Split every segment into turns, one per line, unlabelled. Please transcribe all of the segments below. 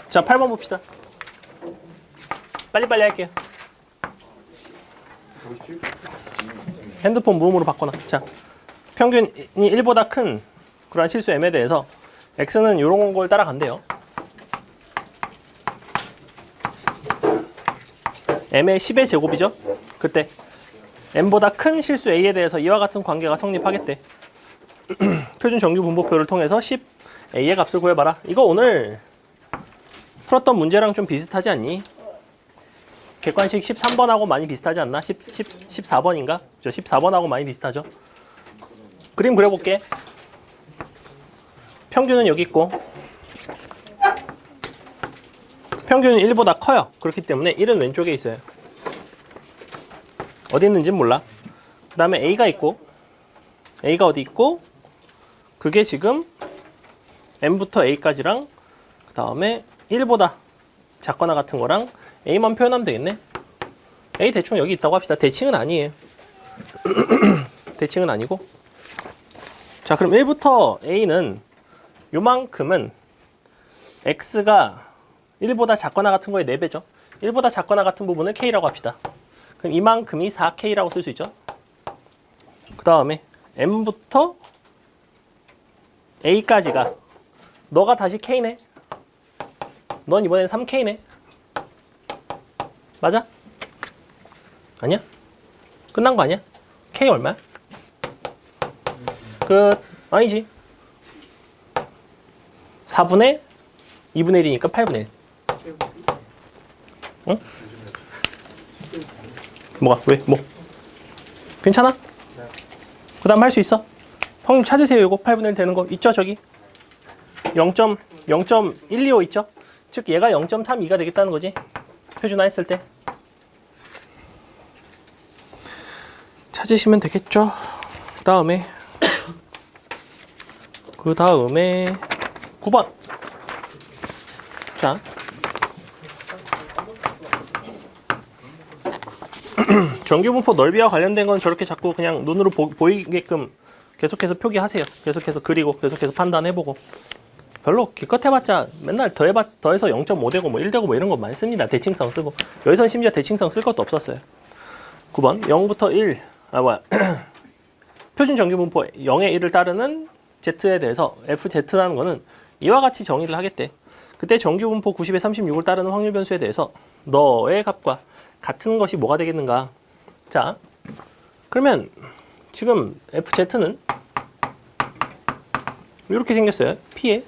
자, 8번 봅시다. 빨리빨리 할게요. 핸드폰 무음으로 바꿔놔. 자, 평균이 1보다 큰 그러한 실수 m에 대해서 x는 이런 걸 따라간대요. m의 10의 제곱이죠. 그때 m보다 큰 실수 a에 대해서 이와 같은 관계가 성립하겠대. 표준 정규 분포표를 통해서 10a의 값을 구해봐라. 이거 오늘 풀었던 문제랑 좀 비슷하지 않니? 객관식 13번하고 많이 비슷하지 않나? 14번인가? 저 14번하고 많이 비슷하죠? 그림 그려볼게. 평균은 여기 있고 평균은 1보다 커요. 그렇기 때문에 1은 왼쪽에 있어요. 어디 있는지는 몰라. 그 다음에 A가 있고 A가 어디 있고 그게 지금 M부터 A까지랑 그 다음에 1보다 작거나 같은 거랑 A만 표현하면 되겠네. A 대충 여기 있다고 합시다. 대칭은 아니에요. 대칭은 아니고. 자, 그럼 1부터 A는 요만큼은 X가 1보다 작거나 같은 거의 4배죠. 1보다 작거나 같은 부분을 K라고 합시다. 그럼 이만큼이 4K라고 쓸 수 있죠. 그 다음에 M부터 A까지가 너가 다시 K네. 넌 이번엔 3K네. 맞아? 아니야? 끝난 거 아니야? K 얼마야? 끝. 아니지. 4분의 2분의 1이니까 8분의 1. 응? 뭐가? 왜? 뭐? 괜찮아? 그 다음 할 수 있어? 확률 찾으세요. 이거 8분의 1 되는 거 있죠? 저기 0.125 있죠? 즉 얘가 0.32가 되겠다는 거지. 표준화 했을 때 찾으시면 되겠죠. 그 다음에 9번. 자, 정규분포 넓이와 관련된 건 저렇게 자꾸 그냥 눈으로 보이게끔 계속해서 표기하세요. 계속해서 그리고 계속해서 판단해보고. 별로 기껏 해봤자 맨날 더해서 0.5 되고 뭐 1 되고 뭐 이런 거 많이 씁니다. 대칭성 쓰고. 여기선 심지어 대칭성 쓸 것도 없었어요. 9번 0부터 1. 표준 정규분포 0의 1을 따르는 Z에 대해서 FZ라는 거는 이와 같이 정의를 하겠대. 그때 정규분포 90에 36을 따르는 확률 변수에 대해서 너의 값과 같은 것이 뭐가 되겠는가. 자, 그러면 지금 FZ는 이렇게 생겼어요. P의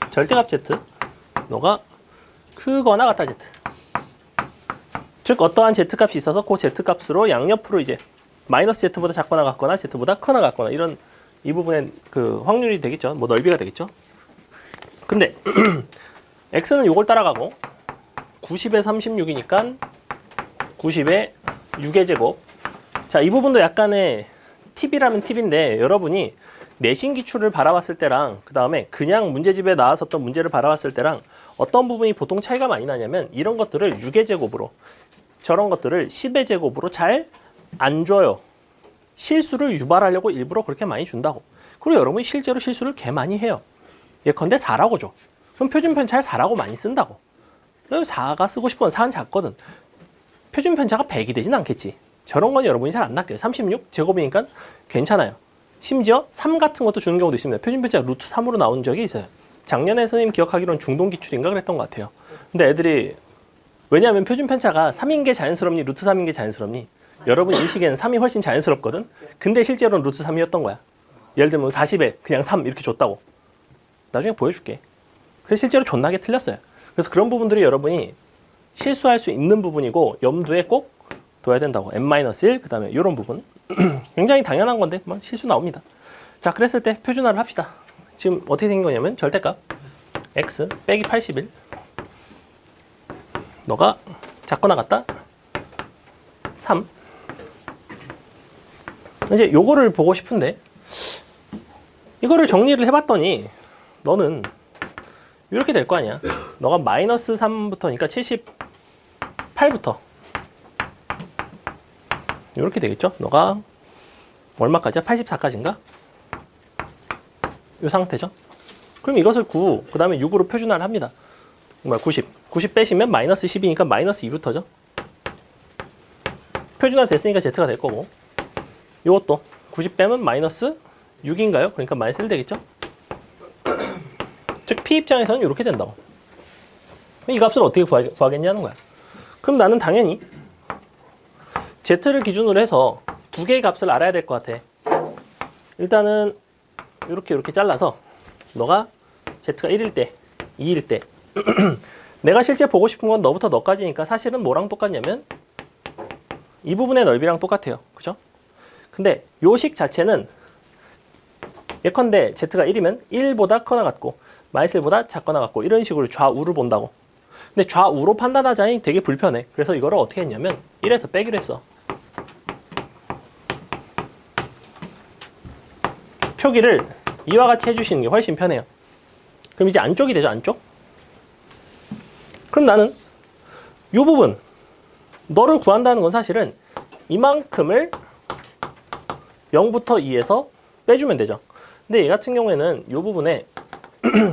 절대값 Z, 너가 크거나 같다 Z. 즉 어떠한 Z값이 있어서 그 Z값으로 양옆으로 이제 마이너스 Z보다 작거나 같거나 Z보다 크거나 같거나 이런 이 부분의 그 확률이 되겠죠. 뭐 넓이가 되겠죠. 근데 X는 요걸 따라가고 90에 36이니까 90에 6의 제곱. 자, 이 부분도 약간의 팁이라면 팁인데 여러분이 내신 기출을 바라봤을 때랑 그 다음에 그냥 문제집에 나왔었던 문제를 바라봤을 때랑 어떤 부분이 보통 차이가 많이 나냐면 이런 것들을 6의 제곱으로 저런 것들을 10의 제곱으로 잘 안 줘요. 실수를 유발하려고 일부러 그렇게 많이 준다고. 그리고 여러분이 실제로 실수를 개 많이 해요. 예컨대 4라고 줘. 그럼 표준편차를 4라고 많이 쓴다고. 4가 쓰고 싶으면 4는 작거든. 표준편차가 100이 되진 않겠지. 저런 건 여러분이 잘 안 낚여요. 36 제곱이니까 괜찮아요. 심지어 3 같은 것도 주는 경우도 있습니다. 표준편차가 루트 3으로 나온 적이 있어요. 작년에 선생님 기억하기로는 중동기출인가 그랬던 것 같아요. 근데 애들이 왜냐하면 표준편차가 3인 게 자연스럽니 루트 3인 게 자연스럽니? 여러분 인식에는 3이 훨씬 자연스럽거든. 근데 실제로는 루트 3이었던 거야. 예를 들면 40에 그냥 3 이렇게 줬다고. 나중에 보여줄게. 그래서 실제로 존나게 틀렸어요. 그래서 그런 부분들이 여러분이 실수할 수 있는 부분이고 염두에 꼭 둬야 된다고. n-1 그 다음에 이런 부분 굉장히 당연한 건데 뭐 실수 나옵니다. 자, 그랬을 때 표준화를 합시다. 지금 어떻게 생긴 거냐면 절대값 x 빼기 81 너가 작거나 같다 3. 이제 요거를 보고 싶은데 이거를 정리를 해봤더니 너는 이렇게 될 거 아니야. 너가 마이너스 3부터니까 78부터 이렇게 되겠죠. 너가 얼마까지야? 84까지인가? 이 상태죠. 그럼 이것을 9, 그 다음에 6으로 표준화를 합니다. 90 빼시면 마이너스 10이니까 마이너스 2부터죠. 표준화 됐으니까 Z가 될 거고, 이것도 90 빼면 마이너스 6인가요? 그러니까 마이너스 1 되겠죠? 즉 P 입장에서는 이렇게 된다고. 이 값을 어떻게 구하겠냐는 거야. 그럼 나는 당연히 Z를 기준으로 해서 두 개의 값을 알아야 될 것 같아. 일단은 이렇게 잘라서 너가 Z가 1일 때, 2일 때 내가 실제 보고 싶은 건 너부터 너까지니까 사실은 뭐랑 똑같냐면 이 부분의 넓이랑 똑같아요. 그죠? 근데 요 식 자체는 예컨대 Z가 1이면 1보다 커나 같고 마이너스 1보다 작거나 같고 이런 식으로 좌우를 본다고. 근데 좌우로 판단하자니 되게 불편해. 그래서 이거를 어떻게 했냐면 1에서 빼기로 했어. 표기를 이와 같이 해주시는 게 훨씬 편해요. 그럼 이제 안쪽이 되죠, 안쪽? 그럼 나는 이 부분, 너를 구한다는 건 사실은 이만큼을 0부터 2에서 빼주면 되죠. 근데 얘 같은 경우에는 이 부분에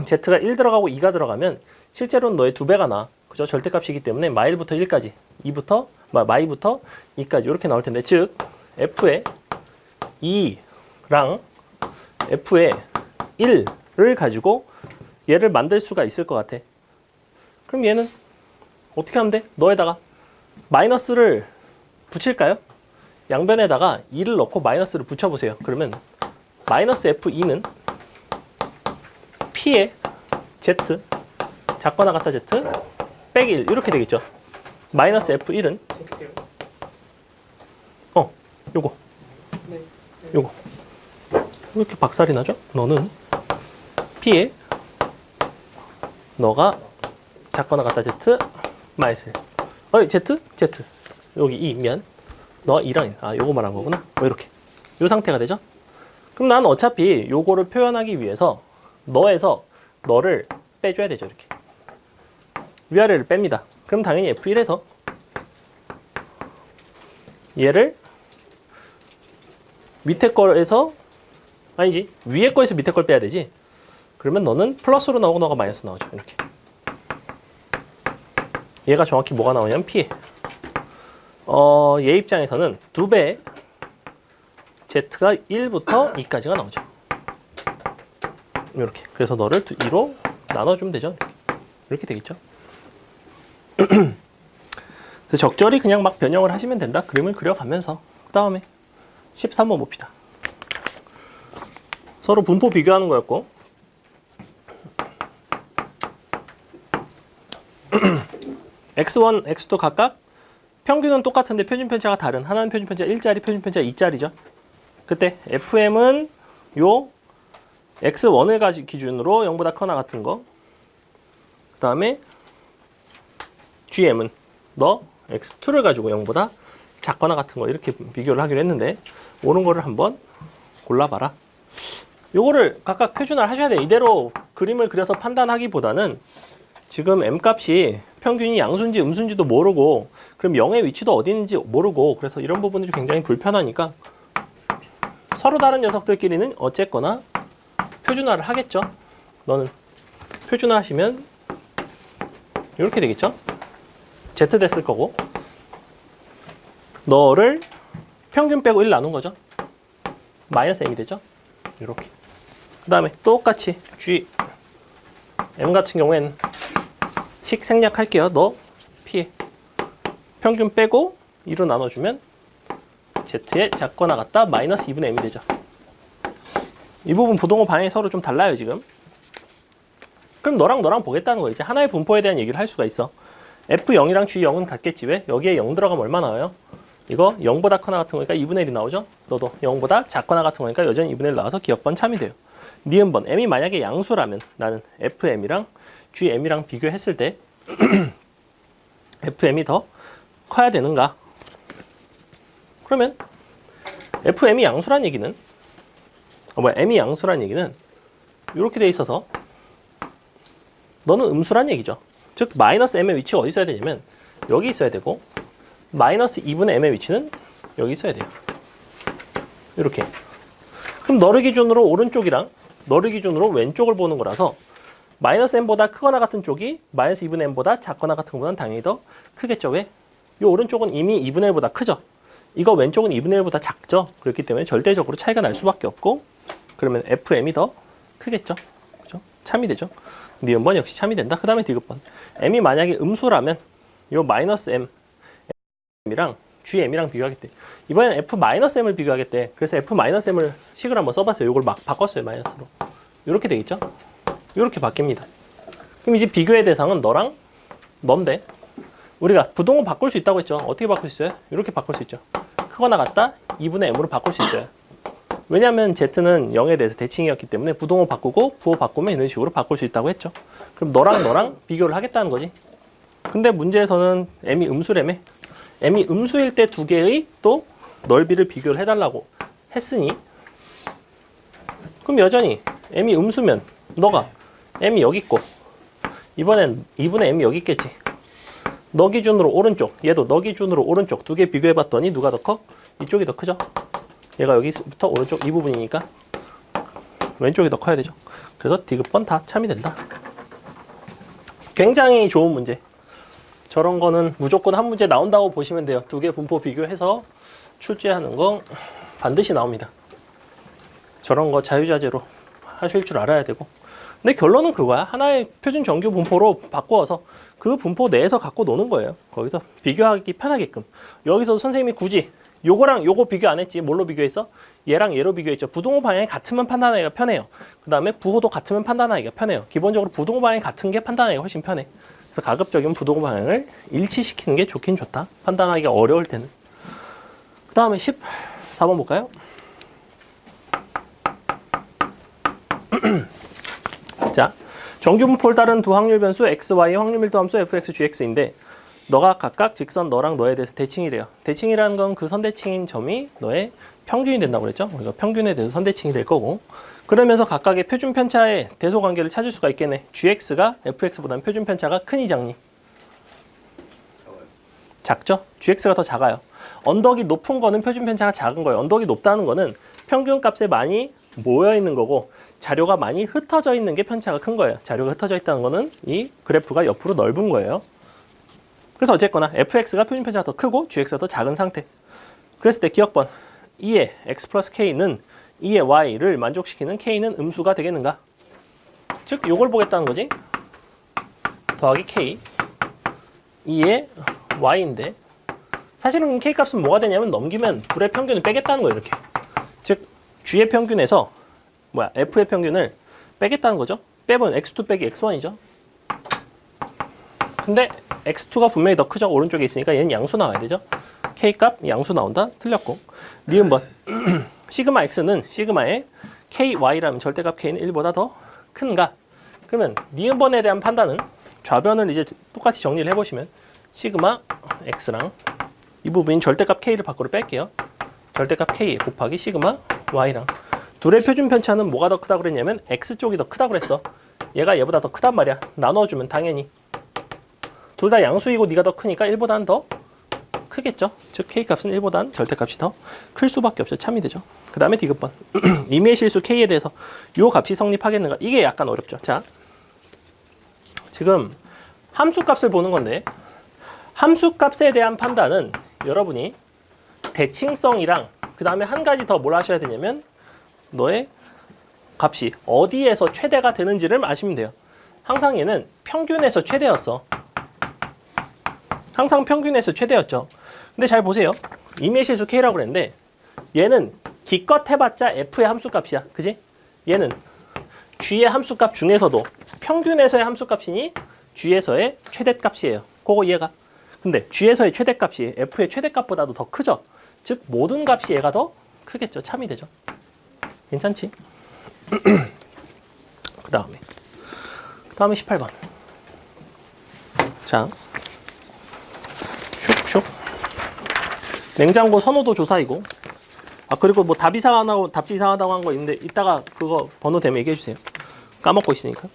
Z가 1 들어가고 2가 들어가면 실제로는 너의 2배가 나. 그죠? 절대값이기 때문에 마일부터 1까지, 마이부터 2까지 이렇게 나올 텐데, 즉 F의 2랑 F의 1을 가지고 얘를 만들 수가 있을 것 같아. 그럼 얘는 어떻게 하면 돼? 너에다가 마이너스를 붙일까요? 양변에다가 2를 넣고 마이너스를 붙여보세요. 그러면 마이너스 F2는 P의 Z, 작거나 같다 Z, 빼기 1 이렇게 되겠죠. 마이너스 F1은 요거 요거 왜 이렇게 박살이 나죠? 너는 P에 너가 작거나 같다 Z 마이너스 Z 여기 2면 너가 2랑 1 요거 말한 거구나. 이렇게 요 상태가 되죠. 그럼 난 어차피 요거를 표현하기 위해서 너에서 너를 빼줘야 되죠. 이렇게 위아래를 뺍니다. 그럼 당연히 F1에서 얘를 밑에 거에서 아니지 위에 거에서 밑에 걸 빼야 되지. 그러면 너는 플러스로 나오고 너가 마이너스 나오죠. 이렇게 얘가 정확히 뭐가 나오냐면 P 얘 입장에서는 2배 Z가 1부터 2까지가 나오죠. 이렇게 그래서 너를 2로 나눠주면 되죠. 이렇게 되겠죠. 그래서 적절히 그냥 막 변형을 하시면 된다. 그림을 그려가면서 그 다음에 13번 봅시다. 서로 분포 비교하는 거였고 x1, x2 각각 평균은 똑같은데 표준편차가 다른 하나는 표준편차 1짜리, 표준편차 2짜리죠. 그때 FM은 요 x1을 기준으로 0보다 커나 같은 거, 그 다음에 GM은 너 x2를 가지고 0보다 작거나 같은 거 이렇게 비교를 하기로 했는데 옳은 거를 한번 골라봐라. 요거를 각각 표준화를 하셔야 돼요. 이대로 그림을 그려서 판단하기보다는 지금 m값이 평균이 양수인지 음수인지도 모르고 그럼 0의 위치도 어디 있는지 모르고 그래서 이런 부분들이 굉장히 불편하니까 서로 다른 녀석들끼리는 어쨌거나 표준화를 하겠죠. 너는 표준화 하시면 이렇게 되겠죠. Z 됐을 거고 너를 평균 빼고 1 나눈 거죠. 마이너스 m이 되죠. 이렇게. 그 다음에 똑같이 G M 같은 경우에는 식 생략할게요. 너 P에 평균 빼고 2로 나눠주면 Z의 작거나 같다 마이너스 2분의 m이 되죠. 이 부분 부동호 방향이 서로 좀 달라요 지금. 그럼 너랑 보겠다는 거예요. 이제 하나의 분포에 대한 얘기를 할 수가 있어. F0이랑 G0은 같겠지. 왜? 여기에 0 들어가면 얼마 나와요? 이거 0보다 커나 같은 거니까 2분의 1이 나오죠. 너도 0보다 작거나 같은 거니까 여전히 2분의 1 나와서 기억번 참이 돼요. 니은번 m이 만약에 양수라면 나는 FM이랑 GM이랑 비교했을 때 FM이 더 커야 되는가? 그러면 FM이 양수란 얘기는 M이 양수란 얘기는 이렇게 돼 있어서 너는 음수란 얘기죠. 즉 마이너스 m의 위치가 어디 있어야 되냐면 여기 있어야 되고 마이너스 2분의 m의 위치는 여기 있어야 돼요. 이렇게. 그럼 너를 기준으로 오른쪽이랑 너를 기준으로 왼쪽을 보는 거라서 마이너스 m보다 크거나 같은 쪽이 마이너스 2분의 m보다 작거나 같은 것보다는 당연히 더 크겠죠. 왜? 이 오른쪽은 이미 2분의 1보다 크죠. 이거 왼쪽은 2분의 1보다 작죠. 그렇기 때문에 절대적으로 차이가 날 수밖에 없고, 그러면 fm이 더 크겠죠. 그죠? 참이 되죠. 니은번 역시 참이 된다. 그 다음에 디귿번. m이 만약에 음수라면 이 마이너스 m이랑 gm이랑 비교하겠대. 이번엔 f-m을 비교하겠대. 그래서 f-m을 식을 한번 써봤어요. 이걸 막 바꿨어요. 마이너스로. 이렇게 되겠죠. 이렇게 바뀝니다. 그럼 이제 비교의 대상은 너랑 넌데, 우리가 부동호 바꿀 수 있다고 했죠. 어떻게 바꿀 수 있어요? 이렇게 바꿀 수 있죠. 크거나 같다 2분의 m으로 바꿀 수 있어요. 왜냐하면 z는 0에 대해서 대칭이었기 때문에 부동호 바꾸고 부호 바꾸면 이런 식으로 바꿀 수 있다고 했죠. 그럼 너랑 비교를 하겠다는 거지. 근데 문제에서는 m이 음수래매. m이 음수일 때 두 개의 또 넓이를 비교를 해달라고 했으니, 그럼 여전히 m이 음수면 너가 m이 여기 있고 이번엔 2분의 m이 여기 있겠지. 너 기준으로 오른쪽, 얘도 너 기준으로 오른쪽 두 개 비교해봤더니 누가 더 커? 이쪽이 더 크죠? 얘가 여기부터 오른쪽 이 부분이니까 왼쪽이 더 커야 되죠. 그래서 디귿번 다 참이 된다. 굉장히 좋은 문제. 저런 거는 무조건 한 문제 나온다고 보시면 돼요. 두 개 분포 비교해서 출제하는 거 반드시 나옵니다. 저런 거 자유자재로 하실 줄 알아야 되고. 근데 결론은 그거야. 하나의 표준 정규 분포로 바꾸어서 그 분포 내에서 갖고 노는 거예요. 거기서 비교하기 편하게끔. 여기서 선생님이 굳이 요거랑 요거 비교 안 했지. 뭘로 비교했어? 얘랑 얘로 비교했죠. 부동호 방향이 같으면 판단하기가 편해요. 그 다음에 부호도 같으면 판단하기가 편해요. 기본적으로 부동호 방향이 같은 게 판단하기가 훨씬 편해. 그래서 가급적이면 부동호 방향을 일치시키는 게 좋긴 좋다. 판단하기가 어려울 때는. 그 다음에 14번 볼까요? 자, 정규 분포를 따른 두 확률 변수 x, y 확률 밀도 함수 fx, gx인데 너가 각각 직선 너랑 너에 대해서 대칭이래요. 대칭이라는 건 그 선대칭인 점이 너의 평균이 된다고 그랬죠. 그래서 평균에 대해서 선대칭이 될 거고, 그러면서 각각의 표준 편차의 대소 관계를 찾을 수가 있겠네. gx가 fx보다는 표준 편차가 크니 작니? 작죠? gx가 더 작아요. 언덕이 높은 거는 표준 편차가 작은 거예요. 언덕이 높다는 거는 평균 값에 많이 모여 있는 거고 자료가 많이 흩어져 있는 게 편차가 큰 거예요. 자료가 흩어져 있다는 거는 이 그래프가 옆으로 넓은 거예요. 그래서 어쨌거나 fx가 표준 편차가 더 크고 gx가 더 작은 상태. 그랬을 때 기억번 2의 x 플러스 k는 2의 y를 만족시키는 k는 음수가 되겠는가? 즉 요걸 보겠다는 거지. 더하기 k 2의 y인데 사실은 k 값은 뭐가 되냐면 넘기면 둘의 평균을 빼겠다는 거예요. 이렇게. 즉 g의 평균에서 f의 평균을 빼겠다는 거죠. 빼면 x2 빼기 x1이죠. 근데 x2가 분명히 더 크죠. 오른쪽에 있으니까 얘는 양수 나와야 되죠. k값 양수 나온다. 틀렸고. 니은번 시그마 x는 시그마의 ky라면 절대값 k는 1보다 더 큰가? 그러면 니은번에 대한 판단은 좌변을 이제 똑같이 정리를 해보시면 시그마 x랑 이 부분인 절대값 k를 밖으로 뺄게요. 절대값 k 곱하기 시그마 y랑 둘의 표준 편차는 뭐가 더 크다고 그랬냐면 x 쪽이 더 크다고 그랬어. 얘가 얘보다 더 크단 말이야. 나눠주면 당연히 둘 다 양수이고 네가 더 크니까 1보다는 더 크겠죠. 즉 k값은 1보다는 절대값이 더 클 수밖에 없죠. 참이 되죠. 그 다음에 디귿번 임의의 실수 k에 대해서 요 값이 성립하겠는가? 이게 약간 어렵죠. 자, 지금 함수값을 보는 건데 함수값에 대한 판단은 여러분이 대칭성이랑 그 다음에 한 가지 더 뭘 하셔야 되냐면 너의 값이 어디에서 최대가 되는지를 아시면 돼요. 항상 얘는 평균에서 최대였어. 항상 평균에서 최대였죠. 근데 잘 보세요. 임의의 실수 k라고 그랬는데 얘는 기껏 해봤자 f의 함수값이야. 그지? 얘는 g의 함수값 중에서도 평균에서의 함수값이니 g에서의 최대값이에요. 그거 이해가? 근데 g에서의 최대값이 f의 최대값보다도 더 크죠. 즉 모든 값이 얘가 더 크겠죠. 참이 되죠. 괜찮지? 그 다음에 18번. 자, 슉슉. 냉장고 선호도 조사이고. 아, 그리고 뭐 답 이상하다고, 답지 이상하다고 한 거 있는데 이따가 그거 번호 되면 얘기해 주세요. 까먹고 있으니까.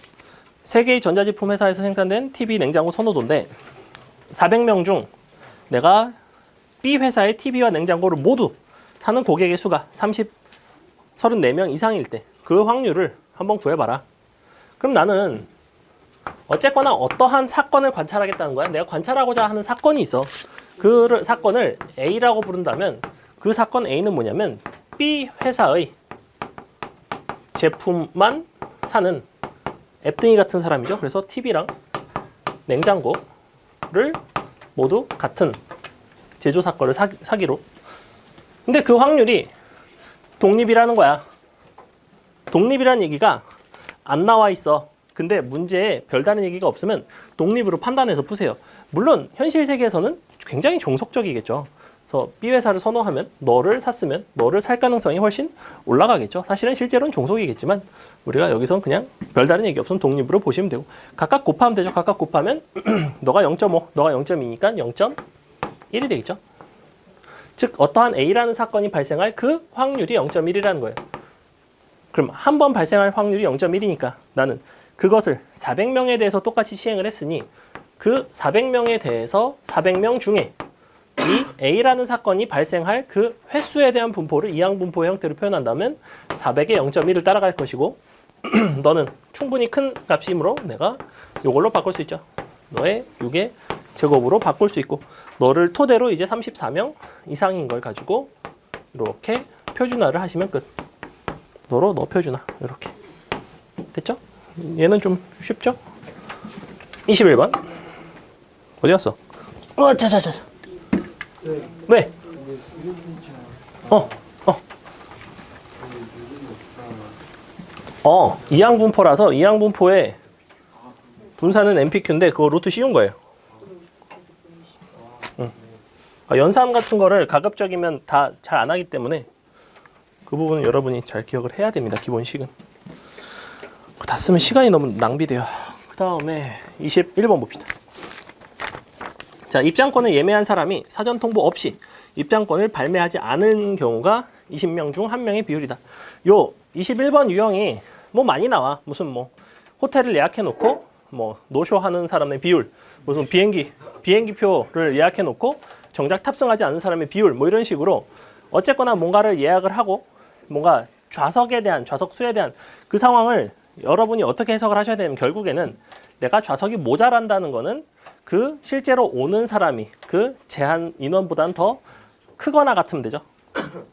세계의 전자제품 회사에서 생산된 TV 냉장고 선호도인데 400명 중 내가 B 회사의 TV와 냉장고를 모두 사는 고객의 수가 34명 이상일 때 그 확률을 한번 구해봐라. 그럼 나는 어쨌거나 어떠한 사건을 관찰하겠다는 거야. 내가 관찰하고자 하는 사건이 있어. 그 사건을 A라고 부른다면 그 사건 A는 뭐냐면 B 회사의 제품만 사는 앱등이 같은 사람이죠. 그래서 TV랑 냉장고를 모두 같은 제조사 거를 사기로. 근데 그 확률이 독립이라는 거야. 독립이라는 얘기가 안 나와 있어. 근데 문제에 별다른 얘기가 없으면 독립으로 판단해서 푸세요. 물론 현실 세계에서는 굉장히 종속적이겠죠. 그래서 B 회사를 선호하면 너를 샀으면 너를 살 가능성이 훨씬 올라가겠죠. 사실은 실제로는 종속이겠지만 우리가 여기선 그냥 별다른 얘기 없으면 독립으로 보시면 되고 각각 곱하면 되죠. 각각 곱하면 너가 0.5, 너가 0.2니까 0.1이 되겠죠. 즉 어떠한 A라는 사건이 발생할 그 확률이 0.1이라는 거예요. 그럼 한 번 발생할 확률이 0.1이니까 나는 그것을 400명에 대해서 똑같이 시행을 했으니 그 400명에 대해서 400명 중에 이 A라는 사건이 발생할 그 횟수에 대한 분포를 이항분포의 형태로 표현한다면 400의 0.1을 따라갈 것이고 너는 충분히 큰 값이므로 내가 이걸로 바꿀 수 있죠. 너의 6의 제곱으로 바꿀 수 있고 너를 토대로 이제 34명 이상인 걸 가지고 이렇게 표준화를 하시면 끝. 너로 너 표준화 이렇게 됐죠? 얘는 좀 쉽죠? 21번 어디 갔어? 자자자 왜? 이항분포라서 이항분포의 분사는 MPQ인데 그거 루트 씌운 거예요. 연산 같은 거를 가급적이면 다 잘 안 하기 때문에 그 부분은 여러분이 잘 기억을 해야 됩니다. 기본식은. 다 쓰면 시간이 너무 낭비돼요. 그 다음에 21번 봅시다. 자, 입장권을 예매한 사람이 사전 통보 없이 입장권을 발매하지 않은 경우가 20명 중 1명의 비율이다. 요 21번 유형이 뭐 많이 나와. 무슨 뭐 호텔을 예약해 놓고 뭐 노쇼 하는 사람의 비율, 무슨 비행기표를 예약해 놓고 정작 탑승하지 않은 사람의 비율 뭐 이런 식으로 어쨌거나 뭔가를 예약을 하고 뭔가 좌석에 대한 좌석 수에 대한 그 상황을 여러분이 어떻게 해석을 하셔야 되냐면 결국에는 내가 좌석이 모자란다는 거는 그 실제로 오는 사람이 그 제한 인원보다는 더 크거나 같으면 되죠.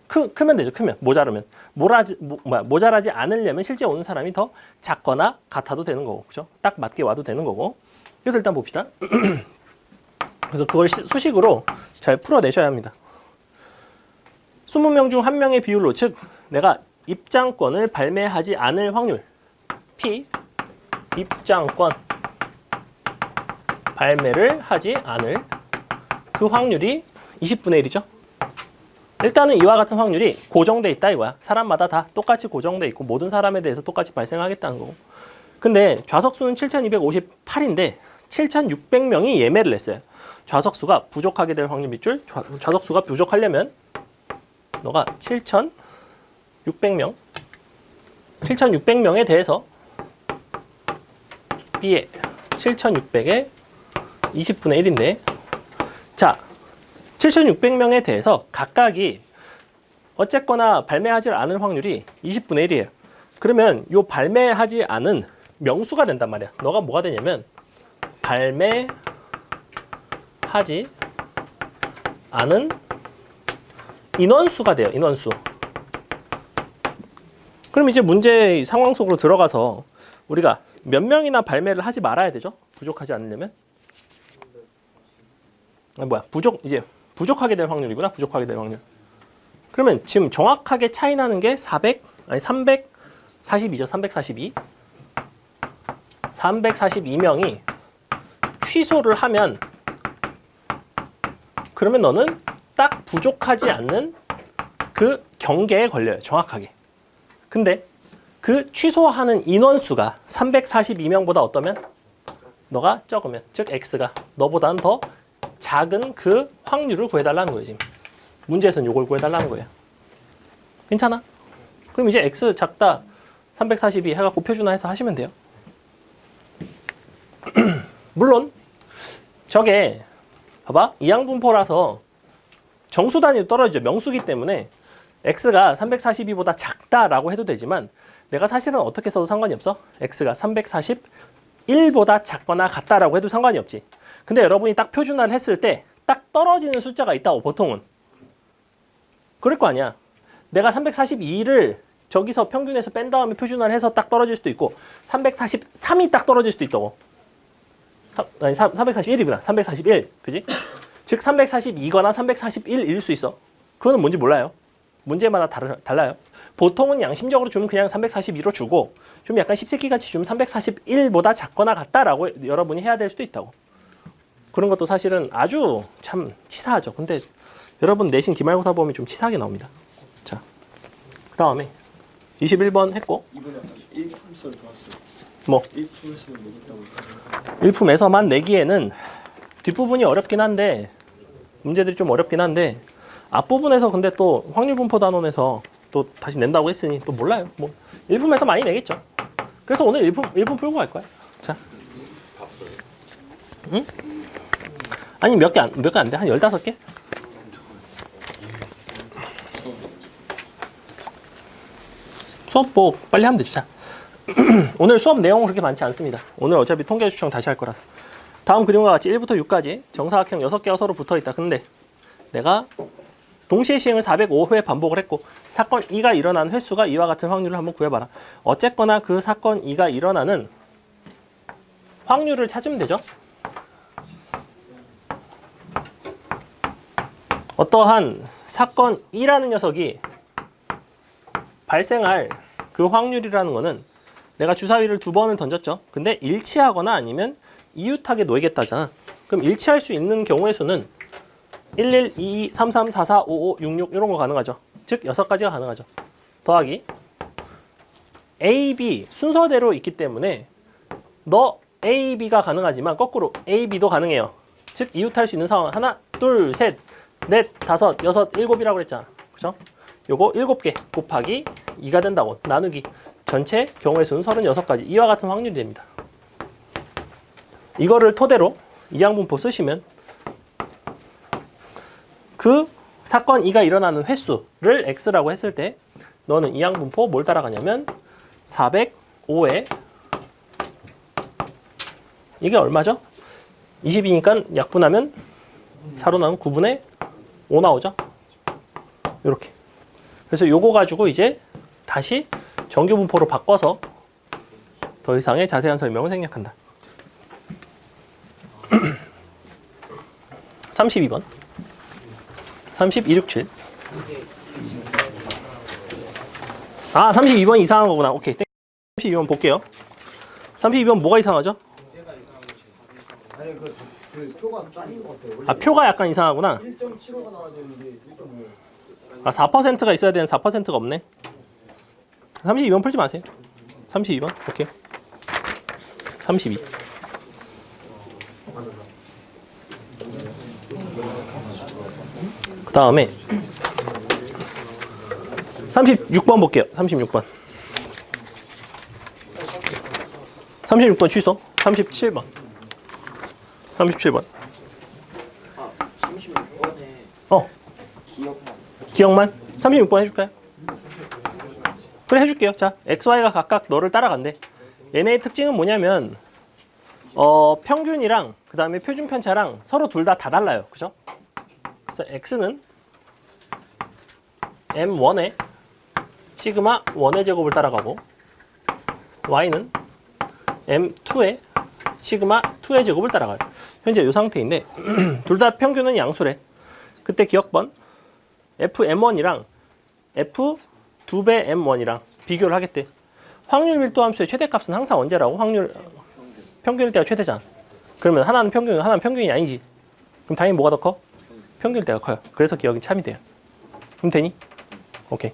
크면 되죠. 크면 모자르면 모자라지 않으려면 실제 오는 사람이 더 작거나 같아도 되는 거고, 그죠? 딱 맞게 와도 되는 거고. 그래서 일단 봅시다. 그래서 그걸 수식으로 잘 풀어내셔야 합니다. 20명 중 1명의 비율로, 즉 내가 입장권을 발매하지 않을 확률 P 입장권 발매를 하지 않을 그 확률이 20분의 1이죠. 일단은 이와 같은 확률이 고정돼 있다 이거야. 사람마다 다 똑같이 고정돼 있고 모든 사람에 대해서 똑같이 발생하겠다는 거고. 근데 좌석수는 7258인데 7600명이 예매를 했어요. 좌석수가 부족하게 될 확률 밑줄, 좌석수가 부족하려면 너가 7600명에 대해서 B의 7600에 20분의 1인데 자, 7600명에 대해서 각각이 어쨌거나 발매하지 않을 확률이 20분의 1이에요. 그러면 요 발매하지 않은 명수가 된단 말이야. 너가 뭐가 되냐면 발매하지 않은 인원수가 돼요. 인원수. 그럼 이제 문제의 상황 속으로 들어가서 우리가 몇 명이나 발매를 하지 말아야 되죠? 부족하지 않으려면. 이제 부족하게 될 확률이구나. 부족하게 될 확률. 그러면 지금 정확하게 차이 나는 게 342죠. 342. 342명이 취소를 하면 그러면 너는 딱 부족하지 않는 그 경계에 걸려요. 정확하게. 근데 그 취소하는 인원수가 342명보다 어떠면? 너가 적으면, 즉 X가 너보다는 더 작은 그 확률을 구해달라는 거예요. 지금 문제에서는 이걸 구해달라는 거예요. 괜찮아? 그럼 이제 X 작다 342 해갖고 표준화해서 하시면 돼요. 물론 저게 봐봐, 이항분포라서 정수 단위로 떨어지죠. 명수기 때문에 X가 342보다 작다라고 해도 되지만 내가 사실은 어떻게 써도 상관이 없어. X가 340 1보다 작거나 같다라고 해도 상관이 없지. 근데 여러분이 딱 표준화를 했을 때 딱 떨어지는 숫자가 있다고 보통은. 그럴 거 아니야. 내가 342를 저기서 평균에서 뺀 다음에 표준화를 해서 딱 떨어질 수도 있고 343이 딱 떨어질 수도 있다고. 아니 341이구나. 341. 그지? 즉 342거나 341일 수 있어. 그거는 뭔지 몰라요. 문제마다 달라요. 보통은 양심적으로 주면 그냥 342로 주고 좀 약간 십새끼같이 주면 341보다 작거나 같다라고 여러분이 해야 될 수도 있다고. 그런 것도 사실은 아주 참 치사하죠. 근데 여러분 내신 기말고사 보면 좀 치사하게 나옵니다. 자, 그 다음에 21번 했고
이번에 아까 1품에서 더 왔어요.
뭐
1품에서만 내겠다고 했잖아요.
1품에서만 내기에는 뒷부분이 어렵긴 한데 문제들이 좀 어렵긴 한데 앞부분에서 근데 또 확률 분포 단원에서 또 다시 낸다고 했으니 또 몰라요. 뭐 1품에서 많이 내겠죠. 그래서 오늘 1품 풀고 갈 거야. 자. 응? 아니 몇 개 안 돼? 한 15개? 수업 뭐 빨리 하면 되죠. 자. 오늘 수업 내용은 그렇게 많지 않습니다. 오늘 어차피 통계 추정 다시 할 거라서. 다음 그림과 같이 1부터 6까지 정사각형 6개가 서로 붙어 있다. 근데 내가 동시에 시행을 405회 반복을 했고 사건 2가 일어난 횟수가 이와 같은 확률을 한번 구해봐라. 어쨌거나 그 사건 2가 일어나는 확률을 찾으면 되죠. 어떠한 사건 2라는 녀석이 발생할 그 확률이라는 거는 내가 주사위를 2번을 던졌죠. 근데 일치하거나 아니면 이웃하게 놓이겠다잖아. 그럼 일치할 수 있는 경우의 수는 11, 22, 33, 44, 55, 66 이런 거 가능하죠. 즉 6가지가 가능하죠. 더하기 A, B 순서대로 있기 때문에 너 A, B가 가능하지만 거꾸로 A, B도 가능해요. 즉 이웃할 수 있는 상황 하나, 둘, 셋, 넷, 다섯, 여섯, 일곱이라고 그랬잖아. 그죠? 요거 7개 곱하기 2가 된다고 나누기 전체 경우의 수는 36가지. 이와 같은 확률이 됩니다. 이거를 토대로 이항분포 쓰시면 그 사건 2가 일어나는 횟수를 x라고 했을 때 너는 이항분포 뭘 따라가냐면 405에 이게 얼마죠? 20이니까 약분하면 4로 나오면 9분의 5 나오죠? 이렇게. 그래서 요거 가지고 이제 다시 정규분포로 바꿔서 더 이상의 자세한 설명을 생략한다. 32번 3267 아 32번 이상한 거구나. 오케이 32번 볼게요. 32번 뭐가 이상하죠?
아니 그 표가 짜린 것 같아요.
아 표가 약간 이상하구나.
1.75가 나와야 되는데 1.5.
아 4%가 있어야 되는 4%가 없네. 32번 풀지 마세요. 32번 오케이 32 그 다음에 36번 볼게요. 36번 36번 취소. 37번 37번
아 36번에
기억만 36번 해줄까요? 그래 해줄게요. 자 XY가 각각 너를 따라간대. 얘네의 특징은 뭐냐면 평균이랑 그 다음에 표준 편차랑 서로 둘 다 달라요. 그죠? 그래서 X는 M1의 시그마 1의 제곱을 따라가고 Y는 M2의 시그마 2의 제곱을 따라가요. 현재 이 상태인데 둘 다 평균은 양수래. 그때 기억번 FM1이랑 F2배 M1이랑 비교를 하겠대. 확률 밀도 함수의 최대값은 항상 언제라고? 확률 평균일 때가 최대잖아. 그러면 하나는 평균, 하나는 평균이 아니지. 그럼 당연히 뭐가 더 커? 평균일 때가 커요. 그래서 기억이 참이 돼요. 그럼 되니? 오케이.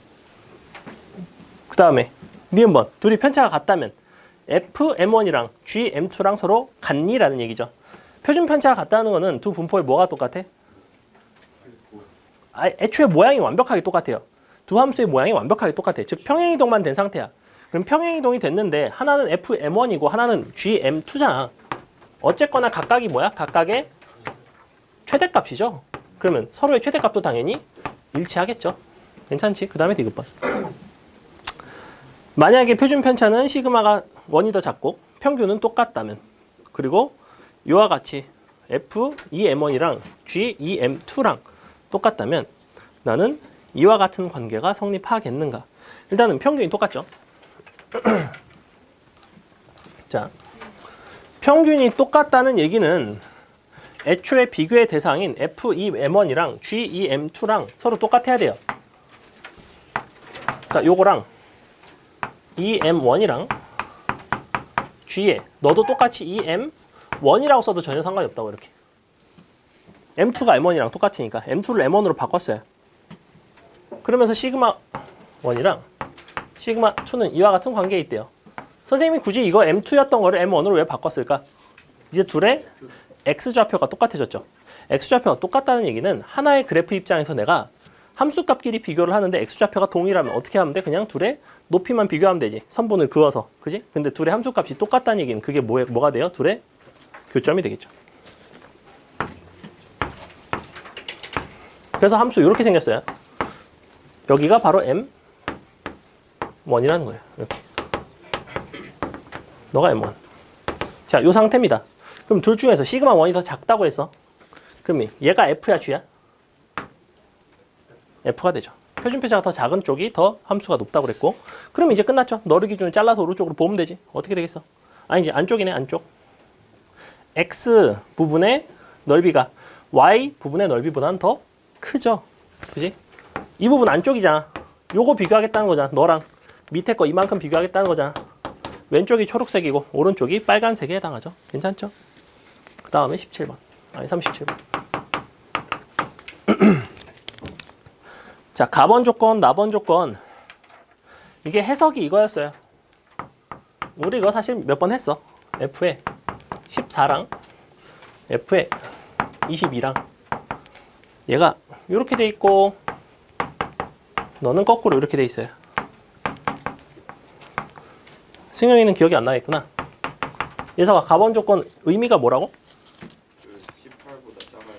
그 다음에 니은번 둘이 편차가 같다면 FM1이랑 GM2랑 서로 같니? 라는 얘기죠. 표준 편차가 같다는 거는 두 분포의 뭐가 똑같아? 애초에 모양이 완벽하게 똑같아요. 두 함수의 모양이 완벽하게 똑같아. 즉 평행이동만 된 상태야. 그럼 평행이동이 됐는데 하나는 FM1이고 하나는 GM2잖아. 어쨌거나 각각이 뭐야? 각각의 최대값이죠. 그러면 서로의 최대값도 당연히 일치하겠죠. 괜찮지? 그 다음에 디귿번. 만약에 표준 편차는 시그마가 1이 더 작고 평균은 똑같다면, 그리고 이와 같이 F2M1이랑 G2M2랑 똑같다면 나는 이와 같은 관계가 성립하겠는가? 일단은 평균이 똑같죠. 자, 평균이 똑같다는 얘기는 애초에 비교의 대상인 F2M1이랑 G2M2랑 서로 똑같아야 돼요. 그러니까 요거랑 EM1이랑 G에 너도 똑같이 EM1이라고 써도 전혀 상관이 없다고 이렇게. M2가 M1이랑 똑같으니까 M2를 M1으로 바꿨어요. 그러면서 시그마 1이랑 시그마 2는 이와 같은 관계에 있대요. 선생님이 굳이 이거 M2였던 거를 M1으로 왜 바꿨을까? 이제 둘의 X좌표가 똑같아졌죠. X좌표가 똑같다는 얘기는 하나의 그래프 입장에서 내가 함수값끼리 비교를 하는데 X좌표가 동일하면 어떻게 하면 돼? 그냥 둘의 높이만 비교하면 되지. 선분을 그어서. 그지? 근데 둘의 함수값이 똑같다는 얘기는 그게 뭐가 돼요? 둘의 교점이 되겠죠. 그래서 함수 이렇게 생겼어요. 여기가 바로 M1이라는 거예요. 이렇게. 너가 M1. 자, 이 상태입니다. 그럼 둘 중에서 시그마 1이 더 작다고 했어. 그럼 얘가 F야, G야? F가 되죠. 표준표차가 더 작은 쪽이 더 함수가 높다고 그랬고, 그럼 이제 끝났죠. 너를 기준으로 잘라서 오른쪽으로 보면 되지. 어떻게 되겠어? 아니지, 안쪽이네, 안쪽. X 부분의 넓이가 Y 부분의 넓이보다는 더 크죠. 그지? 이 부분 안쪽이잖아. 요거 비교하겠다는 거잖아. 너랑 밑에 거 이만큼 비교하겠다는 거잖아. 왼쪽이 초록색이고 오른쪽이 빨간색에 해당하죠. 괜찮죠? 그 다음에 17번. 아니 37번. 자, 가번 조건, 나번 조건. 이게 해석이 이거였어요. 우리 이거 사실 몇 번 했어. F에 14랑 F에 22랑 얘가 이렇게 돼 있고 너는 거꾸로 이렇게 돼 있어요. 승용이는 기억이 안 나겠구나. 예서가 가번 조건 의미가 뭐라고?
그 18보다 작아야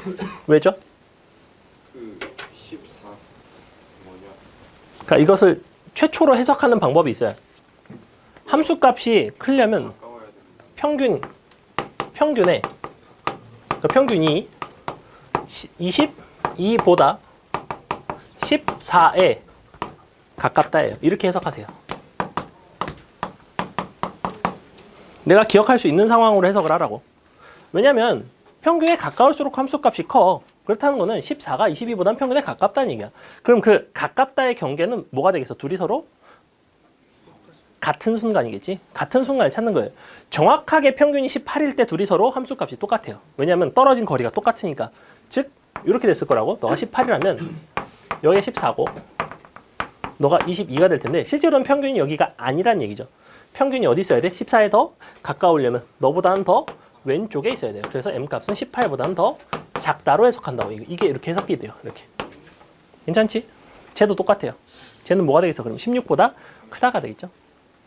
되죠.
왜죠?
그 14 뭐냐?
그러니까 이것을 최초로 해석하는 방법이 있어요. 함수값이 크려면
가까워야 됩니다.
평균에 그러니까 평균이 22보다 14에 가깝다예요. 이렇게 해석하세요. 내가 기억할 수 있는 상황으로 해석을 하라고. 왜냐면 평균에 가까울수록 함수값이 커. 그렇다는 거는 14가 22보다는 평균에 가깝다는 얘기야. 그럼 그 가깝다의 경계는 뭐가 되겠어? 둘이 서로 같은 순간이겠지? 같은 순간을 찾는 거예요. 정확하게 평균이 18일 때 둘이 서로 함수값이 똑같아요. 왜냐면 떨어진 거리가 똑같으니까. 즉 이렇게 됐을 거라고. 너가 18이라면 여기가 14고 너가 22가 될 텐데 실제로는 평균이 여기가 아니란 얘기죠. 평균이 어디 있어야 돼? 14에 더 가까우려면 너보다는 더 왼쪽에 있어야 돼요. 그래서 M값은 18보다는 더 작다로 해석한다고. 이게 이렇게 해석이 돼요. 이렇게. 괜찮지? 쟤도 똑같아요. 쟤는 뭐가 되겠어? 그럼 16보다 크다가 되겠죠?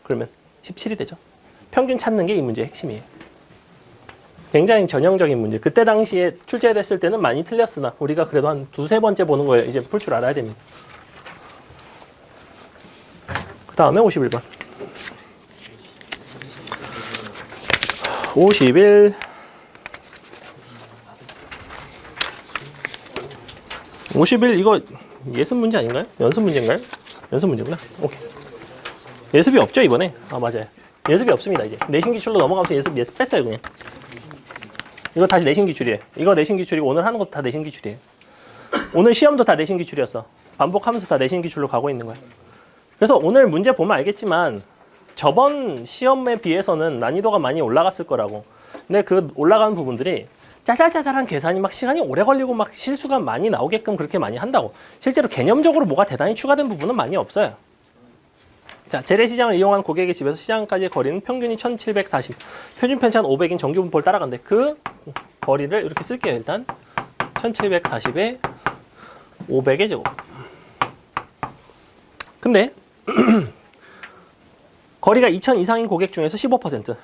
그러면 17이 되죠. 평균 찾는 게 이 문제의 핵심이에요. 굉장히 전형적인 문제. 그때 당시에 출제됐을 때는 많이 틀렸으나 우리가 그래도 한 두세 번째 보는 거예요. 이제 풀 줄 알아야 됩니다. 그 다음에 51번. 51 이거 예습 문제 아닌가요? 연습 문제인가요? 연습 문제구나. 오케이. 예습이 없죠 이번에? 아 맞아요. 예습이 없습니다 이제. 내신 기출로 넘어가면서 예습 뺐어요 그냥. 이거 다시 내신 기출이에요. 이거 내신 기출이고 오늘 하는 것도 다 내신 기출이에요. 오늘 시험도 다 내신 기출이었어. 반복하면서 다 내신 기출로 가고 있는 거야. 그래서 오늘 문제 보면 알겠지만 저번 시험에 비해서는 난이도가 많이 올라갔을 거라고. 근데 그 올라가는 부분들이 짜잘짜잘한 계산이 막 시간이 오래 걸리고 막 실수가 많이 나오게끔 그렇게 많이 한다고. 실제로 개념적으로 뭐가 대단히 추가된 부분은 많이 없어요. 자, 재래시장을 이용한 고객의 집에서 시장까지의 거리는 평균이 1740, 표준 편차는 500인 정규 분포를 따라간대. 그 거리를 이렇게 쓸게요. 일단 1740에 500의 제곱. 근데 거리가 2000 이상인 고객 중에서 15%,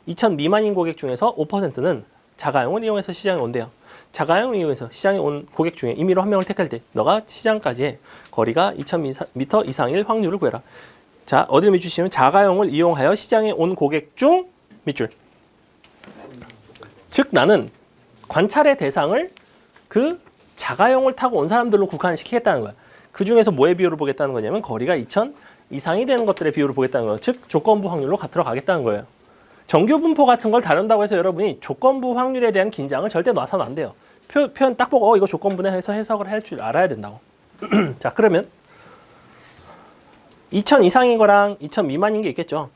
2000 미만인 고객 중에서 5%는 자가용을 이용해서 시장에 온대요. 자가용을 이용해서 시장에 온 고객 중에 임의로 한 명을 택할 때 너가 시장까지의 거리가 2000m 이상일 확률을 구해라. 자, 어디를 밑줄치면 자가용을 이용하여 시장에 온 고객 중 밑줄. 즉 나는 관찰의 대상을 그 자가용을 타고 온 사람들로 국한시키겠다는 거야. 그 중에서 뭐의 비율을 보겠다는 거냐면 거리가 2000 이상이 되는 것들의 비율을 보겠다는 거예요. 즉 조건부 확률로 들어가겠다는 거예요. 정규 분포 같은 걸 다룬다고 해서 여러분이 조건부 확률에 대한 긴장을 절대 놔서는 안 돼요. 표현 딱 보고 이거 조건부네 해서 해석을 할 줄 알아야 된다고. 자, 그러면 2000 이상인 거랑 2000 미만인 게 있겠죠.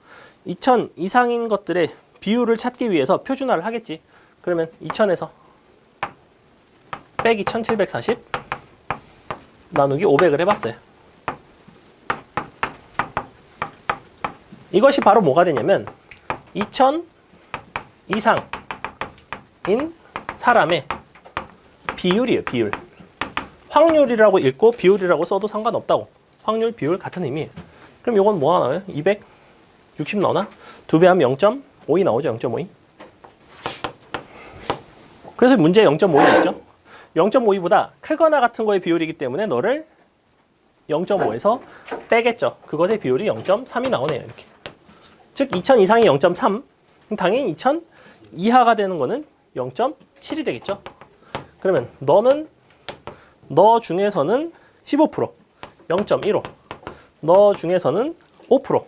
2000 이상인 것들의 비율을 찾기 위해서 표준화를 하겠지. 그러면 2000에서 빼기 1740 나누기 500을 해봤어요. 이것이 바로 뭐가 되냐면 2000 이상인 사람의 비율이에요. 비율. 확률이라고 읽고 비율이라고 써도 상관없다고. 확률, 비율 같은 의미예요. 그럼 이건 뭐가 나와요? 260 나오나? 2배 하면 0.52 나오죠. 0.52. 그래서 문제에 0.52 있죠. 0.52보다 크거나 같은 거의 비율이기 때문에 너를 0.5에서 빼겠죠. 그것의 비율이 0.3이 나오네요. 이렇게. 즉 2000 이상이 0.3. 당연히 2000 이하가 되는 거는 0.7이 되겠죠. 그러면 너 중에서는 15%, 0.15. 너 중에서는 5%,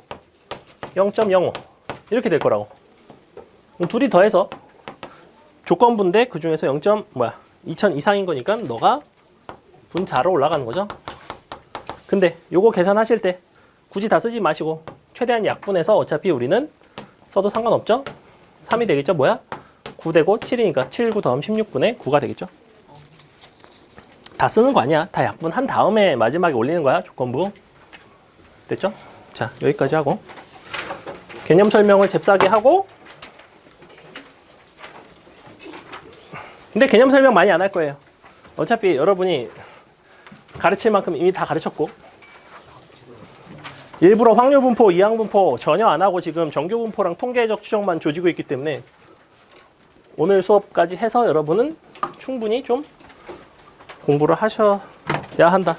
0.05. 이렇게 될 거라고. 둘이 더해서 조건부인데 그 중에서 2000 이상인 거니까 너가 분자로 올라가는 거죠. 근데 요거 계산하실 때 굳이 다 쓰지 마시고 최대한 약분해서 어차피 우리는 써도 상관없죠. 3이 되겠죠. 뭐야? 9 되고 7이니까 7, 9 더하면 16분의 9가 되겠죠. 다 쓰는 거 아니야. 다 약분한 다음에 마지막에 올리는 거야. 조건부. 됐죠? 자, 여기까지 하고 개념 설명을 잽싸게 하고, 근데 개념 설명 많이 안 할 거예요. 어차피 여러분이 가르칠 만큼 이미 다 가르쳤고, 일부러 확률 분포, 이항 분포 전혀 안 하고 지금 정규 분포랑 통계적 추정만 조지고 있기 때문에 오늘 수업까지 해서 여러분은 충분히 좀 공부를 하셔야 한다.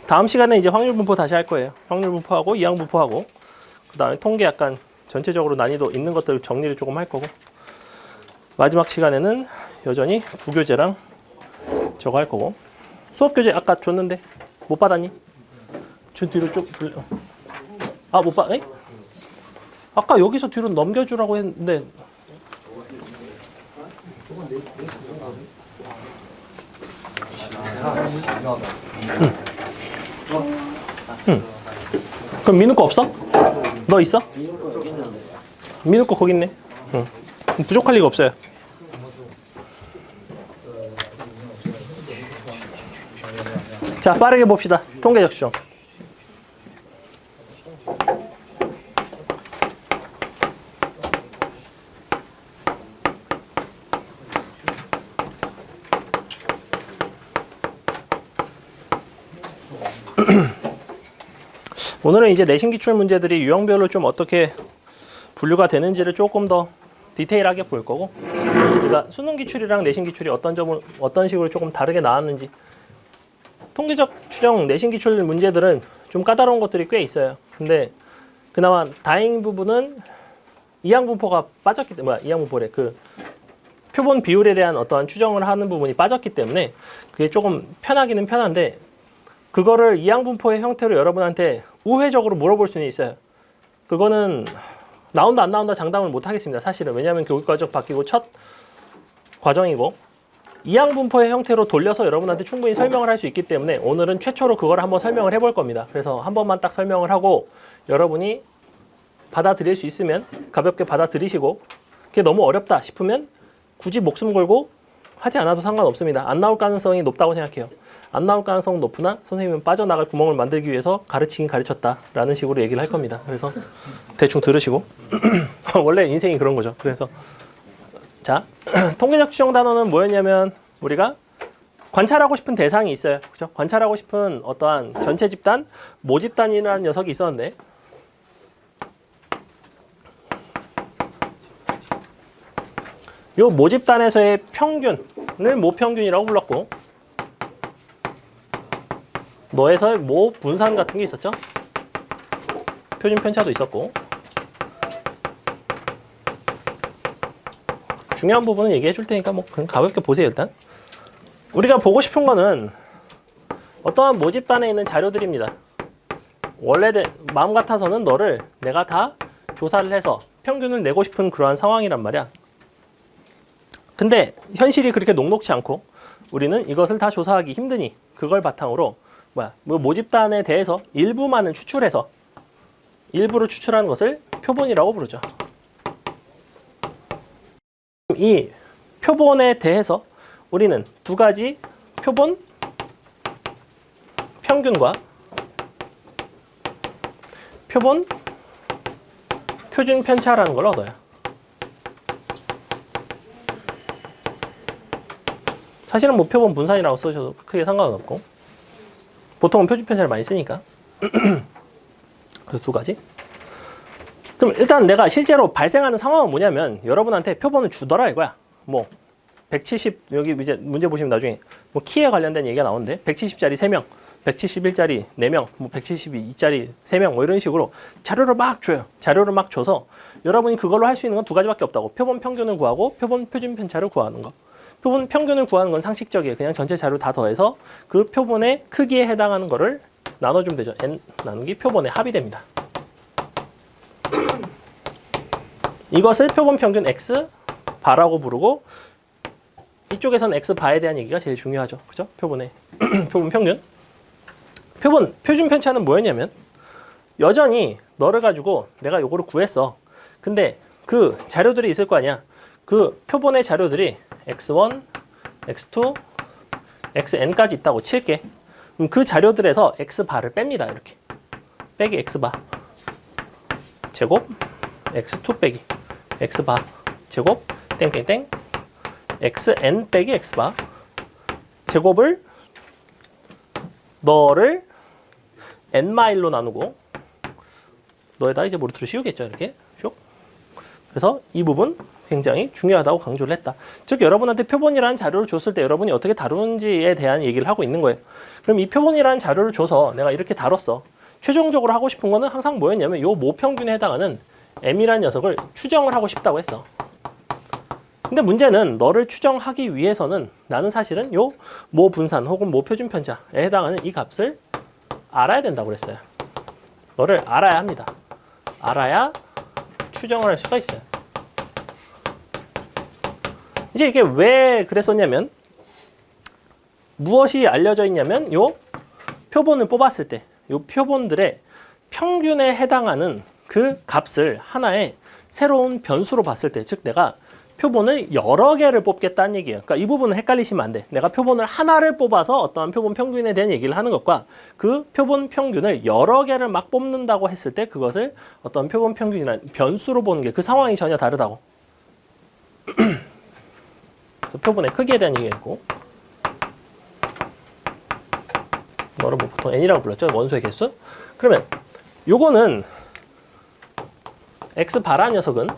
다음 시간에 이제 확률 분포 다시 할 거예요. 확률 분포하고 이항 분포하고 그다음에 통계 약간 전체적으로 난이도 있는 것들 정리를 조금 할 거고, 마지막 시간에는 여전히 구교재랑 저거 할 거고. 수업 교재 아까 줬는데 못 받았니? 저 뒤로 쭉 줄래? 아, 못 받? 에? 아까 여기서 뒤로 넘겨주라고 했는데. 응. 그럼 민우 거 없어? 너 있어? 민우 거 거기 있네. 응. 부족할 리가 없어요. 자, 빠르게 봅시다. 통계적 추정. 오늘은 이제 내신 기출 문제들이 유형별로 좀 어떻게 분류가 되는지를 조금 더 디테일하게 볼 거고, 그러니까 수능 기출이랑 내신 기출이 어떤 식으로 조금 다르게 나왔는지. 통계적 추정 내신 기출 문제들은 좀 까다로운 것들이 꽤 있어요. 근데 그나마 다행인 부분은 이항 분포가 빠졌기 때문에, 이항 분포래, 그 표본 비율에 대한 어떠한 추정을 하는 부분이 빠졌기 때문에 그게 조금 편하기는 편한데, 그거를 이항 분포의 형태로 여러분한테 우회적으로 물어볼 수는 있어요. 그거는 나온다 안 나온다 장담을 못 하겠습니다. 사실은. 왜냐하면 교육과정 바뀌고 첫 과정이고, 이항 분포의 형태로 돌려서 여러분한테 충분히 설명을 할 수 있기 때문에 오늘은 최초로 그걸 한번 설명을 해볼 겁니다. 그래서 한 번만 딱 설명을 하고 여러분이 받아들일 수 있으면 가볍게 받아들이시고, 그게 너무 어렵다 싶으면 굳이 목숨 걸고 하지 않아도 상관없습니다. 안 나올 가능성이 높다고 생각해요. 안 나올 가능성은 높으나 선생님은 빠져나갈 구멍을 만들기 위해서 가르치긴 가르쳤다라는 식으로 얘기를 할 겁니다. 그래서 대충 들으시고 원래 인생이 그런 거죠. 그래서 자, 통계적 추정 단어는 뭐였냐면 우리가 관찰하고 싶은 대상이 있어요. 그렇죠? 관찰하고 싶은 어떠한 전체 집단, 모집단이라는 녀석이 있었는데, 이 모집단에서의 평균을 모평균이라고 불렀고, 너에서의 모 분산 같은 게 있었죠. 표준 편차도 있었고 중요한 부분은 얘기해 줄 테니까 뭐 그냥 가볍게 보세요. 일단 우리가 보고 싶은 거는 어떠한 모집단에 있는 자료들입니다. 원래 마음 같아서는 너를 내가 다 조사를 해서 평균을 내고 싶은 그러한 상황이란 말이야. 근데 현실이 그렇게 녹록지 않고 우리는 이것을 다 조사하기 힘드니 그걸 바탕으로 모집단에 대해서 일부만을 추출해서 일부를 추출하는 것을 표본이라고 부르죠. 이 표본에 대해서 우리는 두 가지 표본 평균과 표본 표준 편차라는 걸 얻어요. 사실은 뭐 표본 분산이라고 써셔도 크게 상관은 없고 보통은 표준 편차를 많이 쓰니까 그래서 두 가지. 그럼 일단 내가 실제로 발생하는 상황은 뭐냐면 여러분한테 표본을 주더라 이거야. 뭐 170 여기 이제 문제 보시면 나중에 뭐 키에 관련된 얘기가 나오는데 170짜리 3명, 171짜리 4명, 뭐 172짜리 3명 뭐 이런 식으로 자료를 막 줘요. 자료를 막 줘서 여러분이 그걸로 할 수 있는 건 두 가지밖에 없다고. 표본 평균을 구하고 표본 표준 편차를 구하는 거. 표본 평균을 구하는 건 상식적이에요. 그냥 전체 자료 다 더해서 그 표본의 크기에 해당하는 거를 나눠주면 되죠. n 나누기 표본의 합이 됩니다. 이것을 표본 평균 x 바라고 부르고 이쪽에서는 x 바에 대한 얘기가 제일 중요하죠. 그죠? 표본의 표본 평균. 표준 편차는 뭐였냐면 여전히 너를 가지고 내가 요거를 구했어. 근데 그 자료들이 있을 거 아니야. 그 표본의 자료들이 x1, x2, xn까지 있다고 칠게. 그럼 그 자료들에서 x바를 뺍니다. 이렇게. 빼기 x바 제곱 x2 빼기 x바 제곱 땡땡땡 xn 빼기 x바 제곱을 너를 n-1로 나누고 너에다 이제 모르트를 씌우겠죠. 이렇게 슉. 그래서 이 부분 굉장히 중요하다고 강조를 했다. 즉 여러분한테 표본이라는 자료를 줬을 때 여러분이 어떻게 다루는지에 대한 얘기를 하고 있는 거예요. 그럼 이 표본이라는 자료를 줘서 내가 이렇게 다뤘어. 최종적으로 하고 싶은 거는 항상 뭐였냐면 요 모평균에 해당하는 m이라는 녀석을 추정을 하고 싶다고 했어. 근데 문제는 너를 추정하기 위해서는 나는 사실은 요 모 분산 혹은 모 표준 편차에 해당하는 이 값을 알아야 된다고 그랬어요. 너를 알아야 합니다. 알아야 추정을 할 수가 있어요. 이제 이게 왜 그랬었냐면 무엇이 알려져 있냐면 요 표본을 뽑았을 때 요 표본들의 평균에 해당하는 그 값을 하나의 새로운 변수로 봤을 때, 즉 내가 표본을 여러 개를 뽑겠다는 얘기예요. 그러니까 이 부분은 헷갈리시면 안 돼. 내가 표본을 하나를 뽑아서 어떠한 표본 평균에 대한 얘기를 하는 것과 그 표본 평균을 여러 개를 막 뽑는다고 했을 때 그것을 어떤 표본 평균이라는 변수로 보는 게 그 상황이 전혀 다르다고. 그래서 표본의 크기에 대한 얘기했고, 너를 뭐 보통 n이라고 불렀죠. 원소의 개수. 그러면 요거는 x 바라는 녀석은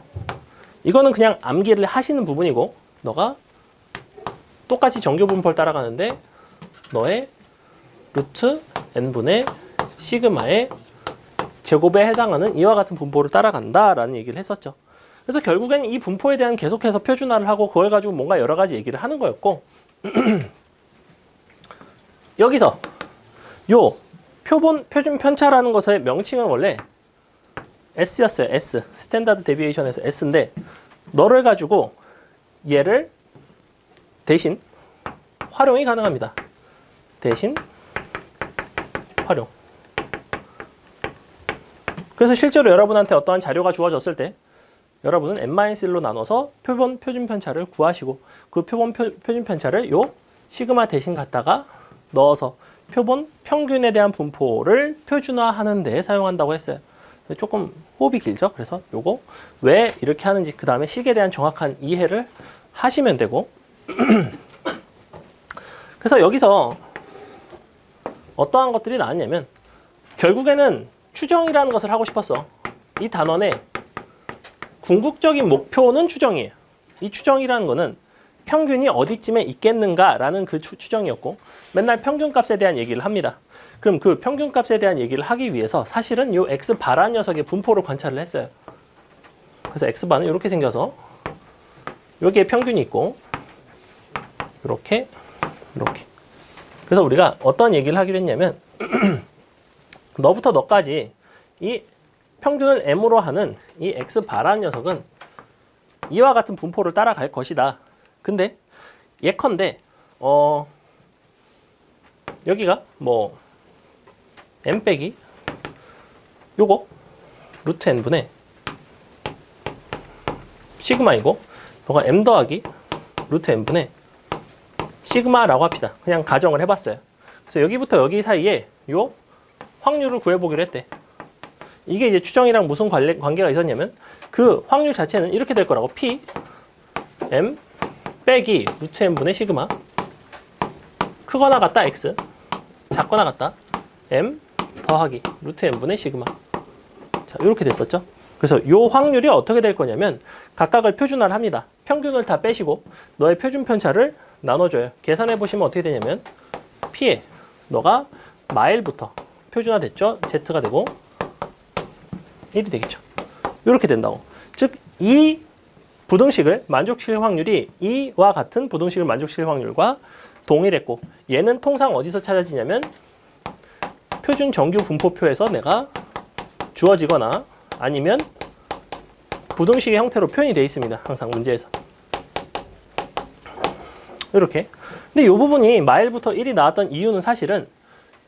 이거는 그냥 암기를 하시는 부분이고, 너가 똑같이 정규 분포를 따라가는데 너의 루트 n분의 시그마의 제곱에 해당하는 이와 같은 분포를 따라간다라는 얘기를 했었죠. 그래서 결국엔 이 분포에 대한 계속해서 표준화를 하고 그걸 가지고 뭔가 여러 가지 얘기를 하는 거였고 여기서 요 표준 편차라는 것의 명칭은 원래 S였어요. S. 스탠다드 데비에이션에서 S인데 너를 가지고 얘를 대신 활용이 가능합니다. 대신 활용. 그래서 실제로 여러분한테 어떠한 자료가 주어졌을 때 여러분은 n-1로 나눠서 표본 표준 편차를 구하시고 그 표본 표준 편차를 요 시그마 대신 갖다가 넣어서 표본 평균에 대한 분포를 표준화하는 데 사용한다고 했어요. 조금 호흡이 길죠. 그래서 요거 왜 이렇게 하는지 그 다음에 식에 대한 정확한 이해를 하시면 되고 그래서 여기서 어떠한 것들이 나왔냐면 결국에는 추정이라는 것을 하고 싶었어. 이 단원의 궁극적인 목표는 추정이에요. 이 추정이라는 거는 평균이 어디쯤에 있겠는가라는 그 추정이었고 맨날 평균값에 대한 얘기를 합니다. 그럼 그 평균값에 대한 얘기를 하기 위해서 사실은 요 x바란 녀석의 분포를 관찰을 했어요. 그래서 x바는 이렇게 생겨서 여기에 평균이 있고 이렇게 이렇게. 그래서 우리가 어떤 얘기를 하기로 했냐면 너부터 너까지 이 평균을 m으로 하는 이 x바란 녀석은 이와 같은 분포를 따라갈 것이다. 근데 예컨대 여기가 뭐 m 빼기 요거 루트 n분의 시그마이고 너가 m 더하기 루트 n분의 시그마라고 합시다. 그냥 가정을 해봤어요. 그래서 여기부터 여기 사이에 요 확률을 구해보기로 했대. 이게 이제 추정이랑 무슨 관계가 있었냐면 그 확률 자체는 이렇게 될 거라고. p m 빼기 루트 n분의 시그마 크거나 같다 x 작거나 같다 m 더하기 루트 n분의 시그마. 자, 이렇게 됐었죠. 그래서 이 확률이 어떻게 될 거냐면 각각을 표준화를 합니다. 평균을 다 빼시고 너의 표준 편차를 나눠줘요. 계산해 보시면 어떻게 되냐면 p에 너가 마일부터 표준화 됐죠. z가 되고 1이 되겠죠. 이렇게 된다고. 즉 이 부등식을 만족시킬 확률이 이와 같은 부등식을 만족시킬 확률과 동일했고 얘는 통상 어디서 찾아지냐면 표준 정규 분포표에서 내가 주어지거나 아니면 부등식의 형태로 표현이 되어 있습니다. 항상 문제에서. 이렇게. 근데 이 부분이 마일부터 1이 나왔던 이유는 사실은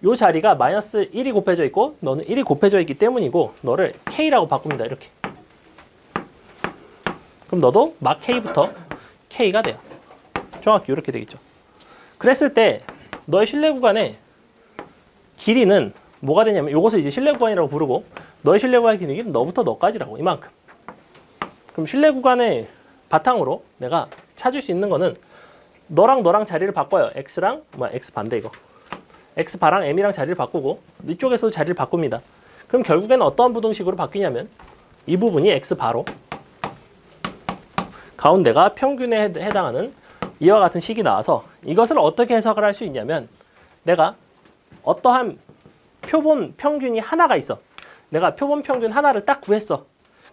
이 자리가 마이너스 1이 곱해져 있고 너는 1이 곱해져 있기 때문이고 너를 K라고 바꿉니다. 이렇게. 그럼 너도 막 K부터 K가 돼요. 정확히 이렇게 되겠죠. 그랬을 때 너의 실내 구간의 길이는 뭐가 되냐면 이것을 이제 실내 구간이라고 부르고 너의 실내 구간의 길이는 너부터 너까지라고. 이만큼. 그럼 실내 구간의 바탕으로 내가 찾을 수 있는 거는 너랑 자리를 바꿔요. x랑 x 반대 이거. x 바랑 m이랑 자리를 바꾸고 이쪽에서도 자리를 바꿉니다. 그럼 결국에는 어떠한 부등식으로 바뀌냐면 이 부분이 x 바로 가운데가 평균에 해당하는 이와 같은 식이 나와서 이것을 어떻게 해석을 할 수 있냐면 내가 어떠한 표본 평균이 하나가 있어. 내가 표본 평균 하나를 딱 구했어.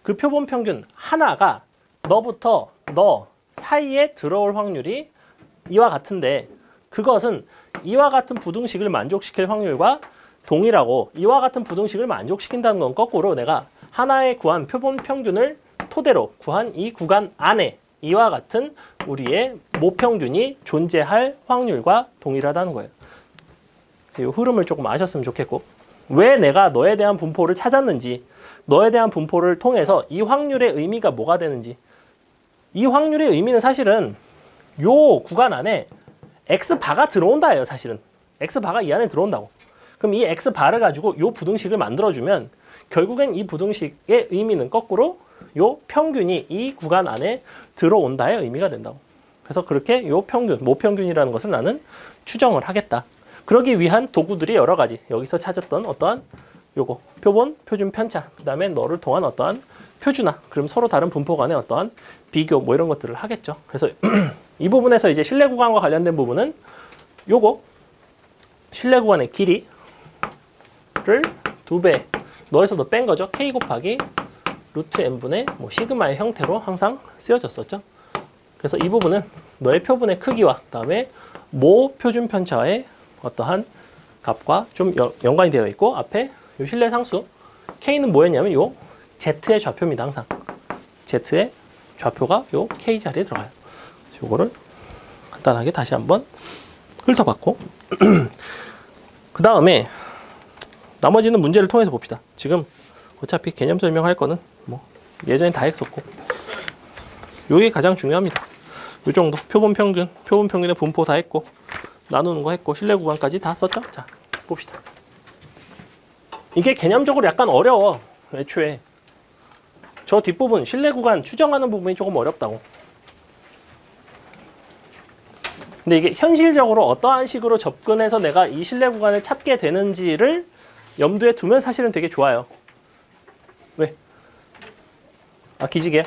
그 표본 평균 하나가 너부터 너 사이에 들어올 확률이 이와 같은데 그것은 이와 같은 부등식을 만족시킬 확률과 동일하고 이와 같은 부등식을 만족시킨다는 건 거꾸로 내가 하나의 구한 표본 평균을 토대로 구한 이 구간 안에 이와 같은 우리의 모평균이 존재할 확률과 동일하다는 거예요. 이 흐름을 조금 아셨으면 좋겠고 왜 내가 너에 대한 분포를 찾았는지 너에 대한 분포를 통해서 이 확률의 의미가 뭐가 되는지 이 확률의 의미는 사실은 요 구간 안에 x바가 들어온다예요. 사실은 x바가 이 안에 들어온다고. 그럼 이 x바를 가지고 요 부등식을 만들어주면 결국엔 이 부등식의 의미는 거꾸로 요 평균이 이 구간 안에 들어온다의 의미가 된다고. 그래서 그렇게 요 평균, 모평균이라는 것을 나는 추정을 하겠다. 그러기 위한 도구들이 여러 가지. 여기서 찾았던 어떠한 요거 표본, 표준 편차, 그 다음에 너를 통한 어떠한 표준화, 그럼 서로 다른 분포 간의 어떠한 비교 뭐 이런 것들을 하겠죠. 그래서 이 부분에서 이제 실내 구간과 관련된 부분은 요거 실내 구간의 길이를 2배 너에서 너 뺀 거죠. K 곱하기 루트 n분의 뭐 시그마의 형태로 항상 쓰여졌었죠. 그래서 이 부분은 너의 표본의 크기와 그다음에 모 표준 편차의 어떠한 값과 좀 연관이 되어 있고 앞에 요 실내 상수 K는 뭐였냐면 요 Z의 좌표입니다. 항상 Z의 좌표가 요 K 자리에 들어가요. 요거를 간단하게 다시 한번 훑어봤고 그 다음에 나머지는 문제를 통해서 봅시다. 지금 어차피 개념 설명할 거는 뭐 예전에 다 했었고 요게 가장 중요합니다. 요 정도 표본 평균의 분포 다 했고 나누는 거 했고 실내 구간까지 다 썼죠? 자 봅시다. 이게 개념적으로 약간 어려워. 애초에 저 뒷부분 실내 구간 추정하는 부분이 조금 어렵다고. 근데 이게 현실적으로 어떠한 식으로 접근해서 내가 이 실내 구간을 찾게 되는지를 염두에 두면 사실은 되게 좋아요. 왜? 아 기지개야?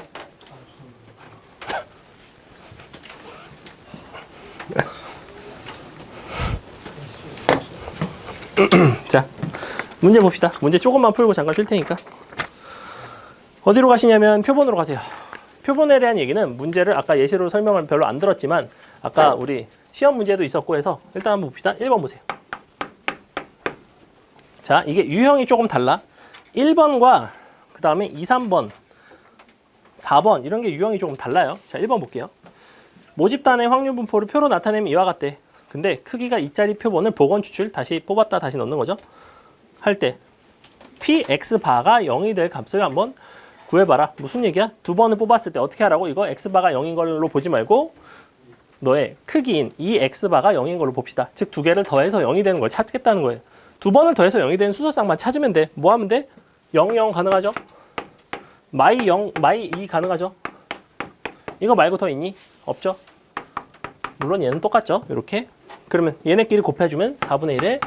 자, 문제 봅시다. 문제 조금만 풀고 잠깐 쉴 테니까. 어디로 가시냐면 표본으로 가세요. 표본에 대한 얘기는 문제를 아까 예시로 설명을 별로 안 들었지만 아까 우리 시험 문제도 있었고 해서 일단 한번 봅시다. 1번 보세요. 자, 이게 유형이 조금 달라. 1번과 그 다음에 2, 3번, 4번 이런 게 유형이 조금 달라요. 자, 1번 볼게요. 모집단의 확률 분포를 표로 나타내면 이와 같대. 근데 크기가 2짜리 표본을 복원 추출 다시 뽑았다 다시 넣는 거죠. 할 때 px바가 0이 될 값을 한번 구해봐라. 무슨 얘기야? 두 번을 뽑았을 때 어떻게 하라고? 이거 x바가 0인 걸로 보지 말고 너의 크기인 이 x바가 0인 걸로 봅시다. 즉 두 개를 더해서 0이 되는 걸 찾겠다는 거예요. 두 번을 더해서 0이 되는 수소쌍만 찾으면 돼. 뭐 하면 돼? 0, 0 가능하죠? 마이 0, 마이 2 가능하죠? 이거 말고 더 있니? 없죠? 물론 얘는 똑같죠? 이렇게. 그러면 얘네끼리 곱해주면 4분의 1의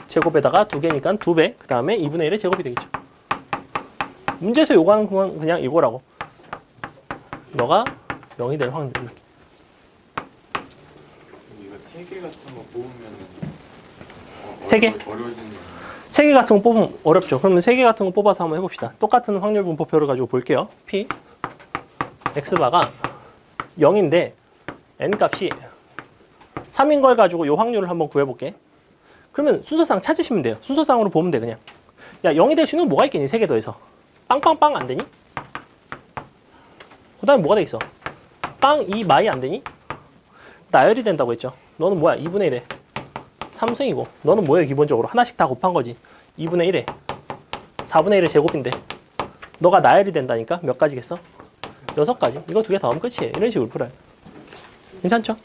제곱에다가 2개니까 2배. 그 다음에 2분의 1의 제곱이 되겠죠. 문제에서 요구하는 건 그냥 이거라고. 너가 0이 될 확률.
이거 3개 같은 거 뽑으면은
세 개?
어려워지는 거.
3개 같은 거 뽑으면 어렵죠. 그러면 3개 같은 거 뽑아서 한번 해봅시다. 똑같은 확률 분포표를 가지고 볼게요. P x바가 0인데 n 값이 3인 걸 가지고 이 확률을 한번 구해볼게. 그러면 순서상 찾으시면 돼요. 순서상으로 보면 돼 그냥. 야 0이 될 수 있는 건 뭐가 있겠니? 3개 더해서. 빵빵빵 안 되니? 그 다음에 뭐가 되겠어? 빵 2 마이 안 되니? 나열이 된다고 했죠. 너는 뭐야? 2분의 1에 3승이고 너는 뭐예요? 기본적으로 하나씩 다 곱한 거지. 2분의 1에 4분의 1의 제곱인데 너가 나열이 된다니까? 몇 가지겠어? 6가지. 이거 2개 더하면 끝이에요. 이런 식으로 풀어요. 괜찮죠?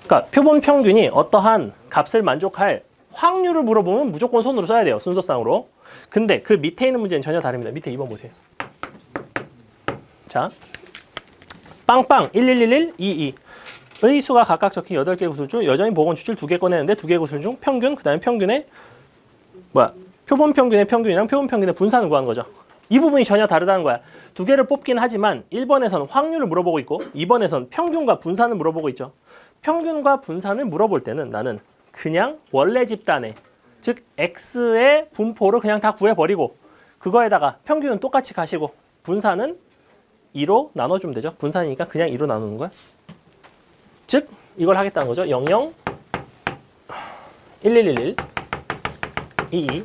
그러니까 표본 평균이 어떠한 값을 만족할 확률을 물어보면 무조건 손으로 써야 돼요. 순서상으로. 근데 그 밑에 있는 문제는 전혀 다릅니다. 밑에 2번 보세요. 자, 빵빵 1111 22 의 수가 각각 적힌 8개 구술 중 여전히 복원 추출 2개 꺼내는데 2개 구술 중 평균, 그 다음에 평균의 표본 평균의 평균이랑 표본 평균의 분산을 구하는 거죠. 이 부분이 전혀 다르다는 거야. 2개를 뽑긴 하지만 1번에서는 확률을 물어보고 있고 2번에서는 평균과 분산을 물어보고 있죠. 평균과 분산을 물어볼 때는 나는 그냥 원래 집단의 즉 x의 분포를 그냥 다 구해버리고 그거에다가 평균은 똑같이 가시고 분산은 2로 나눠주면 되죠. 분산이니까 그냥 2로 나누는 거야. 즉 이걸 하겠다는 거죠. 00 1111 22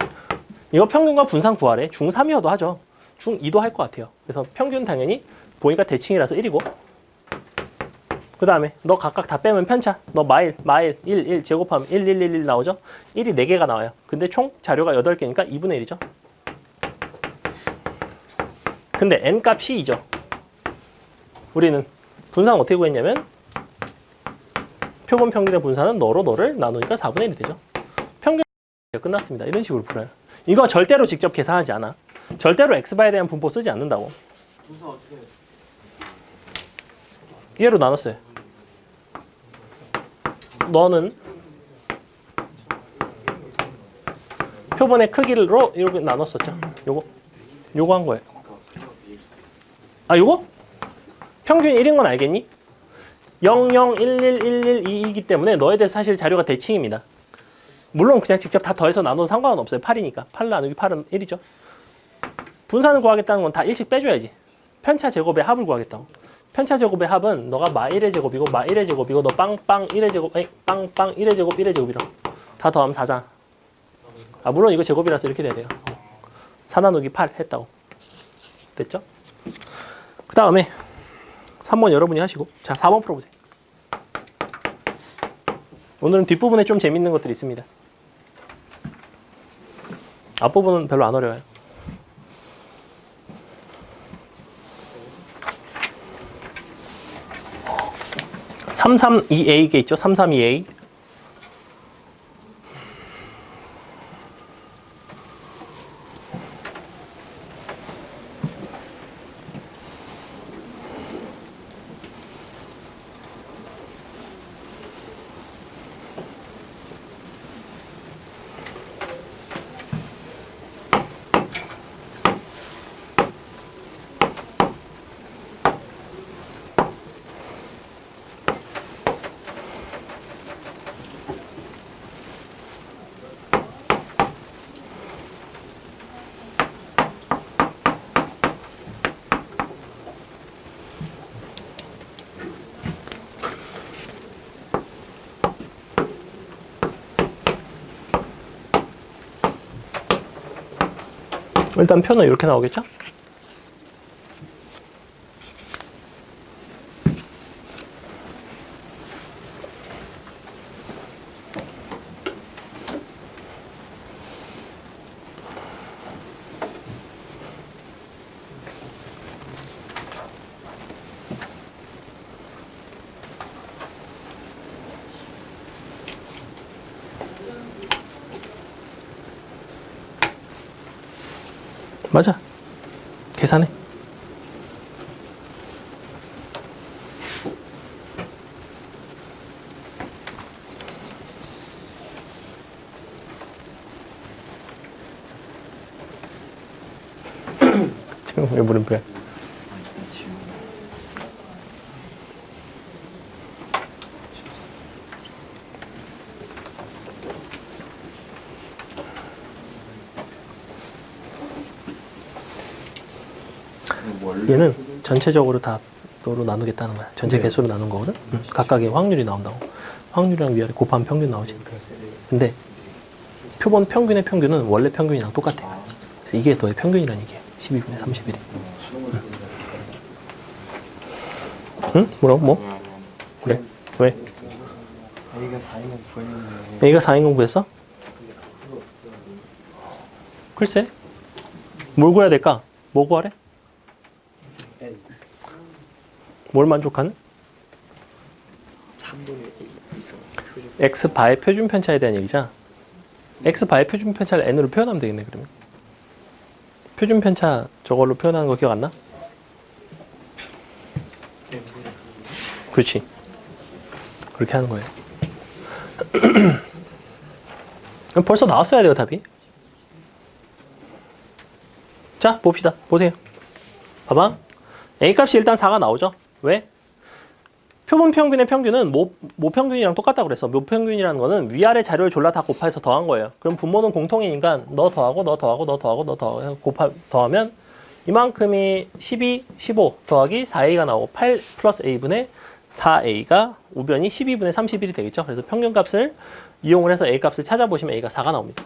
이거 평균과 분산 구하래. 중3이어도 하죠. 중2도 할 것 같아요. 그래서 평균 당연히 보니까 대칭이라서 1이고 그 다음에 너 각각 다 빼면 편차. 너 마일 1 제곱하면 1 1 1 1 나오죠. 1이 4개가 나와요. 근데 총 자료가 8개니까 2분의 1이죠. 근데 n 값이 2죠. 우리는 분산 어떻게 구했냐면 표본 평균의 분산은 너를 나누니까 4분의 1이 되죠. 평균 끝났습니다. 이런 식으로 풀어요. 이거 절대로 직접 계산하지 않아. 절대로 x바에 대한 분포 쓰지 않는다고.
분산 어떻게 했어?
얘로 나눴어요. 너는 표본의 크기로 이렇게 나눴었죠. 요거 한 거예요. 아, 요거? 평균 1인 건 알겠니? 0, 0, 1, 1, 1, 1, 2이기 때문에 너에 대해서 사실 자료가 대칭입니다. 물론 그냥 직접 다 더해서 나눠도 상관은 없어요. 8이니까. 8 나누기 8은 1이죠. 분산을 구하겠다는 건 다 1씩 빼줘야지. 편차 제곱의 합을 구하겠다고. 편차 제곱의 합은 너가 마 1의 제곱이고 마 1의 제곱이고 너 빵빵 1의 제곱, 아니 빵빵 1의 제곱 1의 제곱이라고. 다 더하면 4잖아. 아 물론 이거 제곱이라서 이렇게 돼야 돼요. 4 나누기 8 했다고. 됐죠? 그 다음에 3번 여러분이 하시고 자 4번 풀어보세요. 오늘은 뒷부분에 좀 재밌는 것들이 있습니다. 앞부분은 별로 안 어려워요. 332A가 있죠. 332A. 일단 표는 이렇게 나오겠죠? 맞아. 계산해. 지금 왜 물음표야? 얘는 전체적으로 다 너로 나누겠다는 거야. 전체 개수로 나눈 거거든. 각각의 확률이 나온다고. 확률이랑 위아래 곱하면 평균 나오지. 근데 표본 평균의 평균은 원래 평균이랑 똑같아. 그래서 이게 너의 평균이란 얘기야. 12분의 31이. 응? 뭐라고? 뭐? 그래? 왜?
A가 4인공 구했는데
A가 4인공 구했어? 글쎄. 뭘 구해야 될까? 뭐 구하래?
N
뭘 만족하는?
3분의 1 있어. 표준
X바의 표준 편차에 대한 얘기잖아. X바의 표준 편차를 N으로 표현하면 되겠네, 그러면. 표준 편차 저걸로 표현하는 거 기억 안 나?
N분의
그렇지. 그렇게 하는 거예요. 벌써 나왔어야 돼요, 답이. 자, 봅시다. 보세요. 봐봐. A값이 일단 4가 나오죠. 왜? 표본 평균의 평균은 모평균이랑 똑같다고 그랬어. 모평균이라는 거는 위아래 자료를 졸라 다 곱해서 더한 거예요. 그럼 분모는 공통이니까 너 더하고 너 더하고 너 더하고 너 더하고 더하면 이만큼이 12, 15 더하기 4A가 나오고 8 플러스 A분의 4A가 우변이 12분의 31이 되겠죠. 그래서 평균값을 이용을 해서 A값을 찾아보시면 A가 4가 나옵니다.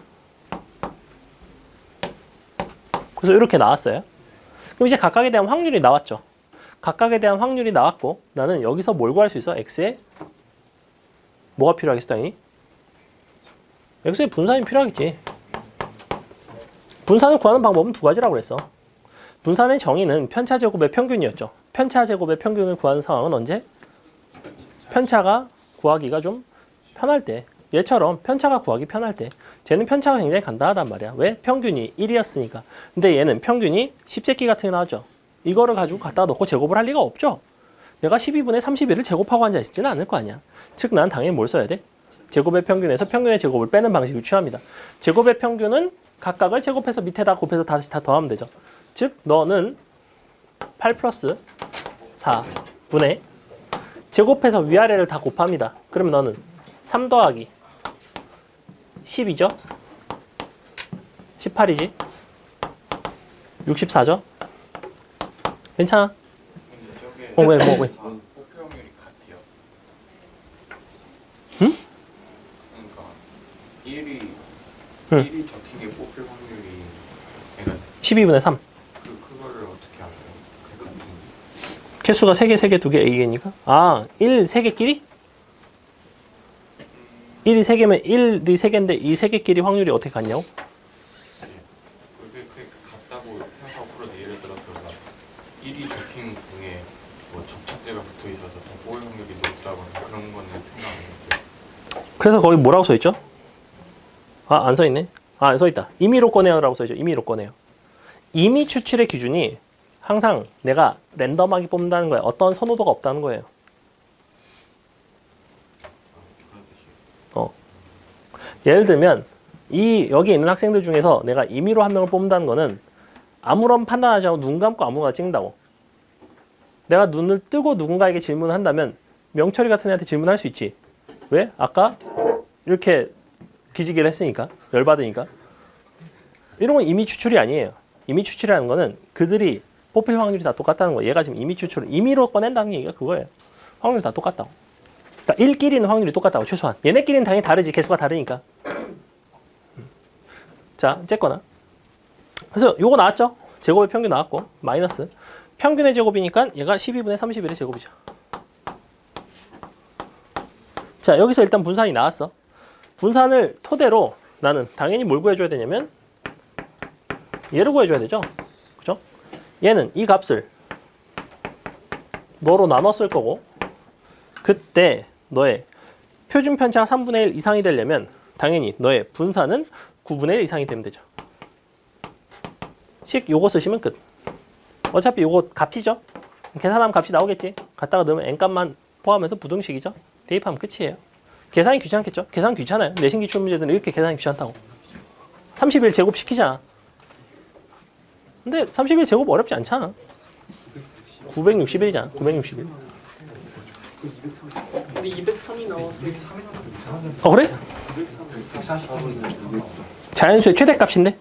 그래서 이렇게 나왔어요. 그럼 이제 각각에 대한 확률이 나왔죠. 각각에 대한 확률이 나왔고 나는 여기서 뭘 구할 수 있어? X에 뭐가 필요하겠어, 당연히? X에 분산이 필요하겠지. 분산을 구하는 방법은 두 가지라고 그랬어. 분산의 정의는 편차제곱의 평균이었죠. 편차제곱의 평균을 구하는 상황은 언제? 편차가 구하기가 좀 편할 때. 얘처럼 편차가 구하기 편할 때. 쟤는 편차가 굉장히 간단하단 말이야. 왜? 평균이 1이었으니까. 근데 얘는 평균이 10세끼 같은 게 나왔죠. 이거를 가지고 갖다 놓고 제곱을 할 리가 없죠. 내가 12분의 31을 제곱하고 앉아있지는 않을 거 아니야. 즉, 난 당연히 뭘 써야 돼? 제곱의 평균에서 평균의 제곱을 빼는 방식을 취합니다. 제곱의 평균은 각각을 제곱해서 밑에다 곱해서 다시 다 더하면 되죠. 즉, 너는 8 플러스 4분의 제곱해서 위아래를 다 곱합니다. 그러면 너는 3 더하기 10이죠? 18이지? 64죠? 괜찮아?
근데 저게
왜?
목표확률이 같아요.
응?
그러니까 1이
응.
1이 적힌 게 목표 확률이 내가
12분의 3.
그거를 어떻게 알아요? 그 같은
개수가 3개, 3개, 2개, A개니까? 아, 1, 3개끼리? 1이 3개면 1이 3개인데 이 3개끼리 확률이 어떻게 같냐고?
그게 같다고 생각하고 그러는데 예를 들어서 1이 적힌 중에 뭐 접착제가 붙어 있어서 더 보일 확률이 높다거나 그런 거는 생각 안 했죠.
그래서 거기 뭐라고 써있죠? 아, 안 써있네. 아, 안 써있다. 임의로 꺼내요라고 써있죠. 임의로 꺼내요. 임의 추출의 기준이 항상 내가 랜덤하게 뽑는다는 거야. 어떤 선호도가 없다는 거예요. 예를 들면 여기 있는 학생들 중에서 내가 임의로 한 명을 뽑는다는 거는 아무런 판단하지 않고 눈 감고 아무거나 찍는다고. 내가 눈을 뜨고 누군가에게 질문을 한다면 명철이 같은 애한테 질문할 수 있지. 왜? 아까 이렇게 기지개를 했으니까. 열받으니까. 이런 건 임의 추출이 아니에요. 임의 추출이라는 거는 그들이 뽑힐 확률이 다 똑같다는 거예요. 얘가 지금 임의 추출을 임의로 꺼낸다는 얘기가 그거예요. 확률이 다 똑같다고. 그러니까 1끼리는 확률이 똑같다고 최소한. 얘네끼리는 당연히 다르지. 개수가 다르니까. 자, 어쨌거나 그래서 요거 나왔죠? 제곱의 평균 나왔고 마이너스 평균의 제곱이니까 얘가 12분의 31의 제곱이죠. 자, 여기서 일단 분산이 나왔어. 분산을 토대로 나는 당연히 뭘 구해줘야 되냐면 얘를 구해줘야 되죠. 그죠? 얘는 이 값을 너로 나눴을 거고 그때 너의 표준 편차가 3분의 1 이상이 되려면 당연히 너의 분산은 9분의 1 이상이 되면 되죠. 식 요거 쓰시면 끝. 어차피 요거 값이죠. 계산하면 값이 나오겠지. 갖다가 넣으면 n값만 포함해서 부등식이죠. 대입하면 끝이에요. 계산이 귀찮겠죠? 계산 귀찮아요. 내신 기출 문제들은 이렇게 계산이 귀찮다고. 31 제곱 시키잖아. 근데 31 제곱 어렵지 않잖아. 961이잖아. 961.
근데 203이 나와서
그래? 자연수의 최대값인데?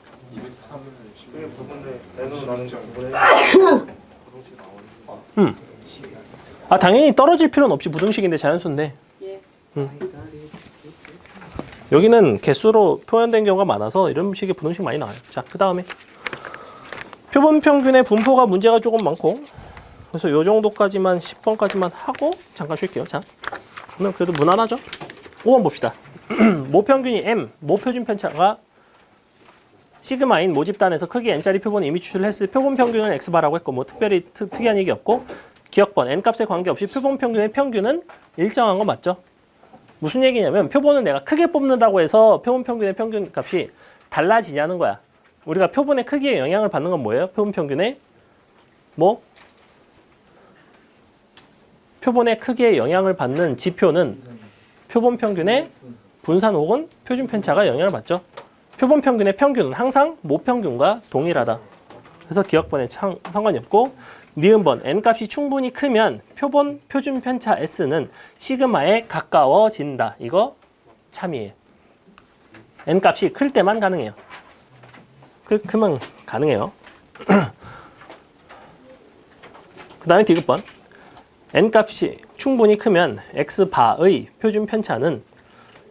당연히 떨어질 필요는 없이 부등식인데 자연수인데.
예.
여기는 개수로 표현된 경우가 많아서 이런 식의 부등식 많이 나와요. 자, 그 다음에 표본 평균의 분포가 문제가 조금 많고 그래서 요 정도까지만 10번까지만 하고 잠깐 쉴게요. 자, 오늘 그래도 무난하죠? 5번 봅시다. 모평균이 M, 모표준 편차가 시그마인 모집단에서 크기 n짜리 표본을 이미 추출을 했을 표본 평균은 x바라고 했고 뭐 특별히 특이한 얘기 없고 기억번 n값에 관계없이 표본 평균의 평균은 일정한 거 맞죠? 무슨 얘기냐면 표본을 내가 크게 뽑는다고 해서 표본 평균의 평균 값이 달라지냐는 거야. 우리가 표본의 크기에 영향을 받는 건 뭐예요? 표본 평균의 뭐? 표본의 크기에 영향을 받는 지표는 표본 평균의 분산 혹은 표준 편차가 영향을 받죠. 표본 평균의 평균은 항상 모평균과 동일하다. 그래서 기억번에 상관이 없고 니은번 n값이 충분히 크면 표준 편차 s는 시그마에 가까워진다. 이거 참이에요. n값이 클 때만 가능해요. 크면 가능해요. 그 다음에 디귿번 n값이 충분히 크면 x바의 표준 편차는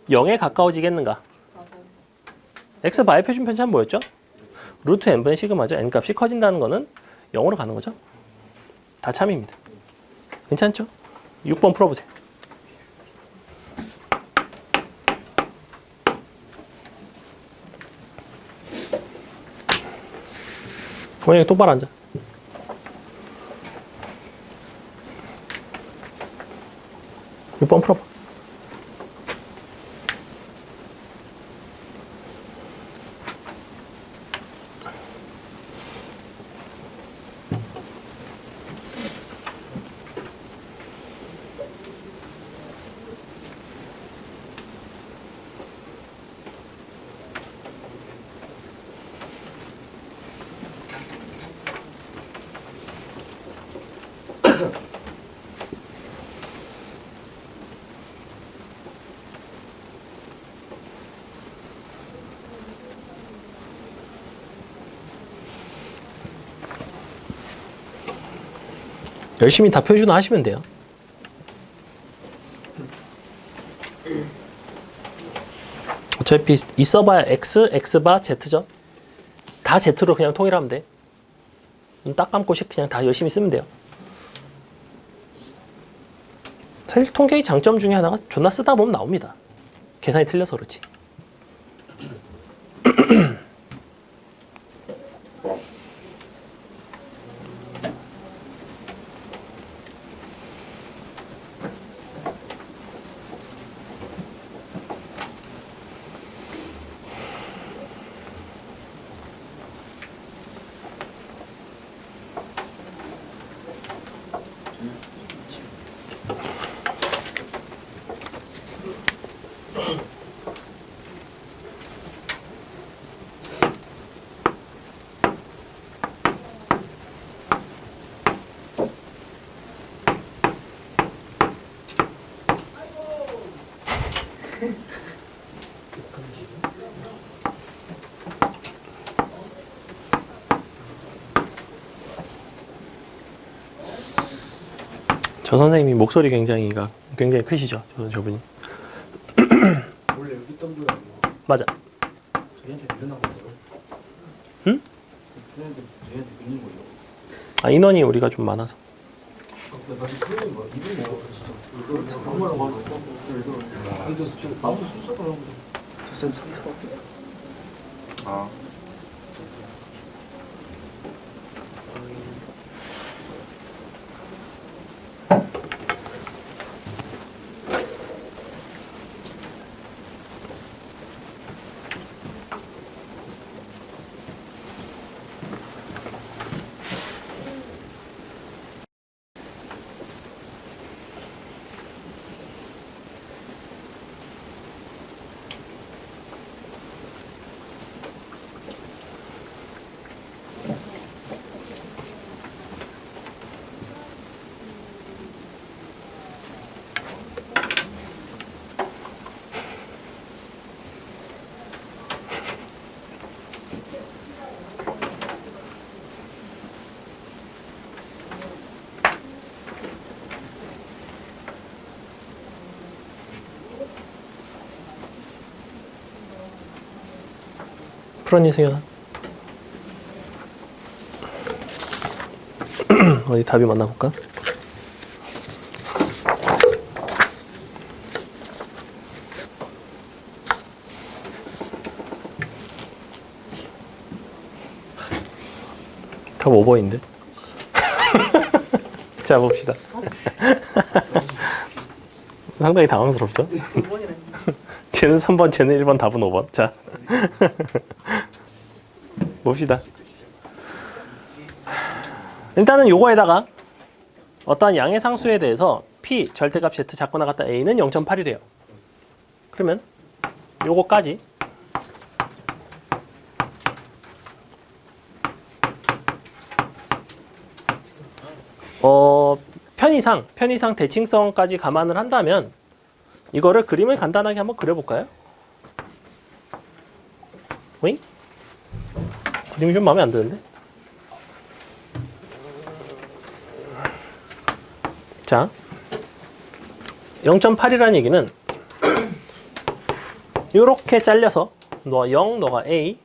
0에 가까워지겠는가? x바의 표준 편차는 뭐였죠? 루트 n분의 시그마죠. n값이 커진다는 거는 0으로 가는 거죠. 다 참입니다. 괜찮죠? 6번 풀어보세요. 원영이 똑바로 앉아. 몇 번 풀어봐. 열심히 다 표준화 하시면 돼요. 어차피 있어봐야 x, x바, z죠. 다 z로 그냥 통일하면 돼. 눈 딱 감고 그냥 다 열심히 쓰면 돼요. 사실 통계의 장점 중에 하나가 존나 쓰다 보면 나옵니다. 계산이 틀려서 그렇지. 저 선생님이 목소리 굉장히 크시죠? 저분이.
원래 여기 있던 분 아니고
맞아.
저희한테 늘어난 거죠.
응?
쟤한테 끊는 거예요.
아, 인원이 우리가 좀 많아서.
나 다시 끊는 거야. 이름이 뭐야 진짜. 이거 정말로 하고. 근데 지금 아무 순서가 나오고. 쌤 3초.
아.
풀었니, 승현아? 어디 답이 만나볼까? 답 5번인데. 자, 봅시다. 상당히 당황스럽죠? 쟤는 3번, 쟤는 1번, 답은 5번. 자. 봅시다. 일단은 요거에다가 어떠한 양의 상수에 대해서 P 절대값 Z 잡고 나갔다 A는 0.8이래요. 그러면 요거까지 편의상 대칭성까지 감안을 한다면 이거를 그림을 간단하게 한번 그려볼까요? 오잉? 그림이 좀 마음에 안 드는데? 자, 0.8이라는 얘기는 이렇게 잘려서 너가 0, 너가 A,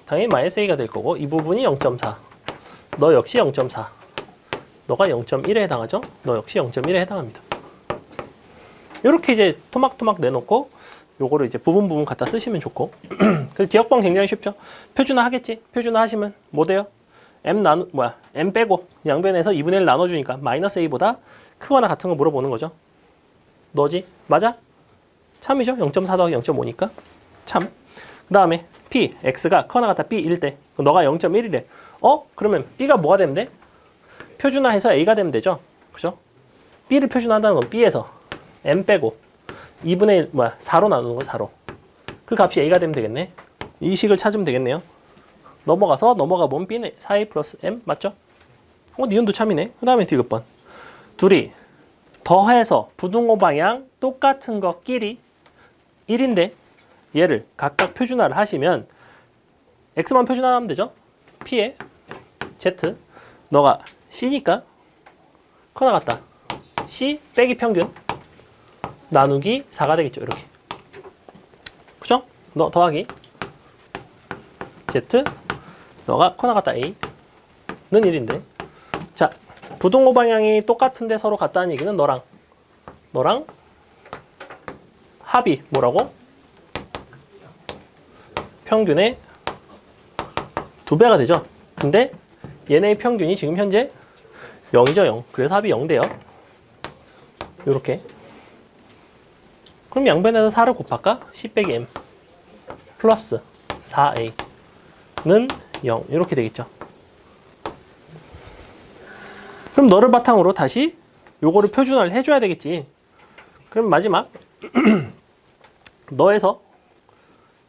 당연히 마이너스 A가 될 거고 이 부분이 0.4, 너 역시 0.4, 너가 0.1에 해당하죠? 너 역시 0.1에 해당합니다. 이렇게 이제 토막토막 내놓고 요거를 이제 부분 갖다 쓰시면 좋고 그 기억법 굉장히 쉽죠. 표준화 하겠지. 표준화 하시면 뭐 돼요? M 빼고 양변에서 2분의 1 나눠주니까 마이너스 A보다 크거나 같은 거 물어보는 거죠. 너지? 맞아? 참이죠. 0.4 더하기 0.5니까 참. 그 다음에 P, X가 크거나 같다 B일 때 너가 0.1이래. 그러면 B가 뭐가 되면 돼? 표준화해서 A가 되면 되죠. 그죠? B를 표준화한다는 건 B에서 M 빼고 2분의 1, 4로 나누는 거 4로. 그 값이 A가 되면 되겠네. 이 식을 찾으면 되겠네요. 넘어가 보면 B는 4A 플러스 M 맞죠? 니은도 참이네. 그 다음에 디귿번. 둘이 더해서 부등호 방향 똑같은 것끼리 1인데 얘를 각각 표준화를 하시면 X만 표준화하면 되죠? P에 Z 너가 C니까 커 나갔다. C 빼기 평균 나누기 4가 되겠죠. 이렇게. 그죠? 너 더하기 Z 너가 커 나갔다 A는 1인데 자 부등호 방향이 똑같은데 서로 같다는 얘기는 너랑 합이 뭐라고? 평균의 2배가 되죠. 근데 얘네의 평균이 지금 현재 0이죠. 0. 그래서 합이 0 돼요. 요렇게. 그럼 양변에서 4를 곱할까? C 빼기 M 플러스 4A는 0 이렇게 되겠죠. 그럼 너를 바탕으로 다시 요거를 표준화를 해줘야 되겠지. 그럼 마지막 너에서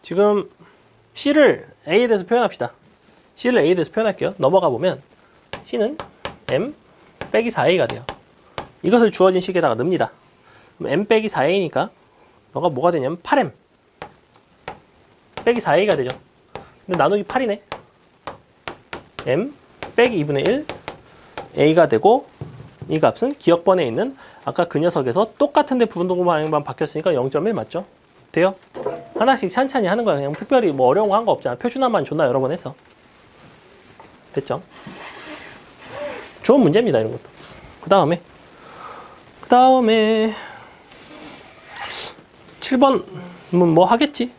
지금 C를 A에 대해서 표현합시다. C를 A에 대해서 표현할게요. 넘어가 보면 C는 M 빼기 4A가 돼요. 이것을 주어진 식에다가 넣습니다. 그럼 M 빼기 4A니까 너가 뭐가 되냐면 8M 빼기 4A가 되죠. 근데 나누기 8이네. M 빼기 2분의 1 A가 되고 이 값은 기억번에 있는 아까 그 녀석에서 똑같은데 부분동호 방향만 바뀌었으니까 0.1 맞죠? 돼요? 하나씩 찬찬히 하는 거야. 그냥 특별히 뭐 어려운 거 한 거 없잖아. 표준화만 존나 여러 번 했어. 됐죠? 좋은 문제입니다, 이런 것도. 그 다음에 7번 뭐 하겠지?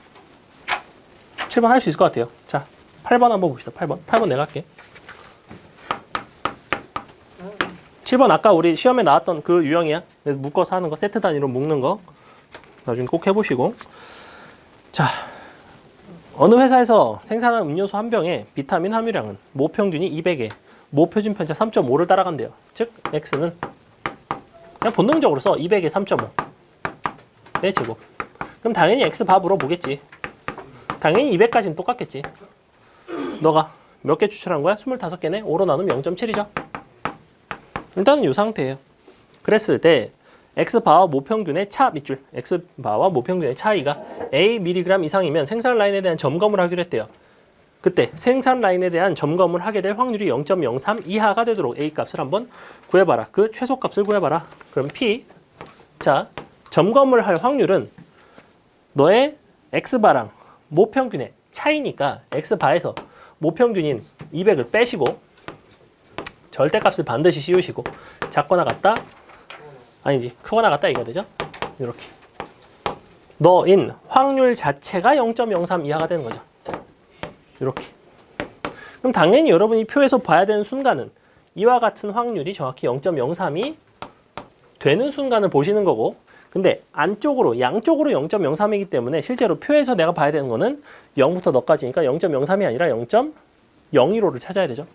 7번 할 수 있을 것 같아요. 자, 8번 한번 봅시다. 8번 내가 할게. 7번 아까 우리 시험에 나왔던 그 유형이야. 묶어서 하는 거, 세트 단위로 묶는 거. 나중에 꼭 해보시고. 자, 어느 회사에서 생산한 음료수 한 병에 비타민 함유량은 모 평균이 200에 모 표준 편차 3.5를 따라간대요. 즉, X는 그냥 본능적으로 써. 200에 3.5. 네, 제곱. 그럼 당연히 X 밥으로 보겠지. 당연히 200까지는 똑같겠지. 너가 몇 개 추출한 거야? 25개네? 5로 나누면 0.7이죠. 일단은 이 상태예요. 그랬을 때 X바와 모평균의 차 밑줄, X바와 모평균의 차이가 A mg 이상이면 생산 라인에 대한 점검을 하기로 했대요. 그때 생산 라인에 대한 점검을 하게 될 확률이 0.03 이하가 되도록 A 값을 한번 구해봐라. 그 최소값을 구해봐라. 그럼 P, 자, 점검을 할 확률은 너의 X바랑 모평균의 차이니까 X바에서 모평균인 200을 빼시고 절대값을 반드시 씌우시고 작거나 같다? 아니지, 크거나 같다 이거 되죠? 이렇게 너인 확률 자체가 0.03 이하가 되는 거죠. 이렇게. 그럼 당연히 여러분이 표에서 봐야 되는 순간은 이와 같은 확률이 정확히 0.03이 되는 순간을 보시는 거고, 근데 안쪽으로 양쪽으로 0.03이기 때문에 실제로 표에서 내가 봐야 되는 거는 0부터 너까지니까 0.03이 아니라 0.015를 찾아야 되죠.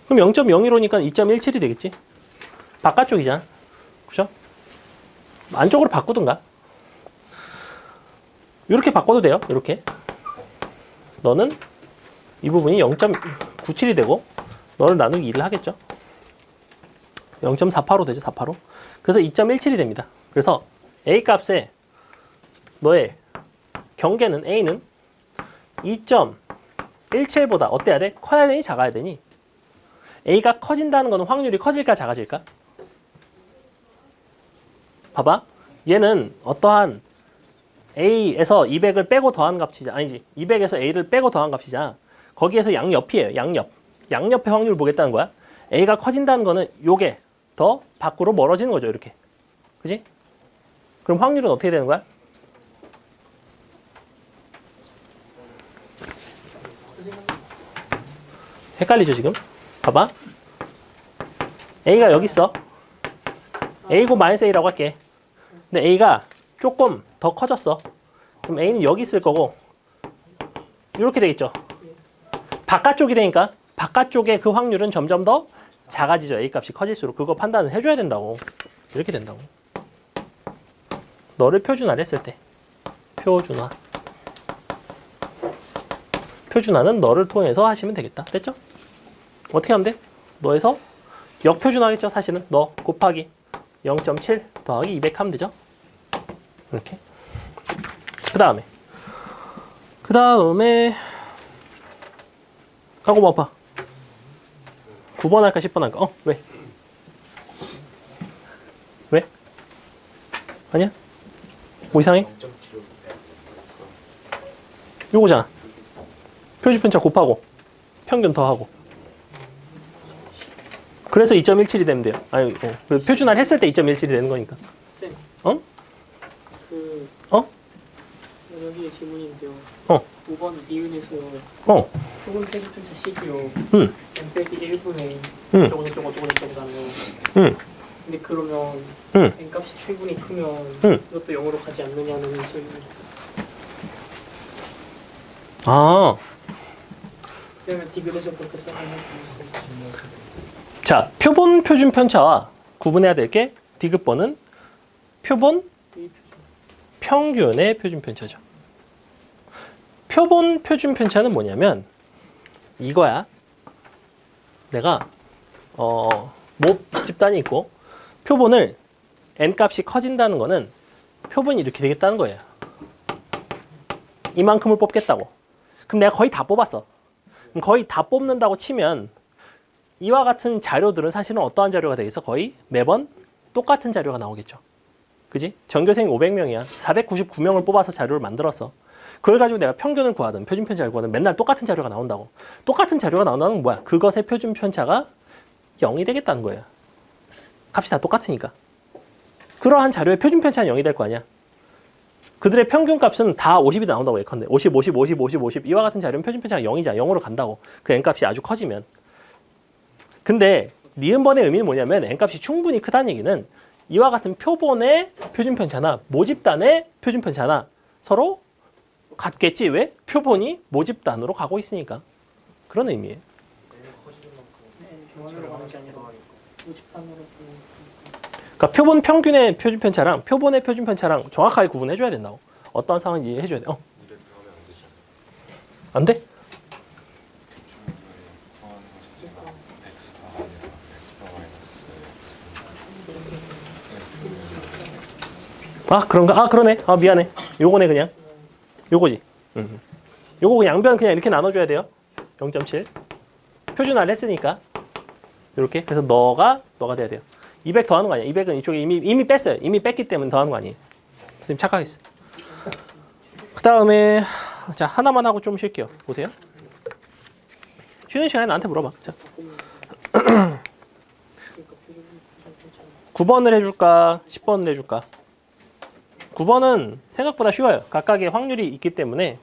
그럼 0.015니까 2.17이 되겠지. 바깥쪽이잖아. 그죠? 안쪽으로 바꾸든가. 이렇게 바꿔도 돼요. 이렇게. 너는 이 부분이 0.97이 되고 너를 나누기 2를 하겠죠. 0.48로 되죠. 48로. 그래서 2.17이 됩니다. 그래서 A 값에 너의 경계는 A는 2.17보다 어때야 돼? 커야 되니 작아야 되니? A가 커진다는 거는 확률이 커질까 작아질까? 봐봐. 얘는 어떠한 A에서 200을 빼고 더한 값이자, 아니지, 200에서 A를 빼고 더한 값이자, 거기에서 양옆이에요. 양옆의 확률을 보겠다는 거야. A가 커진다는 거는 요게 더 밖으로 멀어지는 거죠. 이렇게. 그지? 그럼 확률은 어떻게 되는 거야? 헷갈리죠 지금? 봐봐. A가 여기 있어. A고 마이너스 A라고 할게. 근데 A가 조금 더 커졌어. 그럼 A는 여기 있을 거고 이렇게 되겠죠. 바깥쪽이 되니까 바깥쪽의 그 확률은 점점 더 작아지죠. A 값이 커질수록. 그거 판단을 해줘야 된다고. 이렇게 된다고. 너를 표준화를 했을 때. 표준화는 너를 통해서 하시면 되겠다. 됐죠? 어떻게 하면 돼? 너에서 역표준화겠죠. 사실은 너 곱하기 0.7 더하기 200 하면 되죠. 이렇게. 그 다음에 하고 뭐 봐. 9번 할까 10번 할까? 왜? 왜? 아니야? 뭐 이상해? 요거잖아. 표준편차 곱하고 평균 더하고. 그래서 2.17이 되면 돼요. 아니, 표준화를 했을 때 2.17이 되는 거니까.
쌤.
어?
여기에 질문인데요. 5번 니은에서요. 표본 표준편차 C기요. n 빼기 1분의 저거 나요. 근데 그러면 n 값이 충분히 크면 이것도 0으로 가지 않느냐는 질문.
아.
그러면 디귿에서 그렇게 설명할 수 있어요.
자, 표본 표준 편차와 구분해야 될 게 디귿번은 표본 평균의 표준 편차죠. 표본 표준 편차는 뭐냐면 이거야. 내가 모 집단이 있고 표본을 n 값이 커진다는 거는 표본이 이렇게 되겠다는 거예요. 이만큼을 뽑겠다고. 그럼 내가 거의 다 뽑았어. 그럼 거의 다 뽑는다고 치면 이와 같은 자료들은 사실은 어떠한 자료가 되겠어? 거의 매번 똑같은 자료가 나오겠죠. 그지? 전교생 500명이야. 499명을 뽑아서 자료를 만들었어. 그걸 가지고 내가 평균을 구하든 표준 편차를 구하든 맨날 똑같은 자료가 나온다고. 똑같은 자료가 나온다는 건 뭐야? 그것의 표준 편차가 0이 되겠다는 거예요. 값이 다 똑같으니까. 그러한 자료의 표준 편차는 0이 될 거 아니야. 그들의 평균 값은 다 50이 나온다고 예컨대. 50, 50, 50, 50, 50 이와 같은 자료는 표준 편차가 0이잖아. 0으로 간다고. 그 n값이 아주 커지면. 근데 니은번의 의미는 뭐냐면 n값이 충분히 크다는 얘기는 이와 같은 표본의 표준 편차나 모집단의 표준 편차나 서로 같겠지. 왜? 표본이 모집단으로 가고 있으니까. 그런 의미예요.
교환으로 가는 게 아니라 모집단으로 보는
그러니까 표본 평균의 표준 편차랑 표본의 표준 편차랑 정확하게 구분해 줘야 된다고. 어떤 상황인지 이해해 줘야 돼.
이렇게 하면 안 되죠.
안 돼?
대충 구하는 것 자체가 x가 아니라 x가 마이너스 x.
아 그런가? 아 그러네. 아 미안해. 요거네 그냥. 요거지. 요거 그냥 양변 그냥 이렇게 나눠줘야 돼요. 0.7. 표준화를 했으니까. 이렇게. 그래서 너가 돼야 돼요. 200 더하는 거 아니야. 200은 이쪽에 이미 뺐어요. 이미 뺐기 때문에 더하는 거 아니에요. 선생님 착각했어요. 그 다음에 자 하나만 하고 좀 쉴게요. 보세요. 쉬는 시간에 나한테 물어봐. 자. 9번을 해줄까? 10번을 해줄까? 9번은 생각보다 쉬워요. 각각의 확률이 있기 때문에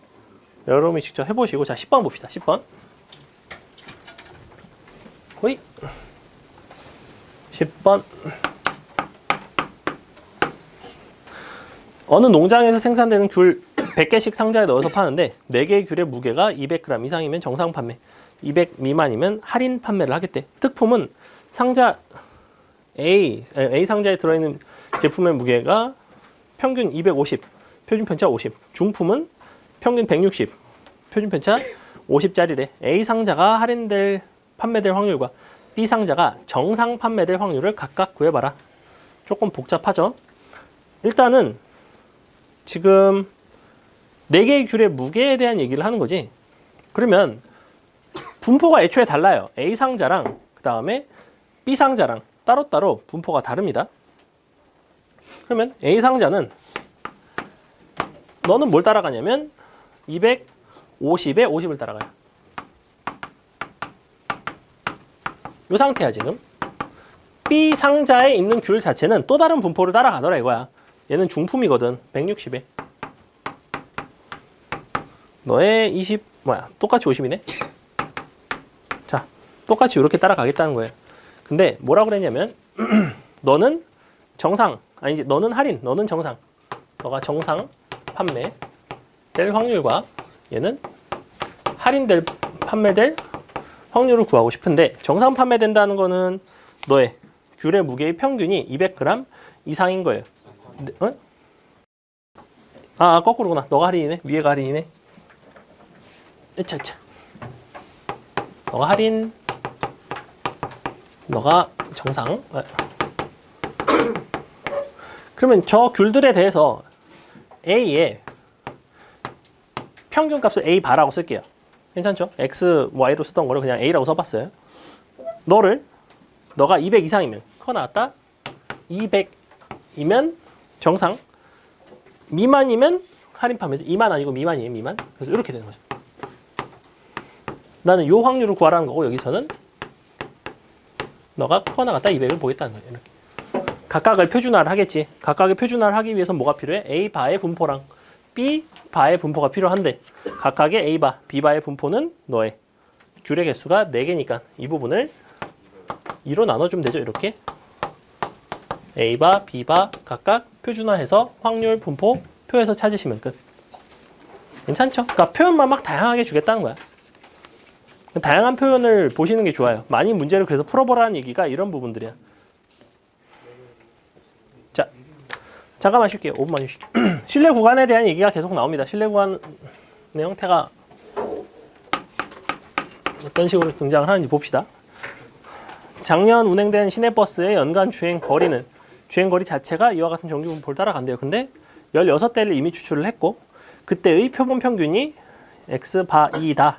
여러분이 직접 해보시고 자 10번 봅시다. 10번 호이 10번 어느 농장에서 생산되는 귤 100개씩 상자에 넣어서 파는데 4개의 귤의 무게가 200g 이상이면 정상 판매 200 미만이면 할인 판매를 하겠대. 특품은 상자 A 상자에 들어있는 제품의 무게가 평균 250, 표준 편차 50. 중품은 평균 160, 표준 편차 50짜리래. A 상자가 판매될 확률과 B 상자가 정상 판매될 확률을 각각 구해봐라. 조금 복잡하죠? 일단은 지금 4개의 귤의 무게에 대한 얘기를 하는 거지. 그러면 분포가 애초에 달라요. A 상자랑 그 다음에 B 상자랑 따로따로 분포가 다릅니다. 그러면 A 상자는 너는 뭘 따라가냐면 250에 50을 따라가요. 이 상태야 지금. B 상자에 있는 귤 자체는 또 다른 분포를 따라가더라 이거야. 얘는 중품이거든. 160에 너의 20 똑같이 50이네. 자 똑같이 이렇게 따라가겠다는 거예요. 근데 뭐라고 그랬냐면 너는 정상 아니지 너는 할인 너는 정상 너가 정상 판매 될 확률과 얘는 할인될 판매될 확률을 구하고 싶은데 정상 판매된다는 거는 너의 귤의 무게의 평균이 200g 이상인 거예요. 어? 아 거꾸로구나. 너가 할인이네. 위에가 할인이네. 차차. 너가 할인 너가 정상. 그러면 저 귤들에 대해서 A의 평균 값을 A 바라고 쓸게요. 괜찮죠? X, Y로 쓰던 거를 그냥 A라고 써봤어요. 너가 200 이상이면 커 나왔다. 200이면 정상. 미만이면 할인 판매죠. 2만 아니고 미만이에요. 미만. 그래서 이렇게 되는 거죠. 나는 요 확률을 구하라는 거고 여기서는 너가 커 나갔다 200을 보겠다는 거예요. 이렇게. 각각을 표준화를 하겠지. 각각의 표준화를 하기 위해서 뭐가 필요해? A 바의 분포랑 B 바의 분포가 필요한데 각각의 A 바, B 바의 분포는 너의 귤의 개수가 4개니까 이 부분을 2로 나눠주면 되죠. 이렇게 A 바, B 바 각각 표준화해서 확률 분포 표에서 찾으시면 끝. 괜찮죠? 그러니까 표현만 막 다양하게 주겠다는 거야. 다양한 표현을 보시는 게 좋아요. 많이 문제를 그래서 풀어보라는 얘기가 이런 부분들이야. 자, 잠깐만 쉴게요. 5분만 쉬실게요. 신뢰 구간에 대한 얘기가 계속 나옵니다. 신뢰 구간의 형태가 어떤 식으로 등장을 하는지 봅시다. 작년 운행된 시내버스의 연간 주행거리는 주행거리 자체가 이와 같은 정규 분포를 따라간대요. 근데 16대를 이미 추출을 했고 그때의 표본 평균이 X2다.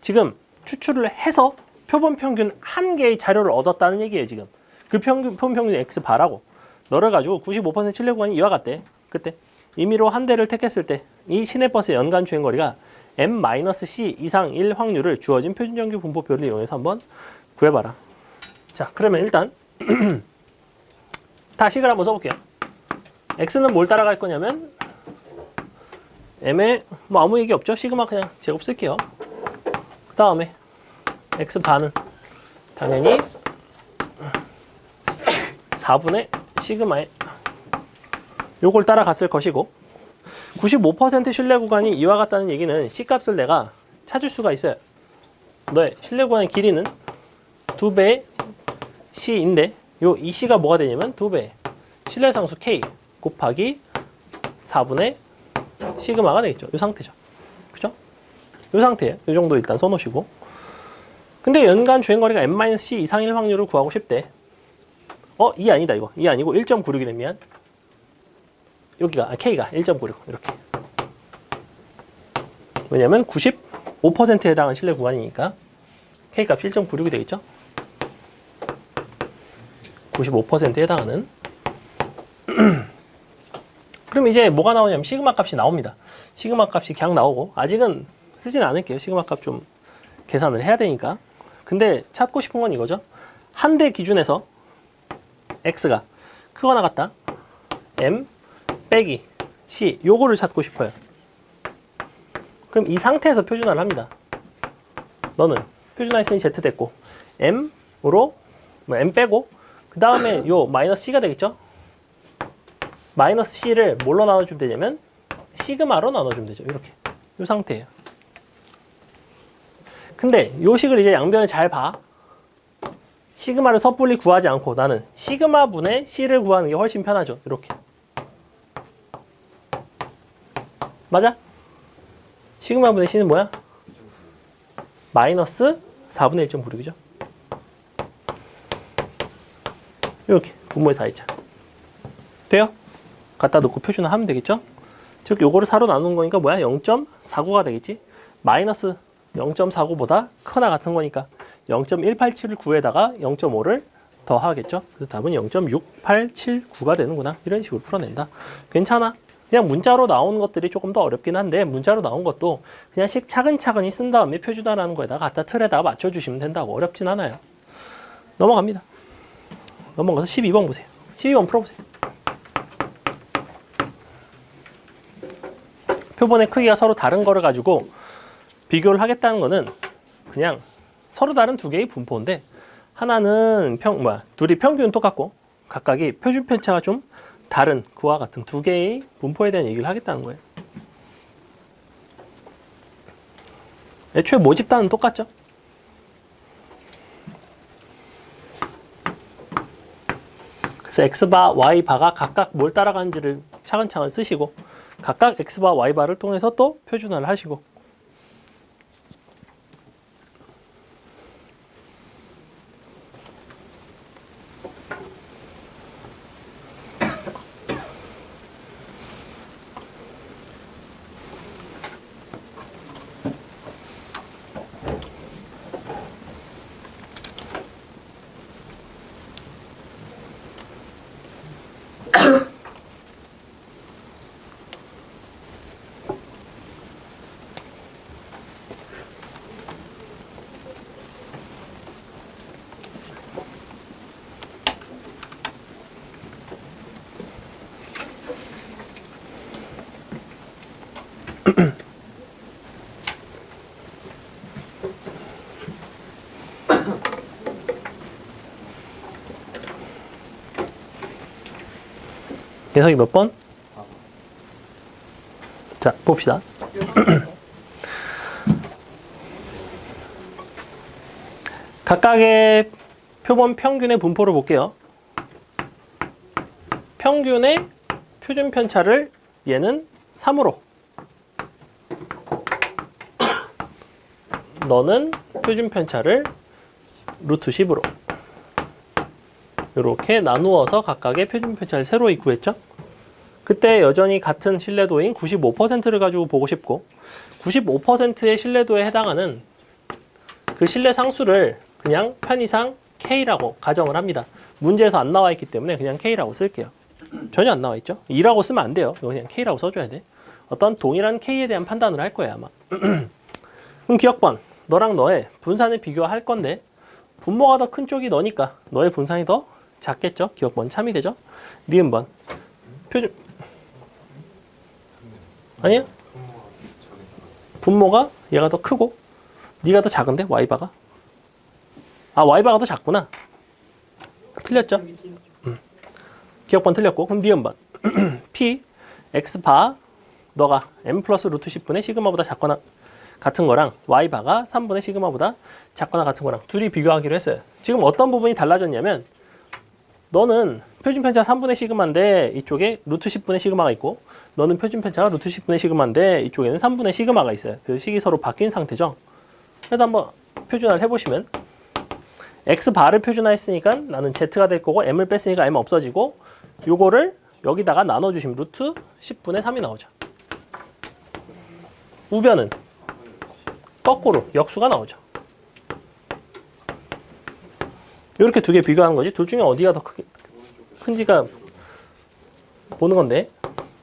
지금 추출을 해서 표본 평균 1개의 자료를 얻었다는 얘기예요. 지금 그 표본 평균이 X바라고 너를 가지고 95% 신뢰 구간이 이와 같대. 그때 임의로 한 대를 택했을 때 이 시내버스의 연간 주행거리가 m-c 이상 1 확률을 주어진 표준정규 분포표를 이용해서 한번 구해봐라. 자, 그러면 일단 다식을 한번 써볼게요. x는 뭘 따라갈 거냐면 m에 뭐 아무 얘기 없죠? 시그마 그냥 제곱 쓸게요. 그 다음에 x 반은 당연히 4분의 시그마에 요걸 따라갔을 것이고 95% 신뢰 구간이 이와 같다는 얘기는 C값을 내가 찾을 수가 있어요. 너의 신뢰 구간의 길이는 2배의 C인데 요 이 C가 뭐가 되냐면 2배의 신뢰상수 K 곱하기 4분의 시그마가 되겠죠. 이 상태죠. 그죠? 이 상태예요. 이 정도 일단 써놓으시고. 근데 연간 주행거리가 m-c 이상일 확률을 구하고 싶대. 2 아니다 이거. 2 아니고 1.96이네. 미안. 여기가 K가 1.96 이렇게. 왜냐면 95%에 해당하는 신뢰 구간이니까 K 값이 1.96이 되겠죠. 95%에 해당하는. 그럼 이제 뭐가 나오냐면 시그마 값이 나옵니다. 시그마 값이 그냥 나오고 아직은 쓰진 않을게요. 시그마 값 좀 계산을 해야 되니까. 근데 찾고 싶은 건 이거죠. 한 대 기준에서 x가 크거나 같다. m 빼기 c 요거를 찾고 싶어요. 그럼 이 상태에서 표준화를 합니다. 너는 표준화했으니 z 됐고 m으로 m 빼고 그 다음에 요 마이너스 c가 되겠죠. 마이너스 c를 뭘로 나눠주면 되냐면 시그마로 나눠주면 되죠. 이렇게 이 상태예요. 근데 요 식을 이제 양변을 잘 봐. 시그마를 섣불리 구하지 않고 나는 시그마 분의 c를 구하는 게 훨씬 편하죠. 이렇게 맞아? 시그마 분의 c는 뭐야? 마이너스 4분의 1.96이죠. 이렇게 분모의 4이자 돼요? 갖다 놓고 표준화 하면 되겠죠? 즉 요거를 4로 나누는 거니까 뭐야? 0.49가 되겠지? 마이너스 0.49보다 크나 같은 거니까 0.187을 9에다가 0.5를 더하겠죠? 그래서 답은 0.6879가 되는구나. 이런 식으로 풀어낸다. 괜찮아. 그냥 문자로 나온 것들이 조금 더 어렵긴 한데 문자로 나온 것도 그냥 식 차근차근히 쓴 다음에 표준화라는 거에다가 갖다 틀에다가 맞춰주시면 된다고. 어렵진 않아요. 넘어갑니다. 넘어가서 12번 보세요. 12번 풀어보세요. 표본의 크기가 서로 다른 거를 가지고 비교를 하겠다는 거는 그냥 서로 다른 두 개의 분포인데 하나는 둘이 평균은 똑같고 각각이 표준 편차가 좀 다른 그와 같은 두 개의 분포에 대한 얘기를 하겠다는 거예요. 애초에 모집단은 똑같죠. 그래서 x바, y바가 각각 뭘 따라가는지를 차근차근 쓰시고 각각 x바, y바를 통해서 또 표준화를 하시고 녀석이 몇 번? 자, 봅시다. 각각의 표본 평균의 분포를 볼게요. 평균의 표준 편차를 얘는 3으로 너는 표준 편차를 루트 10으로 이렇게 나누어서 각각의 표준 편차를 세로에 구했죠. 그때 여전히 같은 신뢰도인 95%를 가지고 보고 싶고 95%의 신뢰도에 해당하는 그 신뢰 상수를 그냥 편의상 K라고 가정을 합니다. 문제에서 안 나와 있기 때문에 그냥 K라고 쓸게요. 전혀 안 나와 있죠. 2라고 쓰면 안 돼요. 이거 그냥 K라고 써줘야 돼. 어떤 동일한 K에 대한 판단을 할 거예요, 아마. 그럼 기억번, 너랑 너의 분산을 비교할 건데 분모가 더 큰 쪽이 너니까 너의 분산이 더 작겠죠? 기억번 참이 되죠? 니은번, 표준 아니야? 분모가 얘가 더 크고 네가 더 작은데 y바가? 아 y바가 더 작구나. 틀렸죠? 기억번 틀렸고 그럼 니은번 p x바 너가 m 플러스 루트 10분의 시그마보다 작거나 같은 거랑 y바가 3분의 시그마보다 작거나 같은 거랑 둘이 비교하기로 했어요. 지금 어떤 부분이 달라졌냐면 너는 표준 편차가 3분의 시그마인데 이쪽에 루트 10분의 시그마가 있고 너는 표준 편차가 루트 10분의 시그마인데 이쪽에는 3분의 시그마가 있어요. 그 식이 서로 바뀐 상태죠. 그래도 한번 표준화를 해보시면 x바를 표준화했으니까 나는 z가 될 거고 m을 뺐으니까 m 없어지고 요거를 여기다가 나눠주시면 루트 10분의 3이 나오죠. 우변은 거꾸로 역수가 나오죠. 이렇게 두 개 비교하는 거지. 둘 중에 어디가 더 큰지가 보는 건데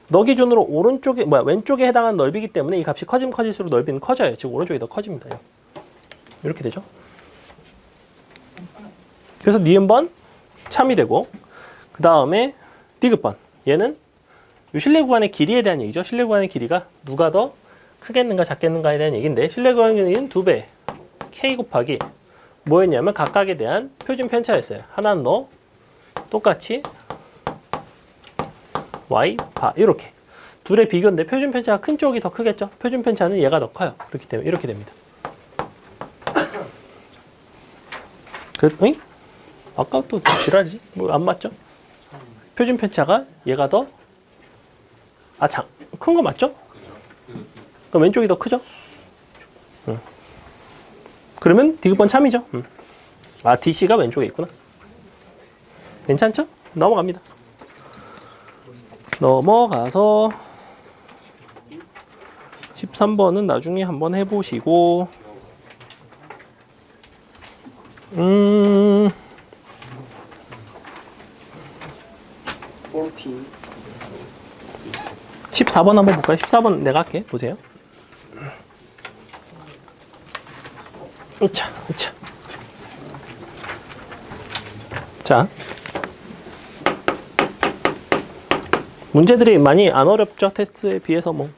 너 기준으로 오른쪽에 왼쪽에 해당하는 넓이기 때문에 이 값이 커지면 커질수록 넓이는 커져요. 즉 오른쪽이 더 커집니다. 이렇게 되죠. 그래서 니은번 참이 되고 그 다음에 디귿번 얘는 이 실내 구간의 길이에 대한 얘기죠. 실내 구간의 길이가 누가 더 크겠는가 작겠는가에 대한 얘기인데 실내 구간의 길이는 2배 k 곱하기 뭐였냐면 각각에 대한 표준 편차였어요. 하나는 너 똑같이 y 바 이렇게 둘의 비교인데 표준 편차가 큰 쪽이 더 크겠죠. 표준 편차는 얘가 더 커요. 그렇기 때문에 이렇게 됩니다. 응? 아까 또 지랄이지? 뭐 안 맞죠? 표준 편차가 얘가 더 큰 거 맞죠? 그럼 왼쪽이 더 크죠? 응. 그러면 디귿번 참이죠. 아 DC가 왼쪽에 있구나. 괜찮죠? 넘어갑니다. 넘어가서 13번은 나중에 한번 해보시고 14번 한번 볼까요? 14번 내가 할게. 보세요. 으차. 자, 문제들이 많이 안 어렵죠? 테스트에 비해서 뭐.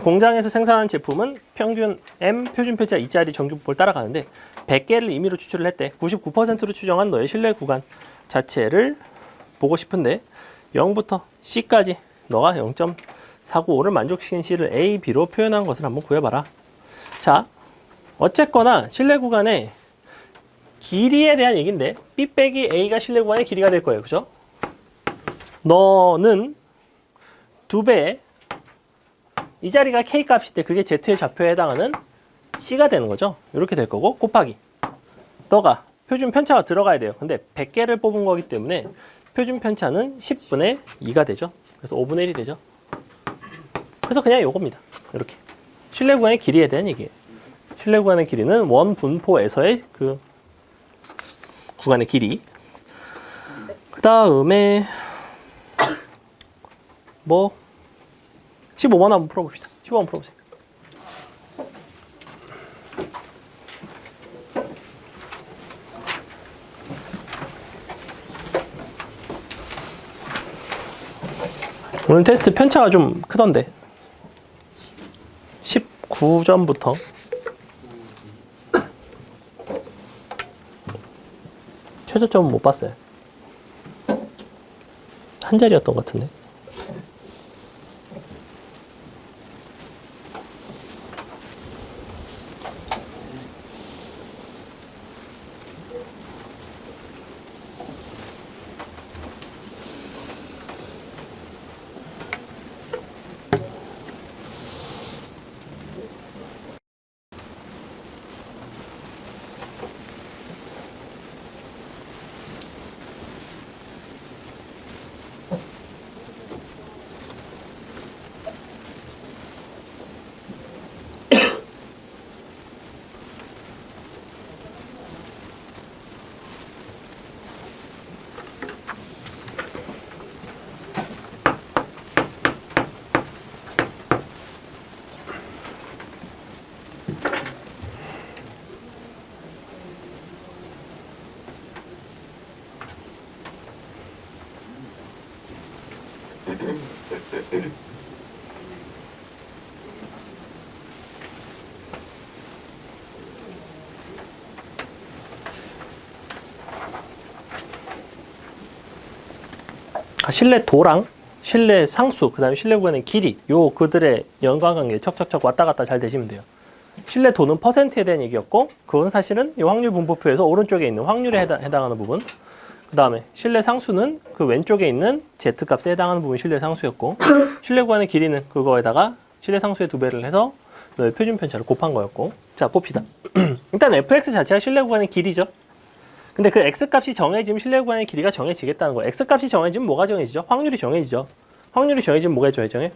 공장에서 생산한 제품은 평균 M 표준 편차 2짜리 정규법을 따라가는데 100개를 임의로 추출을 했대. 99%로 추정한 너의 실내 구간 자체를 보고 싶은데 0부터 C까지 너가 0.495를 만족시킨 C를 A, B로 표현한 것을 한번 구해봐라. 자, 어쨌거나 실내 구간의 길이에 대한 얘기인데 B 빼기 A가 실내 구간의 길이가 될 거예요. 그죠? 너는 2배의 이 자리가 K 값일 때 그게 Z의 좌표에 해당하는 C가 되는 거죠. 이렇게 될 거고 곱하기 너가 표준 편차가 들어가야 돼요. 근데 100개를 뽑은 거기 때문에 표준 편차는 10분의 2가 되죠. 그래서 5분의 1이 되죠. 그래서 그냥 요겁니다. 이렇게 실내 구간의 길이에 대한 얘기예요. 실내 구간의 길이는 원 분포에서의 그 구간의 길이. 그 다음에 뭐 15번 한번 풀어봅시다. 15번 풀어보세요. 오늘 테스트 편차가 좀 크던데 19점부터 최저점은 못 봤어요. 한 자리였던 것 같은데. 실내 도랑 실내 상수, 그 다음에 실내 구간의 길이, 요 그들의 연관관계 척척척 왔다 갔다 잘 되시면 돼요. 실내 도는 퍼센트에 대한 얘기였고, 그건 사실은 이 확률 분포표에서 오른쪽에 있는 확률에 해당하는 부분. 그 다음에 실내 상수는 그 왼쪽에 있는 Z값에 해당하는 부분이 실내 상수였고, 실내 구간의 길이는 그거에다가 실내 상수의 2배를 해서 너의 표준 편차를 곱한 거였고. 자, 봅시다. 일단 fx 자체가 실내 구간의 길이죠. 근데 그 x값이 정해지면 실내 구간의 길이가 정해지겠다는 거예요. x값이 정해지면 뭐가 정해지죠? 확률이 정해지죠. 확률이 정해지면 뭐가 정해져요?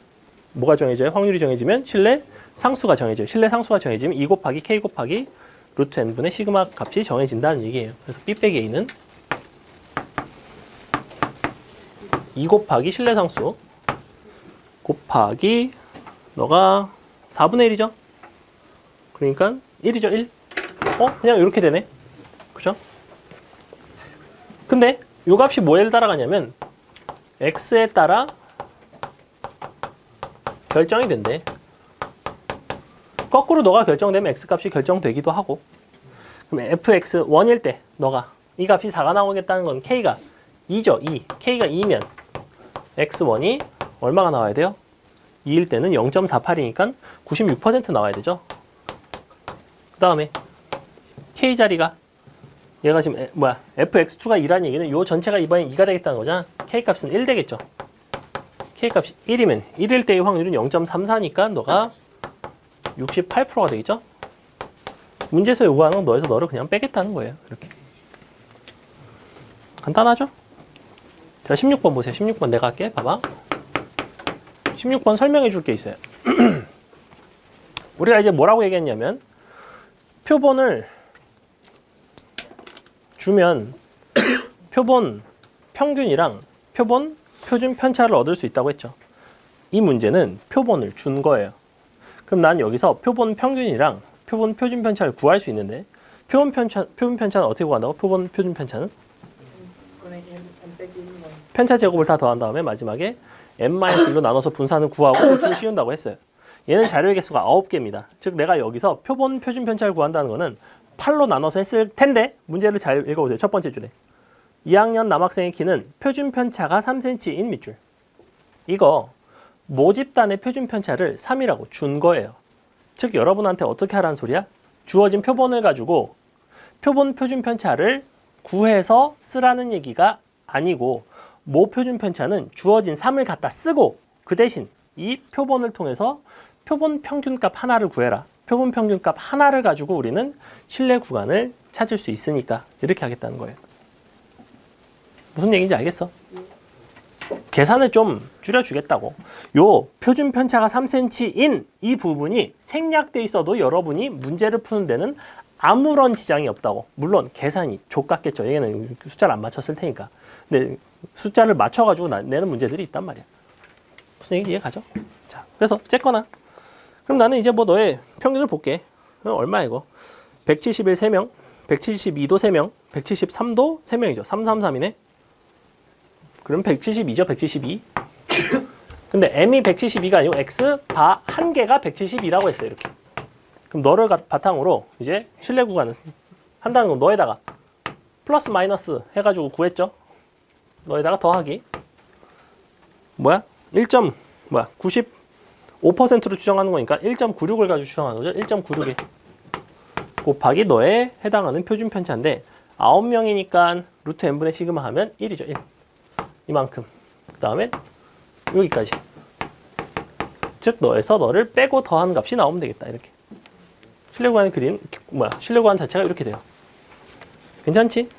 뭐가 정해져요? 확률이 정해지면 실내 상수가 정해져요. 실내 상수가 정해지면 2 곱하기 k 곱하기 루트 n분의 시그마 값이 정해진다는 얘기예요. 그래서 b 빼기 a는 2 곱하기 실내 상수 곱하기 너가 4분의 1이죠? 그러니까 1이죠, 1. 그냥 이렇게 되네. 그죠? 근데 요 값이 뭐에 따라가냐면 x에 따라 결정이 된대. 거꾸로 너가 결정되면 x값이 결정되기도 하고. 그럼 fx1일 때 너가 이 값이 4가 나오겠다는 건 k가 2죠. 2. k가 2면 x1이 얼마가 나와야 돼요? 2일 때는 0.48이니까 96% 나와야 되죠. 그 다음에 k 자리가 얘가 지금 fx2가 2라는 얘기는 요 전체가 이번엔 2가 되겠다는 거잖아. k값은 1 되겠죠. k값이 1이면 1일 때의 확률은 0.34니까 너가 68%가 되겠죠. 문제에서 요구하는 건 너에서 너를 그냥 빼겠다는 거예요. 이렇게. 간단하죠? 자, 16번 보세요. 16번 내가 할게. 봐봐. 16번 설명해 줄 게 있어요. 우리가 이제 뭐라고 얘기했냐면 표본을 주면 표본 평균이랑 표본 표준 편차를 얻을 수 있다고 했죠. 이 문제는 표본을 준 거예요. 그럼 난 여기서 표본 평균이랑 표본 표준 편차를 구할 수 있는데 표본 편차는 어떻게 구한다고? 표본 표준 편차는? 편차 제곱을 다 더한 다음에 마지막에 n-1로 나눠서 분산을 구하고 루트를 씌운다고 했어요. 얘는 자료의 개수가 9개입니다. 즉 내가 여기서 표본 표준 편차를 구한다는 거는 8로 나눠서 했을 텐데 문제를 잘 읽어보세요. 첫 번째 줄에 2학년 남학생의 키는 표준 편차가 3cm인 밑줄. 이거 모집단의 표준 편차를 3이라고 준 거예요. 즉 여러분한테 어떻게 하라는 소리야? 주어진 표본을 가지고 표본 표준 편차를 구해서 쓰라는 얘기가 아니고 모 표준 편차는 주어진 3을 갖다 쓰고 그 대신 이 표본을 통해서 표본 평균값 하나를 구해라. 표본 평균값 하나를 가지고 우리는 실내 구간을 찾을 수 있으니까 이렇게 하겠다는 거예요. 무슨 얘기인지 알겠어? 계산을 좀 줄여주겠다고. 요 표준 편차가 3cm인 이 부분이 생략돼 있어도 여러분이 문제를 푸는 데는 아무런 지장이 없다고. 물론 계산이 족같겠죠. 얘는 숫자를 안 맞췄을 테니까. 근데 숫자를 맞춰가지고 내는 문제들이 있단 말이야. 무슨 얘기인지 이해가죠? 자, 그래서 어쨌거나 그럼 나는 이제 뭐 너의 평균을 볼게. 얼마야 이거? 171 3명, 172도 3명, 173도 3명이죠. 333이네. 그럼 172죠. 172. 근데 m이 172가 아니고 x 바 한 개가 172라고 했어요. 이렇게. 그럼 너를 바탕으로 이제 실내 구간을 한다는 건 너에다가 플러스 마이너스 해가지고 구했죠. 너에다가 더하기. 뭐야? 95%로 추정하는 거니까 1.96을 가지고 추정하는 거죠. 1.96에 곱하기 너에 해당하는 표준 편차인데 9명이니까 루트 n분의 시그마 하면 1이죠. 1. 이만큼. 그 다음에 여기까지. 즉 너에서 너를 빼고 더하는 값이 나오면 되겠다. 이렇게. 실내 구간의 그림, 실내 구간 자체가 이렇게 돼요. 괜찮지?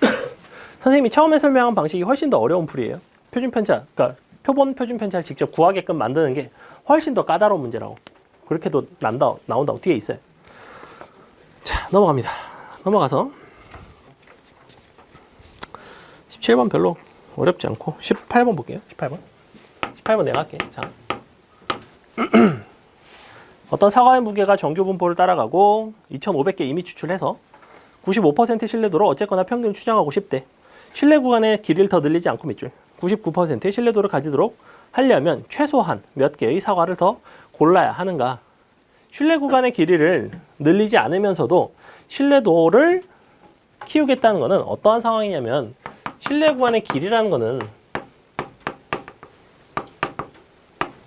선생님이 처음에 설명한 방식이 훨씬 더 어려운 풀이에요. 표준 편차, 그러니까 표본 표준 편차를 직접 구하게끔 만드는 게 훨씬 더 까다로운 문제라고. 그렇게도 나온다고 뒤에 있어요. 자, 넘어갑니다. 넘어가서 17번 별로 어렵지 않고 18번 볼게요. 18번 내가 할게. 자. 어떤 사과의 무게가 정규 분포를 따라가고 2,500개 이미 추출해서 95% 신뢰도로 어쨌거나 평균을 추정하고 싶대. 실내 구간의 길이를 더 늘리지 않고 밑줄. 99%의 신뢰도를 가지도록 하려면 최소한 몇 개의 사과를 더 골라야 하는가? 신뢰 구간의 길이를 늘리지 않으면서도 신뢰도를 키우겠다는 것은 어떠한 상황이냐면 신뢰 구간의 길이라는 것은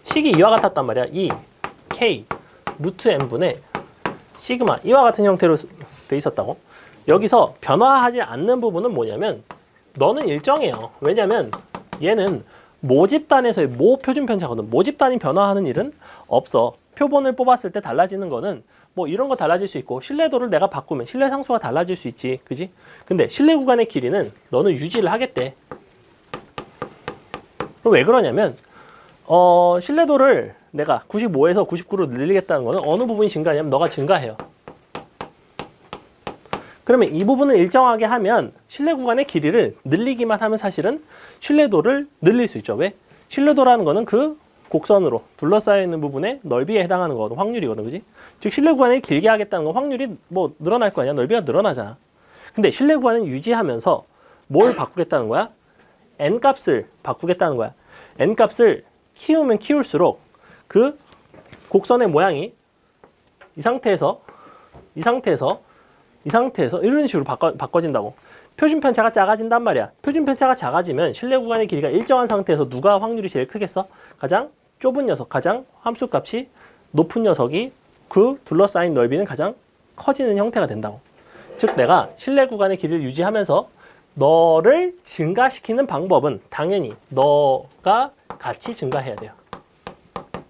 식이 이와 같았단 말이야. E, K, 루트 N분의 시그마 이와 같은 형태로 돼 있었다고. 여기서 변화하지 않는 부분은 뭐냐면 너는 일정해요. 왜냐면 얘는 모집단에서의 모 표준 편차거든. 모집단이 변화하는 일은 없어. 표본을 뽑았을 때 달라지는 거는 뭐 이런 거 달라질 수 있고 신뢰도를 내가 바꾸면 신뢰 상수가 달라질 수 있지. 그지? 근데 신뢰 구간의 길이는 너는 유지를 하겠대. 그럼 왜 그러냐면 신뢰도를 내가 95에서 99로 늘리겠다는 거는 어느 부분이 증가하냐면 너가 증가해요. 그러면 이 부분을 일정하게 하면 신뢰 구간의 길이를 늘리기만 하면 사실은 신뢰도를 늘릴 수 있죠. 왜? 신뢰도라는 거는 그 곡선으로 둘러싸여 있는 부분의 넓이에 해당하는 거거든. 확률이거든. 그지? 즉 신뢰 구간을 길게 하겠다는 건 확률이 뭐 늘어날 거 아니야. 넓이가 늘어나잖아. 근데 신뢰 구간은 유지하면서 뭘 바꾸겠다는 거야? n 값을 바꾸겠다는 거야. n 값을 키우면 키울수록 그 곡선의 모양이 이 상태에서 이런 식으로 바꿔진다고. 표준 편차가 작아진단 말이야. 표준 편차가 작아지면 신뢰 구간의 길이가 일정한 상태에서 누가 확률이 제일 크겠어? 가장 좁은 녀석, 가장 함수값이 높은 녀석이 그 둘러싸인 넓이는 가장 커지는 형태가 된다고. 즉 내가 신뢰 구간의 길이를 유지하면서 너를 증가시키는 방법은 당연히 너가 같이 증가해야 돼요.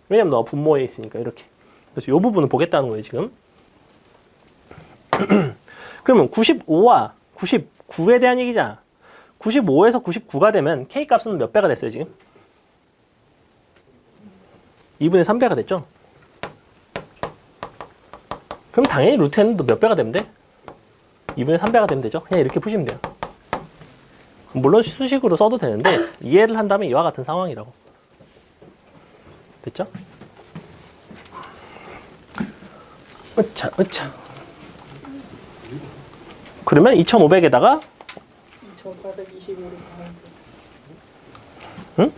왜냐면 너가 분모에 있으니까 이렇게. 그래서 이 부분을 보겠다는 거예요 지금. 그러면 95와 99에 대한 얘기잖아. 95에서 99가 되면 K값은 몇 배가 됐어요 지금? 2분의 3배가 됐죠? 그럼 당연히 루트 n도 몇 배가 되면 돼? 2분의 3배가 되면 되죠? 그냥 이렇게 푸시면 돼요. 물론 수식으로 써도 되는데 이해를 한다면 이와 같은 상황이라고. 됐죠? 으차. 그러면 2500에다가
2825로
응?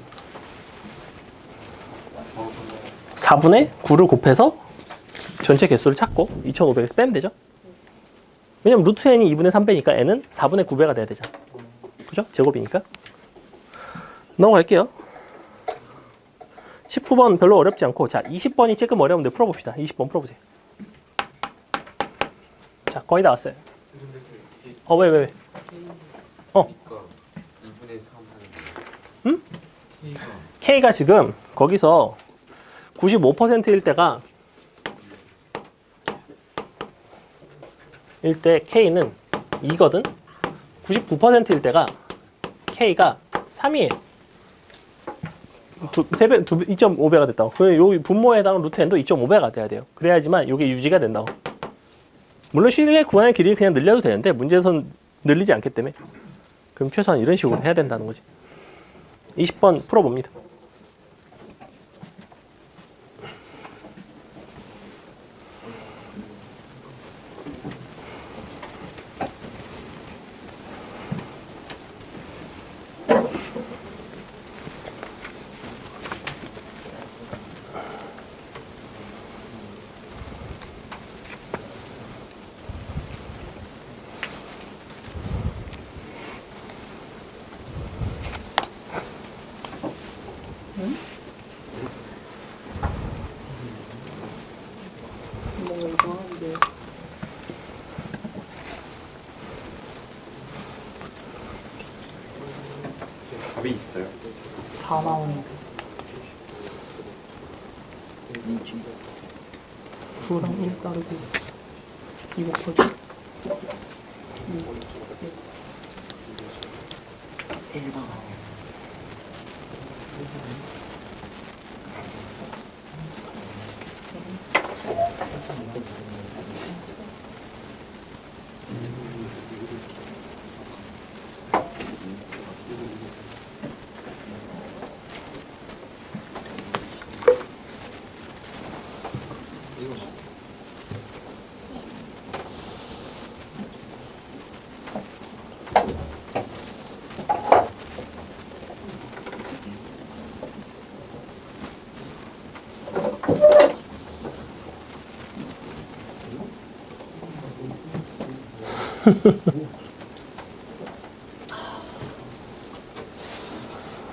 4분의 9를 곱해서 전체 개수를 찾고 2500에서 빼면 되죠? 왜냐면 루트 n이 2분의 3배니까 n은 4분의 9배가 돼야 되잖아. 그죠? 제곱이니까. 넘어갈게요. 19번 별로 어렵지 않고, 자 20번이 조금 어려운데 풀어봅시다. 20번 풀어보세요. 자 거의 다 왔어요. 왜?
그러니까 2분의 3 하는
응? K가 지금 거기서 95%일 때가 K는 2거든. 99%일 때가 K가 3이에요. 2.5배가 됐다고. 그럼 여기 분모에 해당하는 루트 n도 2.5배가 돼야 돼요. 그래야지만 이게 유지가 된다고. 물론 신뢰 구간의 길이를 그냥 늘려도 되는데 문제에서는 늘리지 않기 때문에 그럼 최소한 이런 식으로 해야 된다는 거지. 20번 풀어봅니다.
뭔가 이상한데.
답이 있어요.
4 나오는데. 9랑 1 따르고 2 곱하기 1번.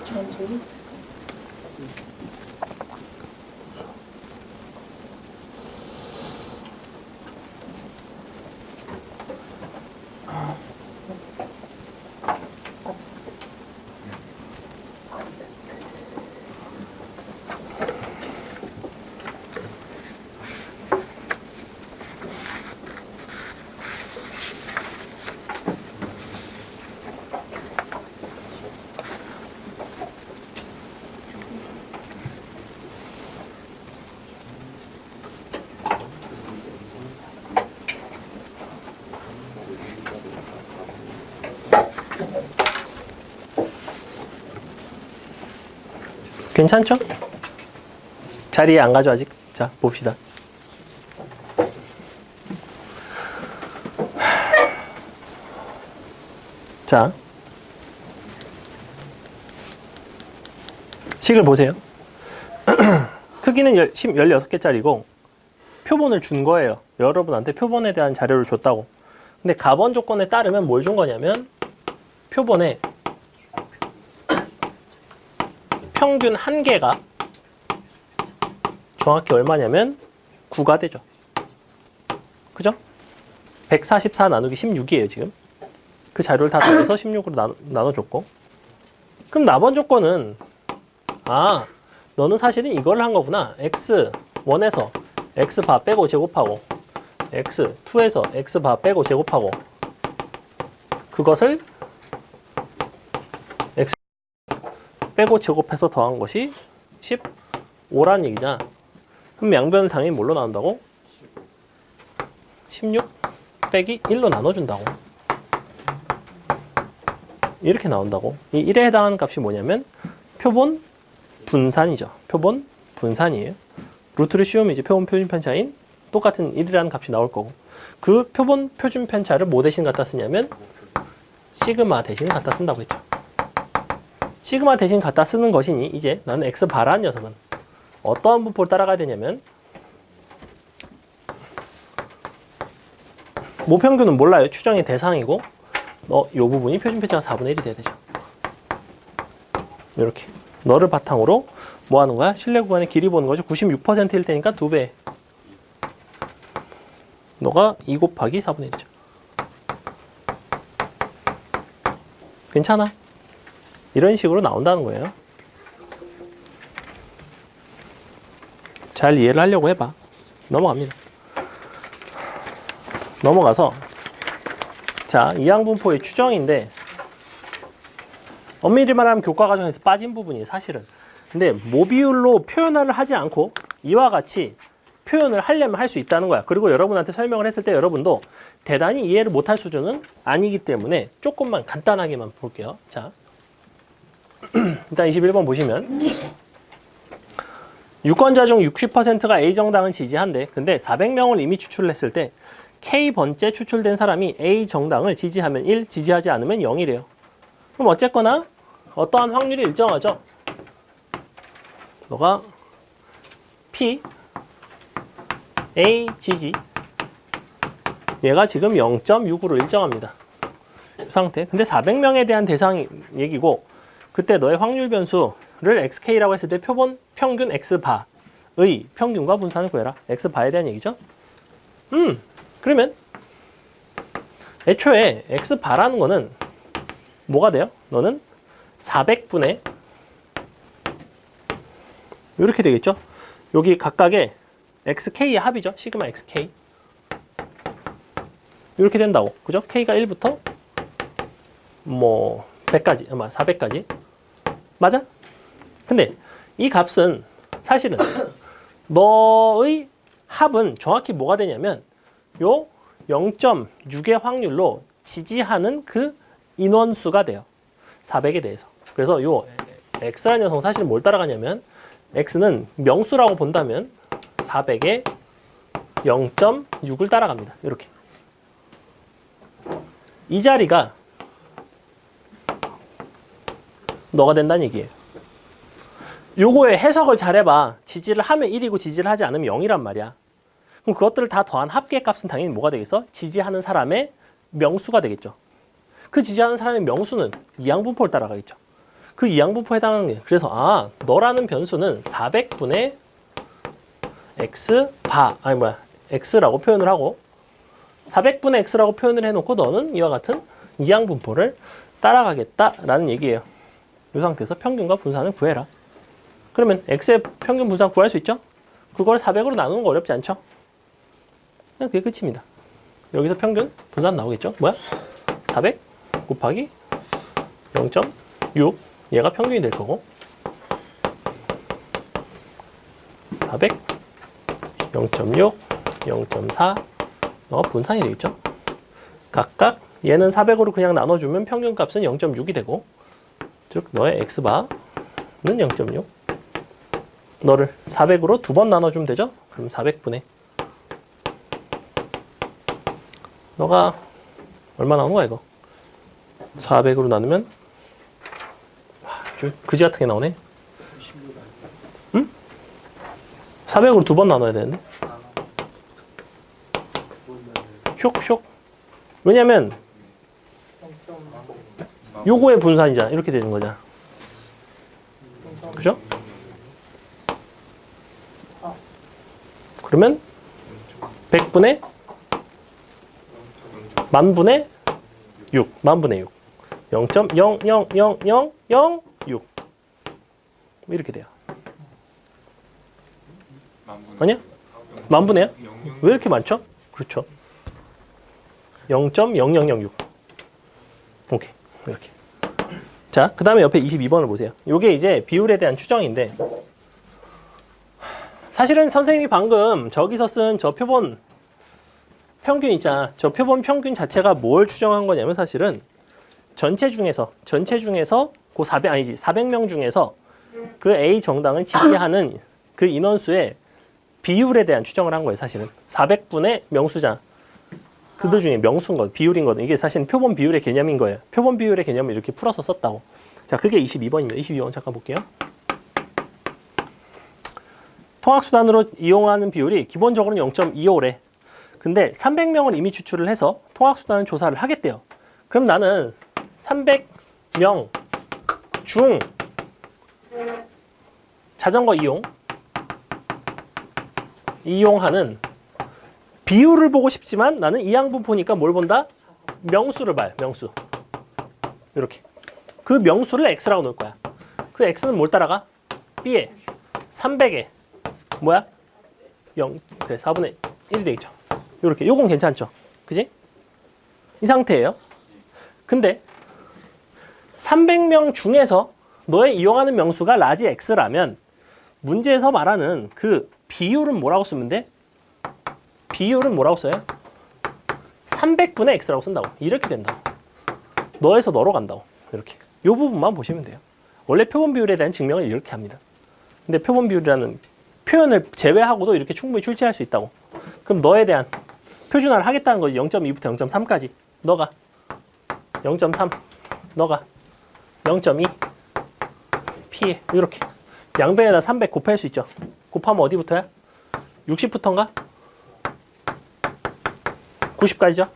천천히.
괜찮죠? 자리에 안 가죠 아직? 자 봅시다. 자 식을 보세요. 크기는 16개짜리고 표본을 준 거예요. 여러분한테 표본에 대한 자료를 줬다고. 근데 가번 조건에 따르면 뭘 준 거냐면 표본에 평균 한 개가 정확히 얼마냐면 9가 되죠. 그죠? 144 나누기 16이에요 지금. 그 자료를 다 더해서 16으로 나눠줬고. 그럼 나번 조건은 너는 사실은 이걸 한 거구나. x1에서 x바 빼고 제곱하고 x2에서 x바 빼고 제곱하고 그것을 x 빼고 제곱해서 더한 것이 15라는 얘기잖아. 그럼 양변을 당연히 뭘로 나눈다고? 16 빼기 1로 나눠준다고. 이렇게 나온다고. 이 1에 해당하는 값이 뭐냐면 표본 분산이죠. 표본 분산이에요. 루트를 씌우면 이제 표본 표준 편차인 똑같은 1이라는 값이 나올 거고, 그 표본 표준 편차를 뭐 대신 갖다 쓰냐면 시그마 대신 갖다 쓴다고 했죠. 시그마 대신 갖다 쓰는 것이니 이제 나는 x바라는 녀석은 어떠한 분포를 따라가야 되냐면, 모평균은 몰라요. 추정의 대상이고 이 부분이 표준 편차가 4분의 1이 돼야 되죠. 이렇게 너를 바탕으로 뭐 하는 거야? 실내 구간의 길이 보는 거죠. 96%일 테니까 2배. 너가 2 곱하기 4분의 1이죠. 괜찮아? 이런 식으로 나온다는 거예요. 잘 이해를 하려고 해봐. 넘어갑니다. 넘어가서 자, 이항분포의 추정인데 엄밀히 말하면 교과 과정에서 빠진 부분이 사실은. 근데 모비율로 표현을 하지 않고 이와 같이 표현을 하려면 할 수 있다는 거야. 그리고 여러분한테 설명을 했을 때 여러분도 대단히 이해를 못할 수준은 아니기 때문에 조금만 간단하게만 볼게요. 자, 일단 21번 보시면 유권자 중 60%가 A정당을 지지한대. 근데 400명을 이미 추출을 했을 때 K번째 추출된 사람이 A정당을 지지하면 1, 지지하지 않으면 0이래요. 그럼 어쨌거나 어떠한 확률이 일정하죠. 너가 P, A 지지, 얘가 지금 0.65로 일정합니다. 이 상태. 근데 400명에 대한 대상 얘기고, 그때 너의 확률 변수를 xk라고 했을 때 표본 평균 x바의 평균과 분산을 구해라. x바에 대한 얘기죠. 그러면 애초에 x바라는 거는 뭐가 돼요? 너는 400분의 이렇게 되겠죠? 여기 각각의 xk의 합이죠. 시그마 xk. 이렇게 된다고. 그죠? k가 1부터 뭐 100까지, 아마 400까지. 맞아? 근데 이 값은 사실은 너의 합은 정확히 뭐가 되냐면 요 0.6의 확률로 지지하는 그 인원수가 돼요. 400에 대해서. 그래서 요 x라는 녀석은 사실 뭘 따라가냐면, x는 명수라고 본다면 400에 0.6을 따라갑니다. 이렇게. 이 자리가 너가 된다는 얘기예요. 요거의 해석을 잘해봐. 지지를 하면 1이고 지지를 하지 않으면 0이란 말이야. 그럼 그것들을 다 더한 합계값은 당연히 뭐가 되겠어? 지지하는 사람의 명수가 되겠죠. 그 지지하는 사람의 명수는 이항분포를 따라가겠죠. 그 이항분포에 해당하는 게 그래서 너라는 변수는 400분의 x x라고 표현을 하고 400분의 x라고 표현을 해놓고 너는 이와 같은 이항분포를 따라가겠다라는 얘기예요. 이 상태에서 평균과 분산을 구해라. 그러면 x의 평균 분산 구할 수 있죠? 그걸 400으로 나누는 거 어렵지 않죠? 그냥 그게 끝입니다. 여기서 평균 분산 나오겠죠? 뭐야? 400 곱하기 0.6 얘가 평균이 될 거고 400 0.6 0.4 너가 분산이 되겠죠? 각각 얘는 400으로 그냥 나눠주면 평균 값은 0.6이 되고 즉 너의 x바는 0.6 너를 400으로 두 번 나눠주면 되죠? 그럼 400분의 너가 얼마 나오는 거야 이거? 400으로 나누면 아주 그지 같은 게 나오네.
16
응? 400으로 두 번 나눠야 되는데. 쇽. 왜냐면 요거의 분산이잖아. 이렇게 되는 거잖아. 그죠? 그러면 100분의 만분의 6. 만분의 6. 0.0000006 이렇게 돼요. 아니야? 만분해요? 왜 이렇게 많죠? 그렇죠. 0.0006 오케이. 이렇게. 자, 그 다음에 옆에 22번을 보세요. 요게 이제 비율에 대한 추정인데 사실은 선생님이 방금 저기서 쓴 저 표본 평균 있잖아. 저 표본 평균 자체가 뭘 추정한 거냐면 사실은 전체 중에서 그 400명 중에서 그 A 정당을 지지하는 그 인원수의 비율에 대한 추정을 한 거예요. 사실은 400분의 명수잖아. 그들 중에 명수인 거, 비율인 거든. 이게 사실은 표본 비율의 개념인 거예요. 표본 비율의 개념을 이렇게 풀어서 썼다고. 자, 그게 22번입니다. 22번 잠깐 볼게요. 통학수단으로 이용하는 비율이 기본적으로는 0.25래. 근데 300명을 이미 추출을 해서 통학수단을 조사를 하겠대요. 그럼 나는 300명 중 자전거 이용하는 비율을 보고 싶지만 나는 이항분포니까 뭘 본다? 명수를 봐요. 명수. 이렇게. 그 명수를 x라고 놓을 거야. 그 x는 뭘 따라가? b에 300에 뭐야? 0. 그래 4분의 1이 되겠죠. 이렇게. 요건 괜찮죠? 그지? 이 상태예요. 근데 300명 중에서 너의 이용하는 명수가 라지 x라면 문제에서 말하는 그 비율은 뭐라고 쓰면 돼? 비율은 뭐라고 써요? 300분의 x라고 쓴다고. 이렇게 된다고. 너에서 너로 간다고. 이렇게. 이 부분만 보시면 돼요. 원래 표본 비율에 대한 증명을 이렇게 합니다. 근데 표본 비율이라는 표현을 제외하고도 이렇게 충분히 출제할 수 있다고. 그럼 너에 대한 표준화를 하겠다는 거지. 0.2부터 0.3까지. 너가 0.3, 너가 0.2, P에 이렇게. 양변에다 300 곱할 수 있죠. 곱하면 어디부터야? 60부터인가? 90까지죠.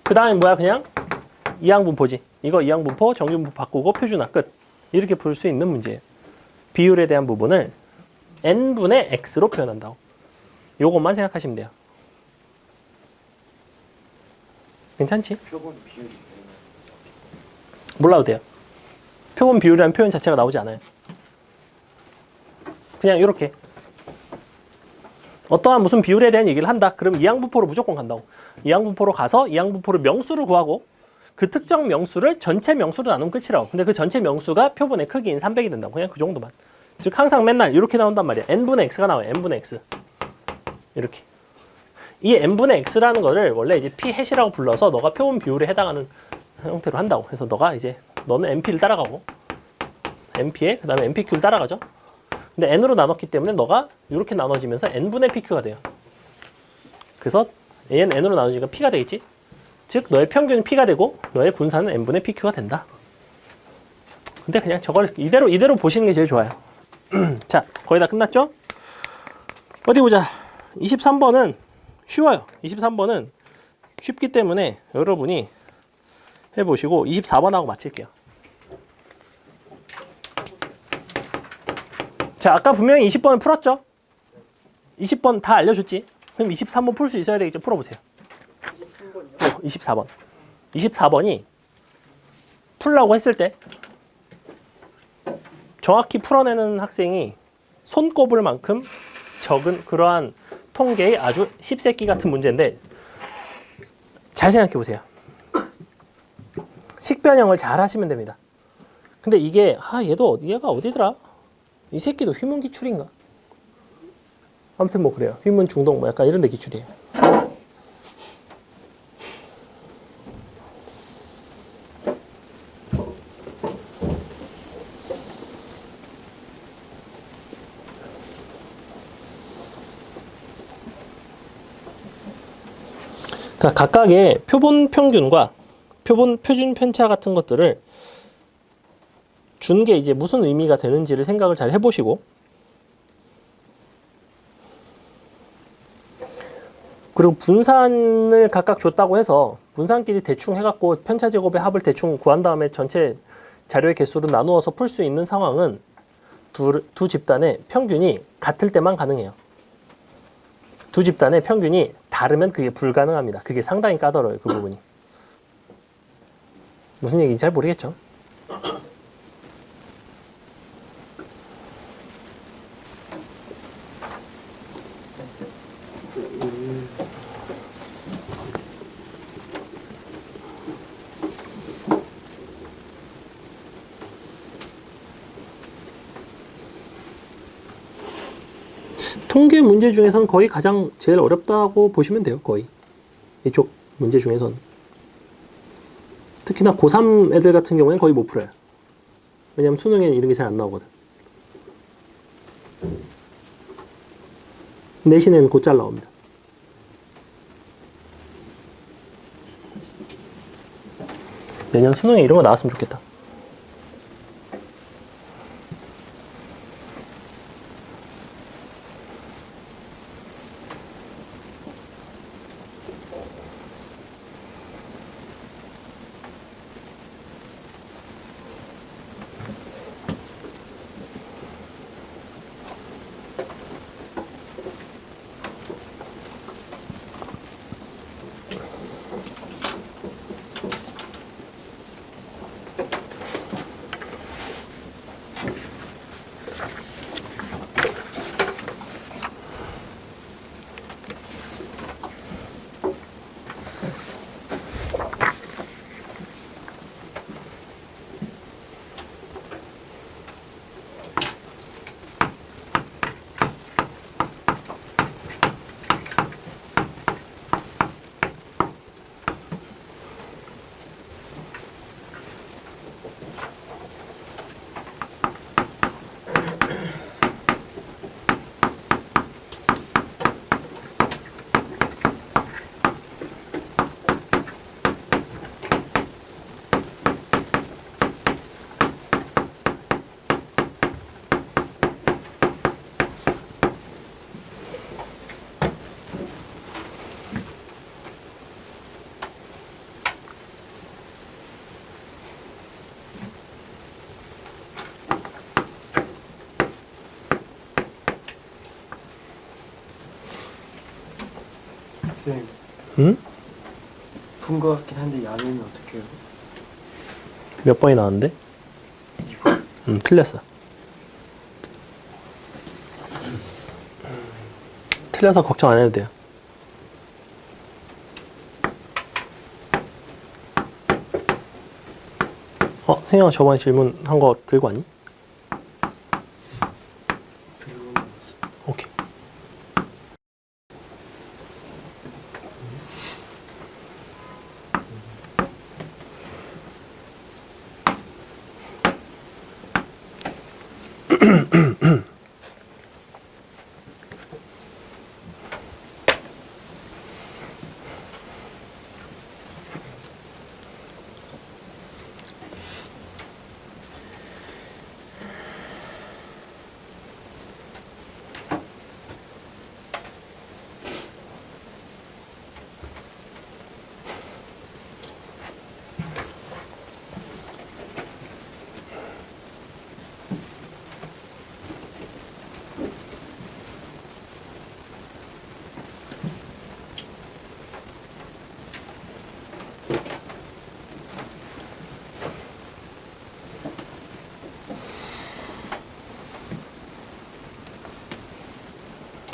그 다음에 뭐야? 그냥 이항분포지. 이거 이항분포, 정규분포 바꾸고 표준화 끝. 이렇게 풀 수 있는 문제예요. 비율에 대한 부분을 n분의 x로 표현한다고. 요것만 생각하시면 돼요. 괜찮지?
표본 비율이
몰라도 돼요. 표본 비율이라는 표현 자체가 나오지 않아요. 그냥 이렇게 어떠한 무슨 비율에 대한 얘기를 한다. 그럼 이항분포로 무조건 간다고. 이항분포로 가서 이항분포로 명수를 구하고 그 특정 명수를 전체 명수로 나누면 끝이라고. 근데 그 전체 명수가 표본의 크기인 300이 된다고. 그냥 그 정도만. 즉 항상 맨날 이렇게 나온단 말이야. n분의 x가 나와요. n분의 x. 이렇게. 이 n분의 x라는 거를 원래 이제 p 해시라고 불러서 너가 표본 비율에 해당하는 형태로 한다고. 그래서 너가 이제 너는 np를 따라가고 np에 그 다음에 npq를 따라가죠. 근데 n으로 나눴기 때문에 너가 이렇게 나눠지면서 n분의 pq가 돼요. 그래서 a는 n으로 나눠지니까 p가 되겠지. 즉 너의 평균은 p가 되고 너의 분산은 n분의 pq가 된다. 근데 그냥 저걸 이대로 보시는 게 제일 좋아요. 자, 거의 다 끝났죠? 어디 보자. 23번은 쉬워요. 23번은 쉽기 때문에 여러분이 해보시고 24번하고 마칠게요. 자, 아까 분명히 20번을 풀었죠? 20번 다 알려줬지? 그럼 23번 풀 수 있어야 되겠죠? 풀어보세요.
23번이요?
24번. 24번이 풀라고 했을 때 정확히 풀어내는 학생이 손꼽을 만큼 적은 그러한 통계의 아주 씹새끼 같은 문제인데 잘 생각해 보세요. 식변형을 잘 하시면 됩니다. 근데 이게 얘가 어디더라? 이 새끼도 휘문 기출인가? 아무튼 뭐 그래요. 휘문 중동 뭐 약간 이런 데 기출이에요. 그러니까 각각의 표본 평균과 표준 편차 같은 것들을 준 게 이제 무슨 의미가 되는지를 생각을 잘 해보시고, 그리고 분산을 각각 줬다고 해서 분산끼리 대충 해갖고 편차 제곱의 합을 대충 구한 다음에 전체 자료의 개수로 나누어서 풀 수 있는 상황은 두 집단의 평균이 같을 때만 가능해요. 두 집단의 평균이 다르면 그게 불가능합니다. 그게 상당히 까다로워요, 그 부분이. 무슨 얘기인지 잘 모르겠죠? 통계 문제 중에서는 거의 가장 제일 어렵다고 보시면 돼요. 거의 이쪽 문제 중에서는. 특히나 고3 애들 같은 경우에는 거의 못 풀어요. 왜냐면 수능에는 이런 게 잘 안 나오거든. 내신에는 곧잘 나옵니다. 내년 수능에 이런 거 나왔으면 좋겠다.
선생님,
응?
푼 거 같긴 한데 야매는 어떻게 해요?
몇 번이 나왔는데?
2번.
틀렸어. 틀려서 걱정 안 해도 돼요. 승영아 저번에 질문한 거 들고 왔니?
들고 나왔어.
오케이.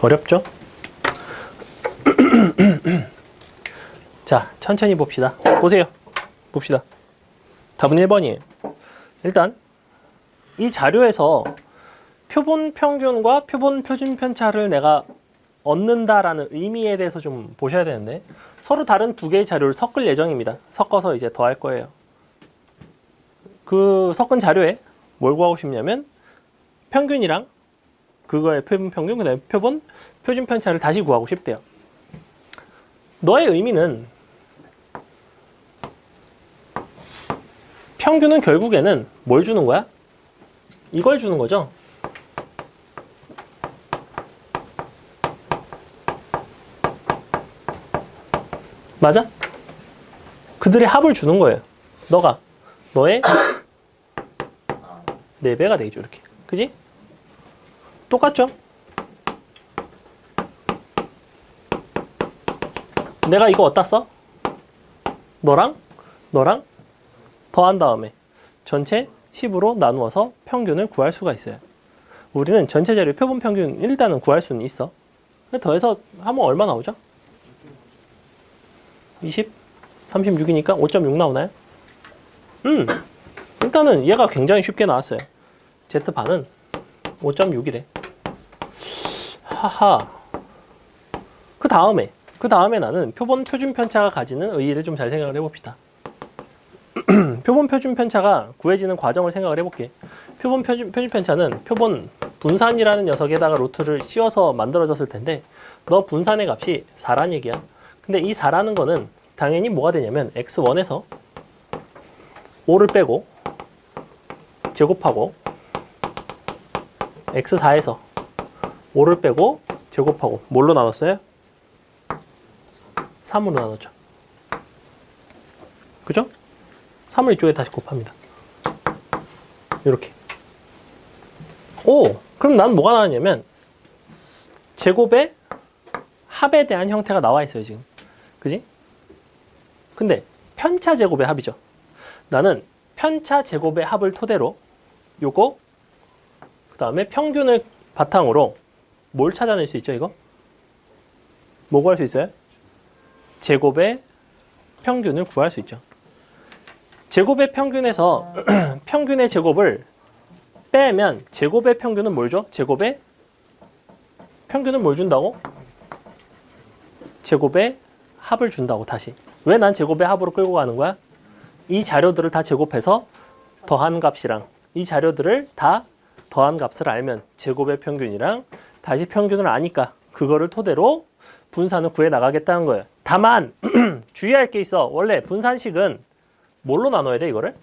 어렵죠? 자, 천천히 봅시다. 보세요. 봅시다. 답은 1번이에요. 일단 이 자료에서 표본 평균과 표본 표준 편차를 내가 얻는다라는 의미에 대해서 좀 보셔야 되는데 서로 다른 두 개의 자료를 섞을 예정입니다. 섞어서 이제 더할 거예요. 그 섞은 자료에 뭘 구하고 싶냐면 평균이랑 그거의 표본 평균, 그다음에 표본 표준 편차를 다시 구하고 싶대요. 너의 의미는 평균은 결국에는 뭘 주는 거야? 이걸 주는 거죠. 맞아? 그들의 합을 주는 거예요. 너의 4배가 되겠죠, 이렇게. 그지? 똑같죠? 내가 이거 어디다 써? 너랑 더한 다음에 전체 10으로 나누어서 평균을 구할 수가 있어요. 우리는 전체 자료 표본 평균 일단은 구할 수는 있어. 더해서 하면 얼마 나오죠? 20? 36이니까 5.6 나오나요? 일단은 얘가 굉장히 쉽게 나왔어요. Z반은 5.6이래. 하하. 그 다음에 나는 표본 표준 편차가 가지는 의의를 좀 잘 생각을 해봅시다. 표본 표준 편차가 구해지는 과정을 생각을 해볼게. 표본 표준 편차는 표본 분산이라는 녀석에다가 루트를 씌워서 만들어졌을 텐데 너 분산의 값이 4란 얘기야. 근데 이 4라는 거는 당연히 뭐가 되냐면 x1에서 5를 빼고 제곱하고 x4에서 5를 빼고 제곱하고 뭘로 나눴어요? 3으로 나눴죠. 그죠? 3을 이쪽에 다시 곱합니다. 이렇게. 그럼 난 뭐가 나왔냐면 제곱의 합에 대한 형태가 나와 있어요, 지금. 그지? 근데 편차 제곱의 합이죠. 나는 편차 제곱의 합을 토대로 요거 그 다음에 평균을 바탕으로 뭘 찾아낼 수 있죠, 이거? 뭐 구할 수 있어요? 제곱의 평균을 구할 수 있죠. 제곱의 평균에서 평균의 제곱을 빼면 제곱의 평균은 뭘 줘? 제곱의 평균은 뭘 준다고? 제곱의 합을 준다고 다시. 왜 난 제곱의 합으로 끌고 가는 거야? 이 자료들을 다 제곱해서 더한 값이랑 이 자료들을 다 더한 값을 알면 제곱의 평균이랑 다시 평균을 아니까 그거를 토대로 분산을 구해 나가겠다는 거예요. 다만 주의할 게 있어. 원래 분산식은 뭘로 나눠야 돼, 이거를?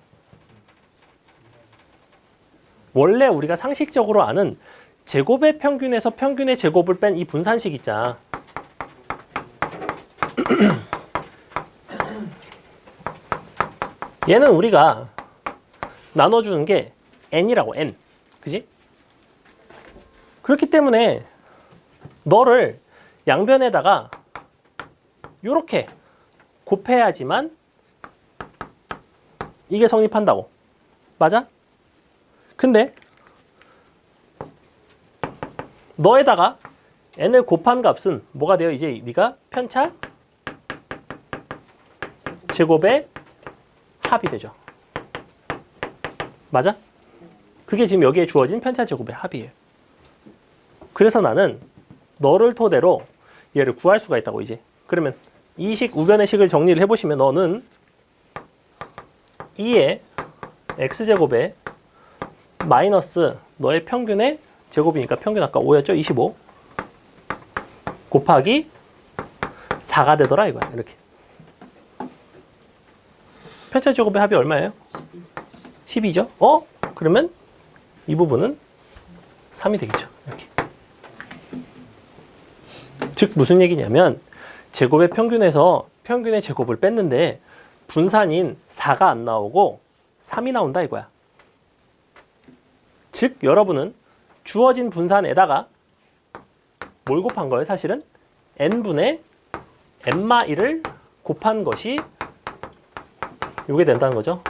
원래 우리가 상식적으로 아는 제곱의 평균에서 평균의 제곱을 뺀 이 분산식 있잖아. 얘는 우리가 나눠주는 게 n이라고, n. 그지? 그렇기 때문에 너를 양변에다가 요렇게 곱해야지만 이게 성립한다고. 맞아? 근데 너에다가 n을 곱한 값은 뭐가 돼요? 이제 네가 편차 제곱의 합이 되죠. 맞아? 그게 지금 여기에 주어진 편차 제곱의 합이에요. 그래서 나는 너를 토대로 얘를 구할 수가 있다고 이제. 그러면 이 식, 우변의 식을 정리를 해보시면 너는 2의 x제곱에 마이너스 너의 평균의 제곱이니까 평균 아까 5였죠? 25 곱하기 4가 되더라 이거야. 이렇게. 편차 제곱의 합이 얼마예요? 12죠? 그러면 이 부분은 3이 되겠죠. 이렇게. 즉 무슨 얘기냐면 제곱의 평균에서 평균의 제곱을 뺐는데 분산인 4가 안 나오고 3이 나온다 이거야. 즉 여러분은 주어진 분산에다가 뭘 곱한 거예요? 사실은 n분의 n-1을 곱한 것이 요게 된다는 거죠.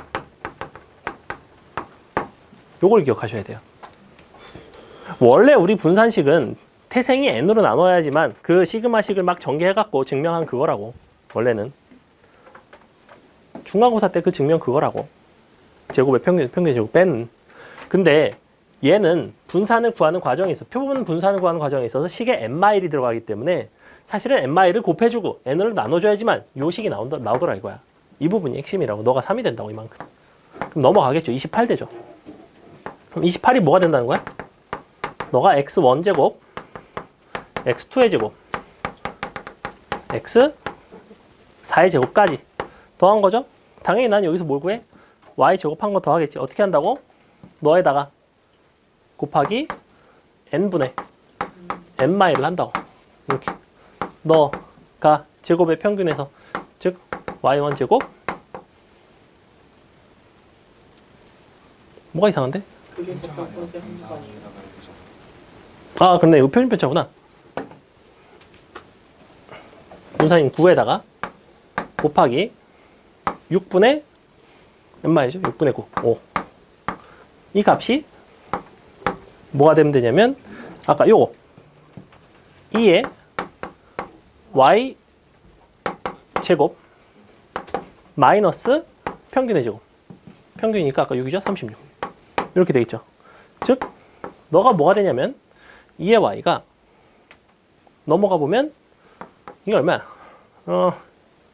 요걸 기억하셔야 돼요. 원래 우리 분산식은 태생이 n으로 나눠야지만 그 시그마식을 막 전개해갖고 증명한 그거라고. 원래는 중간고사 때 그 증명 그거라고. 제곱의 평균 제곱 뺀. 근데 얘는 분산을 구하는 과정이 있어. 표본 분산을 구하는 과정에 있어서 식에 n 마일이 들어가기 때문에 사실은 n 마일을 곱해주고 n을 나눠줘야지만 요 식이 나오더라 이거야. 이 부분이 핵심이라고. 너가 3이 된다고 이만큼. 그럼 넘어가겠죠. 28 되죠. 그럼 28이 뭐가 된다는 거야? 너가 x1 제곱, x2의 제곱, x4의 제곱까지 더한 거죠? 당연히 난 여기서 뭘 구해? y 제곱한 거 더하겠지. 어떻게 한다고? 너에다가 곱하기 n분의 n마일을 한다고. 이렇게. 너가 제곱의 평균에서 즉 y1 제곱 뭐가 이상한데?
그게 첫 번째 한번이에요.
아, 그렇네. 이거 표준편차구나. 분산인 9에다가 곱하기 6분의 얼마이죠? 6분의 9. 5. 이 값이 뭐가 되면 되냐면 아까 요거 2의 y 제곱 마이너스 평균의 제곱. 평균이니까 아까 6이죠? 36. 이렇게 되겠죠. 즉 너가 뭐가 되냐면 2의 y가 넘어가 보면 이게 얼마야?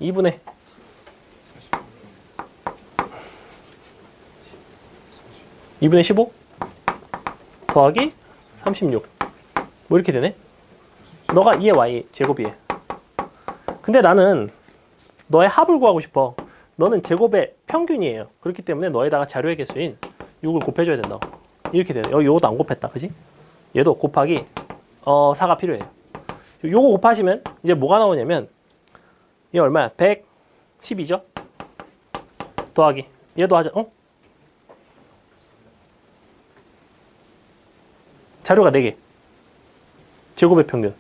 2분의 15 더하기 36 뭐 이렇게 되네. 너가 2의 y 제곱이에. 근데 나는 너의 합을 구하고 싶어. 너는 제곱의 평균이에요. 그렇기 때문에 너에다가 자료의 개수인 6을 곱해줘야 된다고. 이렇게 되네. 요것도 안 곱했다. 그지? 얘도 곱하기 4가 필요해요. 요거 곱하시면 이제 뭐가 나오냐면 얘 얼마야? 112죠? 더하기 얘도 하자. 자료가 4개. 제곱의 평균.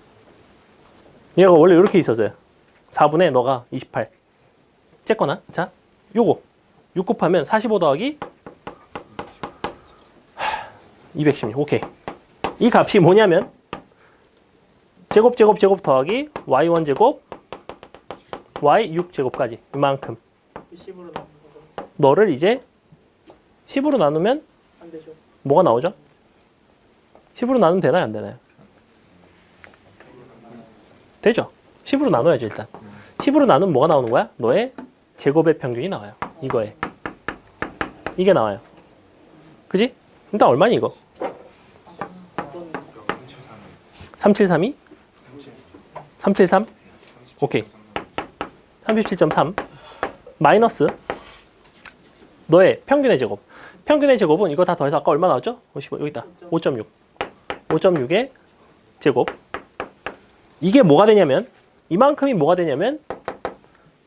얘가 원래 이렇게 있었어요. 4분의 너가 28. 쨌거나 자 요거 6 곱하면 45 더하기 216. 오케이. 이 값이 뭐냐면 제곱 더하기 y1 제곱 y6 제곱까지 이만큼.
10으로 나누는 거.
너를 이제 10으로 나누면
안 되죠.
뭐가 나오죠? 10으로 나누면 되나요? 안 되나요? 되죠. 10으로 나눠야죠 일단. 10으로 나누면 뭐가 나오는 거야? 너의 제곱의 평균이 나와요. 이거에. 이게 나와요. 그지? 일단 얼마니 이거? 3732? 373? 오케이. 37.3 마이너스 너의 평균의 제곱. 평균의 제곱은 이거 다 더해서 아까 얼마 나왔죠? 55, 여기 있다. 5.6. 5.6의 제곱. 이게 뭐가 되냐면 이만큼이 뭐가 되냐면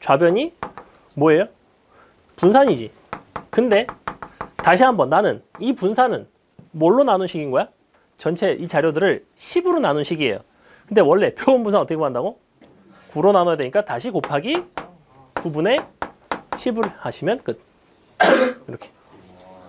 좌변이 뭐예요? 분산이지. 근데 다시 한번 나는 이 분산은 뭘로 나눈 식인 거야? 전체 이 자료들을 10으로 나눈 식이에요. 근데 원래 표본 분산 어떻게 구한다고? 9로 나눠야 되니까 다시 곱하기 9분의 10을 하시면 끝. 이렇게.